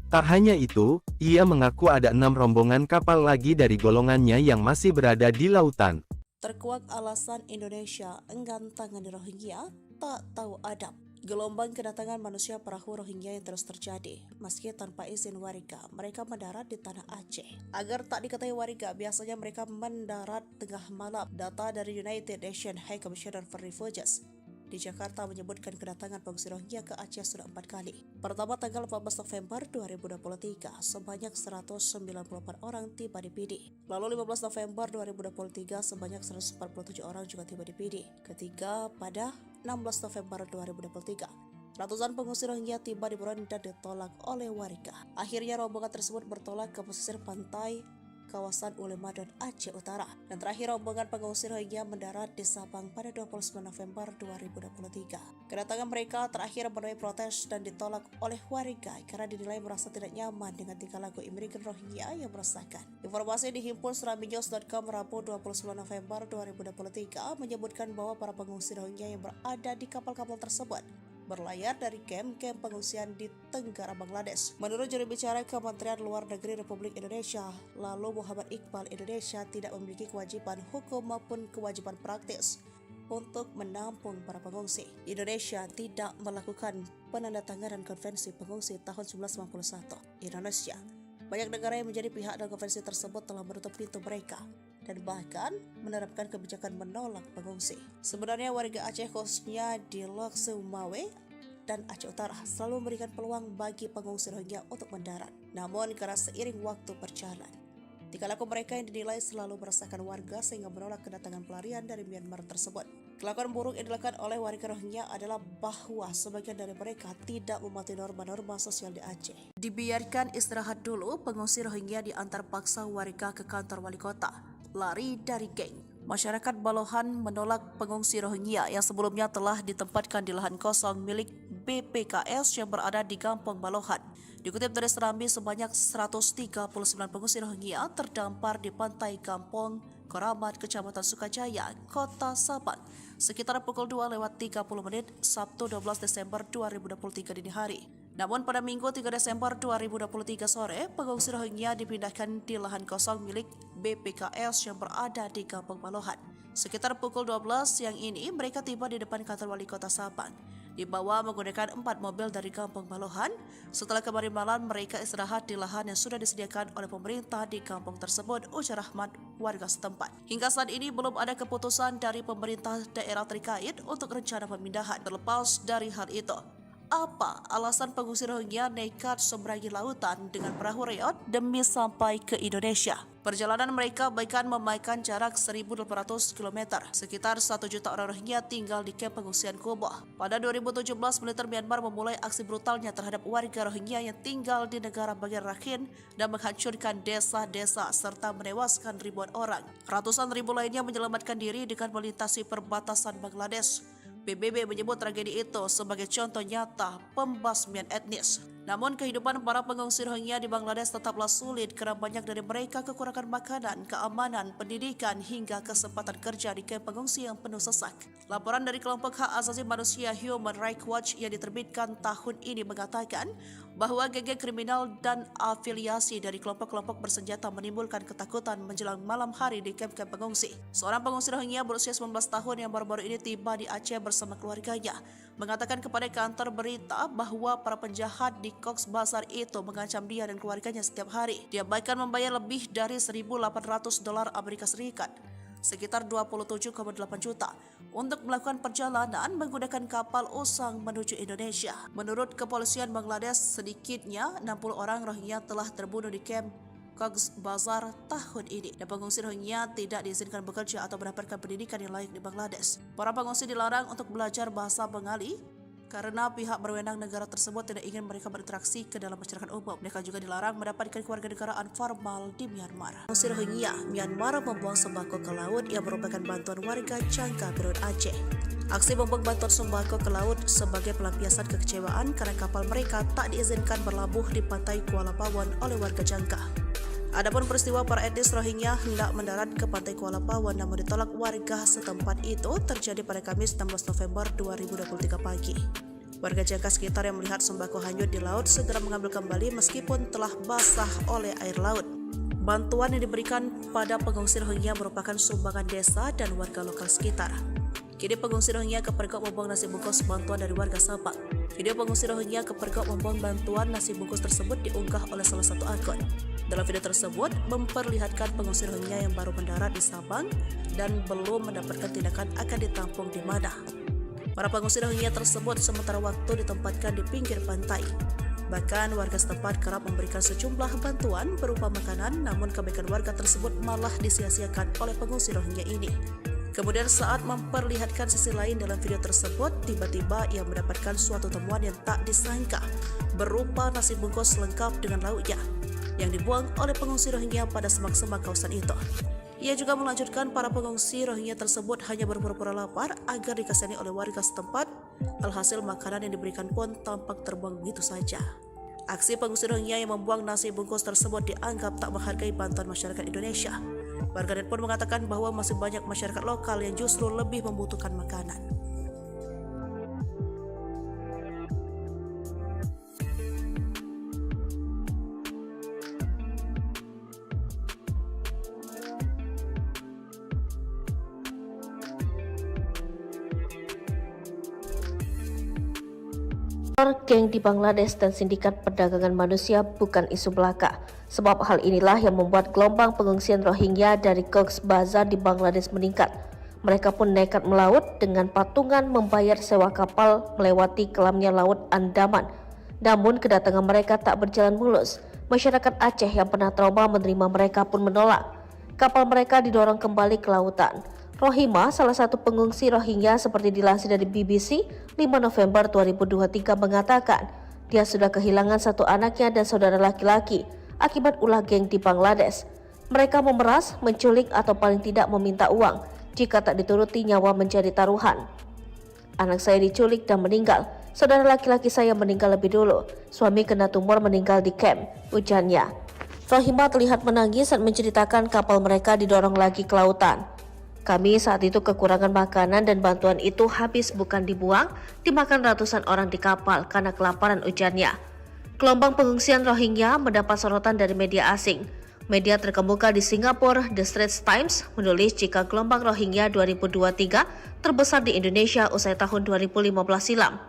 Tak hanya itu, ia mengaku ada 6 rombongan kapal lagi dari golongannya yang masih berada di lautan. Terkuak alasan Indonesia enggan tangani Rohingya, tak tahu adab. Gelombang kedatangan manusia perahu Rohingya yang terus terjadi. Meski tanpa izin warga, mereka mendarat di tanah Aceh. Agar tak diketahui warga, biasanya mereka mendarat tengah malam. Data dari United Nations High Commissioner for Refugees di Jakarta menyebutkan kedatangan pengungsi Rohingya ke Aceh sudah 4 kali. Pertama tanggal 14 November 2023, sebanyak 194 orang tiba di Pidi. Lalu 15 November 2023, sebanyak 147 orang juga tiba di Pidi. Ketiga pada 16 November 2023, ratusan pengungsi Rohingya tiba di Burundi dan ditolak oleh warga. Akhirnya rombongan tersebut bertolak ke pesisir pantai kawasan Ulema dan Aceh Utara. Dan terakhir rombongan pengungsi Rohingya mendarat di Sabang pada 29 November 2023. Kedatangan mereka terakhir menuai protes dan ditolak oleh warga karena dinilai merasa tidak nyaman dengan tingkah laku imigran Rohingya yang meresahkan. Informasi dihimpun seraminews.com Rabu 29 November 2023 menyebutkan bahwa para pengungsi Rohingya yang berada di kapal-kapal tersebut berlayar dari kamp-kamp pengungsian di Tenggara Bangladesh. Menurut juru bicara Kementerian Luar Negeri Republik Indonesia, lalu Muhammad Iqbal, Indonesia tidak memiliki kewajiban hukum maupun kewajiban praktis untuk menampung para pengungsi. Indonesia tidak melakukan penandatanganan konvensi pengungsi tahun 1991. Indonesia, banyak negara yang menjadi pihak dalam konvensi tersebut telah menutup pintu mereka dan bahkan menerapkan kebijakan menolak pengungsi. Sebenarnya warga Aceh khususnya di Lok Sumawe dan Aceh Utara selalu memberikan peluang bagi pengungsi Rohingya untuk mendarat. Namun karena seiring waktu berjalan, tingkah laku mereka yang dinilai selalu meresahkan warga sehingga menolak kedatangan pelarian dari Myanmar tersebut. Kelakuan buruk yang dilakukan oleh warga Rohingya adalah bahwa sebagian dari mereka tidak mematuhi norma-norma sosial di Aceh. Dibiarkan istirahat dulu, pengungsi Rohingya diantar paksa warga ke kantor wali kota. Lari dari geng. Masyarakat Balohan menolak pengungsi Rohingya yang sebelumnya telah ditempatkan di lahan kosong milik BPKS yang berada di Kampung Balohan. Dikutip dari Serambi, sebanyak 139 pengungsi Rohingya terdampar di pantai Kampung Keramat, Kecamatan Sukajaya, Kota Sabang, sekitar pukul 2:30 Sabtu 12 Desember 2023 dini hari. Namun pada Minggu 3 Desember 2023 sore, pengungsi Rohingya dipindahkan di lahan kosong milik BPKS yang berada di Kampung Balohan. Sekitar pukul 12 siang ini, mereka tiba di depan kantor wali kota Sabang. Dibawa menggunakan 4 mobil dari Kampung Balohan. Setelah kemarin malam, mereka istirahat di lahan yang sudah disediakan oleh pemerintah di kampung tersebut, ujar Rahmat, warga setempat. Hingga saat ini belum ada keputusan dari pemerintah daerah terkait untuk rencana pemindahan. Terlepas dari hal itu, apa alasan pengungsi Rohingya nekat seberangi lautan dengan perahu reot demi sampai ke Indonesia? Perjalanan mereka bahkan memakan jarak 1.800 km. Sekitar 1 juta orang Rohingya tinggal di kamp pengungsian Kuboh. Pada 2017, militer Myanmar memulai aksi brutalnya terhadap warga Rohingya yang tinggal di negara bagian Rakhine dan menghancurkan desa-desa serta menewaskan ribuan orang. Ratusan ribu lainnya menyelamatkan diri dengan melintasi perbatasan Bangladesh. PBB menyebut tragedi itu sebagai contoh nyata pembasmian etnis. Namun kehidupan para pengungsi Rohingya di Bangladesh tetaplah sulit karena banyak dari mereka kekurangan makanan, keamanan, pendidikan hingga kesempatan kerja di kamp pengungsi yang penuh sesak. Laporan dari kelompok hak asasi manusia Human Rights Watch yang diterbitkan tahun ini mengatakan bahwa geng-geng kriminal dan afiliasi dari kelompok-kelompok bersenjata menimbulkan ketakutan menjelang malam hari di kamp-kamp pengungsi. Seorang pengungsi Rohingya berusia 19 tahun yang baru-baru ini tiba di Aceh bersama keluarganya mengatakan kepada kantor berita bahwa para penjahat di Cox's Bazar itu mengancam dia dan keluarganya setiap hari. Dia bahkan membayar lebih dari $1.800 Amerika Serikat, sekitar 27,8 juta, untuk melakukan perjalanan menggunakan kapal usang menuju Indonesia. Menurut kepolisian Bangladesh, sedikitnya 60 orang Rohingya telah terbunuh di kamp Cox's Bazar tahun ini, dan pengungsi Rohingya tidak diizinkan bekerja atau mendapatkan pendidikan yang layak di Bangladesh. Para pengungsi dilarang untuk belajar bahasa Bengali karena pihak berwenang negara tersebut tidak ingin mereka berinteraksi ke dalam masyarakat umum. Mereka juga dilarang mendapatkan kewarganegaraan formal di Myanmar. Pengungsi Rohingya Myanmar membuang sembako ke laut yang merupakan bantuan warga Jangka Perut Aceh. Aksi membuang bantuan sembako ke laut sebagai pelampiasan kekecewaan karena kapal mereka tak diizinkan berlabuh di pantai Kuala Pawon oleh warga Jangka. Adapun peristiwa para etnis Rohingya hendak mendarat ke pantai Kuala Pawon namun ditolak warga setempat itu terjadi pada Kamis 16 November 2023 pagi. Warga Jangka sekitar yang melihat sembako hanyut di laut segera mengambil kembali meskipun telah basah oleh air laut. Bantuan yang diberikan pada pengungsi Rohingya merupakan sumbangan desa dan warga lokal sekitar. Kini pengungsi Rohingya kepergok membuang nasi bungkus bantuan dari warga Sabang. Video pengungsi Rohingya kepergok membuang bantuan nasi bungkus tersebut diunggah oleh salah satu akun. Dalam video tersebut memperlihatkan pengungsi Rohingya yang baru mendarat di Sabang dan belum mendapatkan tindakan akan ditampung di mana. Para pengungsi Rohingya tersebut sementara waktu ditempatkan di pinggir pantai. Bahkan warga setempat kerap memberikan sejumlah bantuan berupa makanan, namun kebaikan warga tersebut malah disia-siakan oleh pengungsi Rohingya ini. Kemudian saat memperlihatkan sisi lain dalam video tersebut, tiba-tiba ia mendapatkan suatu temuan yang tak disangka, berupa nasi bungkus lengkap dengan lauknya, yang dibuang oleh pengungsi Rohingya pada semak-semak kawasan itu. Ia juga melanjutkan para pengungsi Rohingya tersebut hanya berpura-pura lapar agar dikasihani oleh warga setempat, alhasil makanan yang diberikan pun tampak terbuang begitu saja. Aksi pengungsi Rohingya yang membuang nasi bungkus tersebut dianggap tak menghargai bantuan masyarakat Indonesia. Warganet pun mengatakan bahwa masih banyak masyarakat lokal yang justru lebih membutuhkan makanan. Geng di Bangladesh dan sindikat perdagangan manusia bukan isu belaka. Sebab hal inilah yang membuat gelombang pengungsian Rohingya dari Cox's Bazar di Bangladesh meningkat. Mereka pun nekat melaut dengan patungan membayar sewa kapal melewati kelamnya Laut Andaman. Namun kedatangan mereka tak berjalan mulus. Masyarakat Aceh yang pernah trauma menerima mereka pun menolak. Kapal mereka didorong kembali ke lautan. Rohima, salah satu pengungsi Rohingya seperti dilansir dari BBC 5 November 2023 mengatakan dia sudah kehilangan satu anaknya dan saudara laki-laki akibat ulah geng di Bangladesh. Mereka memeras, menculik atau paling tidak meminta uang. Jika tak dituruti, nyawa menjadi taruhan. Anak saya diculik dan meninggal. Saudara laki-laki saya meninggal lebih dulu. Suami kena tumor meninggal di camp, ujarnya. Rohima terlihat menangis saat menceritakan kapal mereka didorong lagi ke lautan. Kami saat itu kekurangan makanan dan bantuan itu habis bukan dibuang, dimakan ratusan orang di kapal karena kelaparan, ujarnya. Gelombang pengungsian Rohingya mendapat sorotan dari media asing. Media terkemuka di Singapura, The Straits Times, menulis jika gelombang Rohingya 2023 terbesar di Indonesia usai tahun 2015 silam.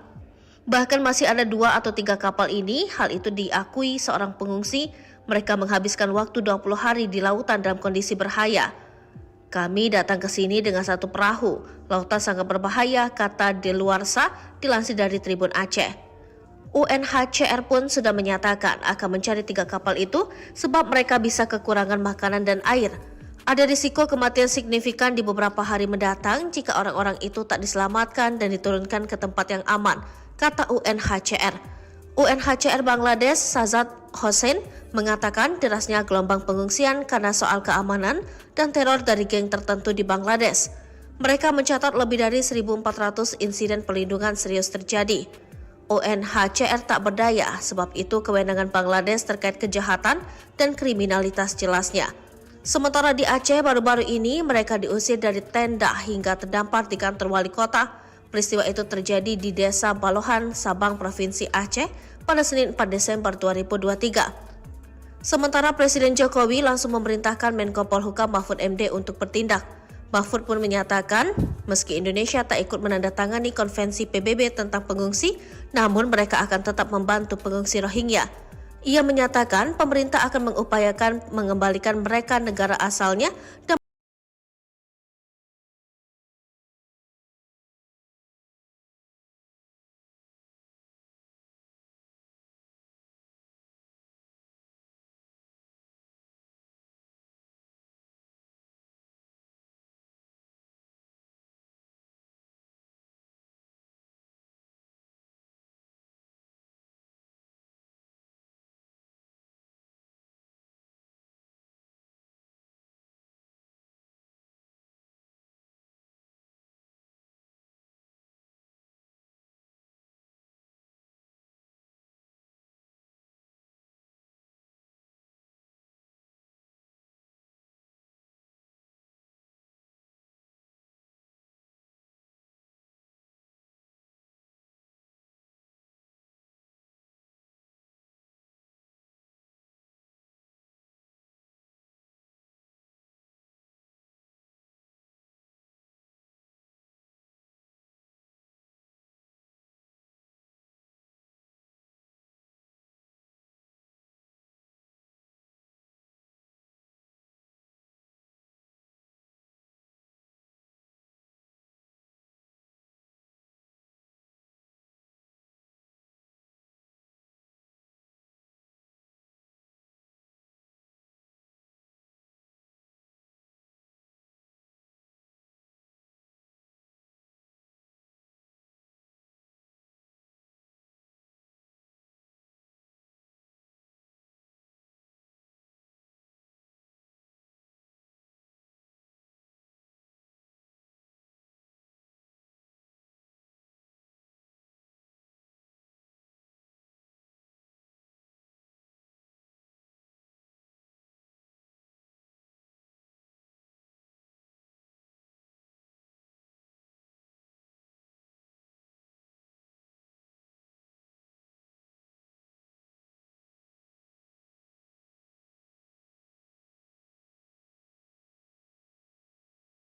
Bahkan masih ada 2 atau 3 kapal ini, hal itu diakui seorang pengungsi, mereka menghabiskan waktu 20 hari di lautan dalam kondisi berbahaya. Kami datang ke sini dengan 1 perahu, lautan sangat berbahaya, kata Deluarsa, dilansir dari Tribun Aceh. UNHCR pun sudah menyatakan akan mencari 3 kapal itu sebab mereka bisa kekurangan makanan dan air. Ada risiko kematian signifikan di beberapa hari mendatang jika orang-orang itu tak diselamatkan dan diturunkan ke tempat yang aman, kata UNHCR. UNHCR Bangladesh Sajad Hossain mengatakan derasnya gelombang pengungsian karena soal keamanan dan teror dari geng tertentu di Bangladesh. Mereka mencatat lebih dari 1.400 insiden perlindungan serius terjadi. UNHCR tak berdaya, sebab itu kewenangan Bangladesh terkait kejahatan dan kriminalitas jelasnya. Sementara di Aceh baru-baru ini mereka diusir dari tenda hingga terdampar di kantor wali kota. Peristiwa itu terjadi di Desa Balohan, Sabang, Provinsi Aceh pada Senin 4 Desember 2023. Sementara Presiden Jokowi langsung memerintahkan Menko Polhukam Mahfud MD untuk bertindak. Mahfud pun menyatakan, meski Indonesia tak ikut menandatangani konvensi PBB tentang pengungsi, namun mereka akan tetap membantu pengungsi Rohingya. Ia menyatakan pemerintah akan mengupayakan mengembalikan mereka negara asalnya dan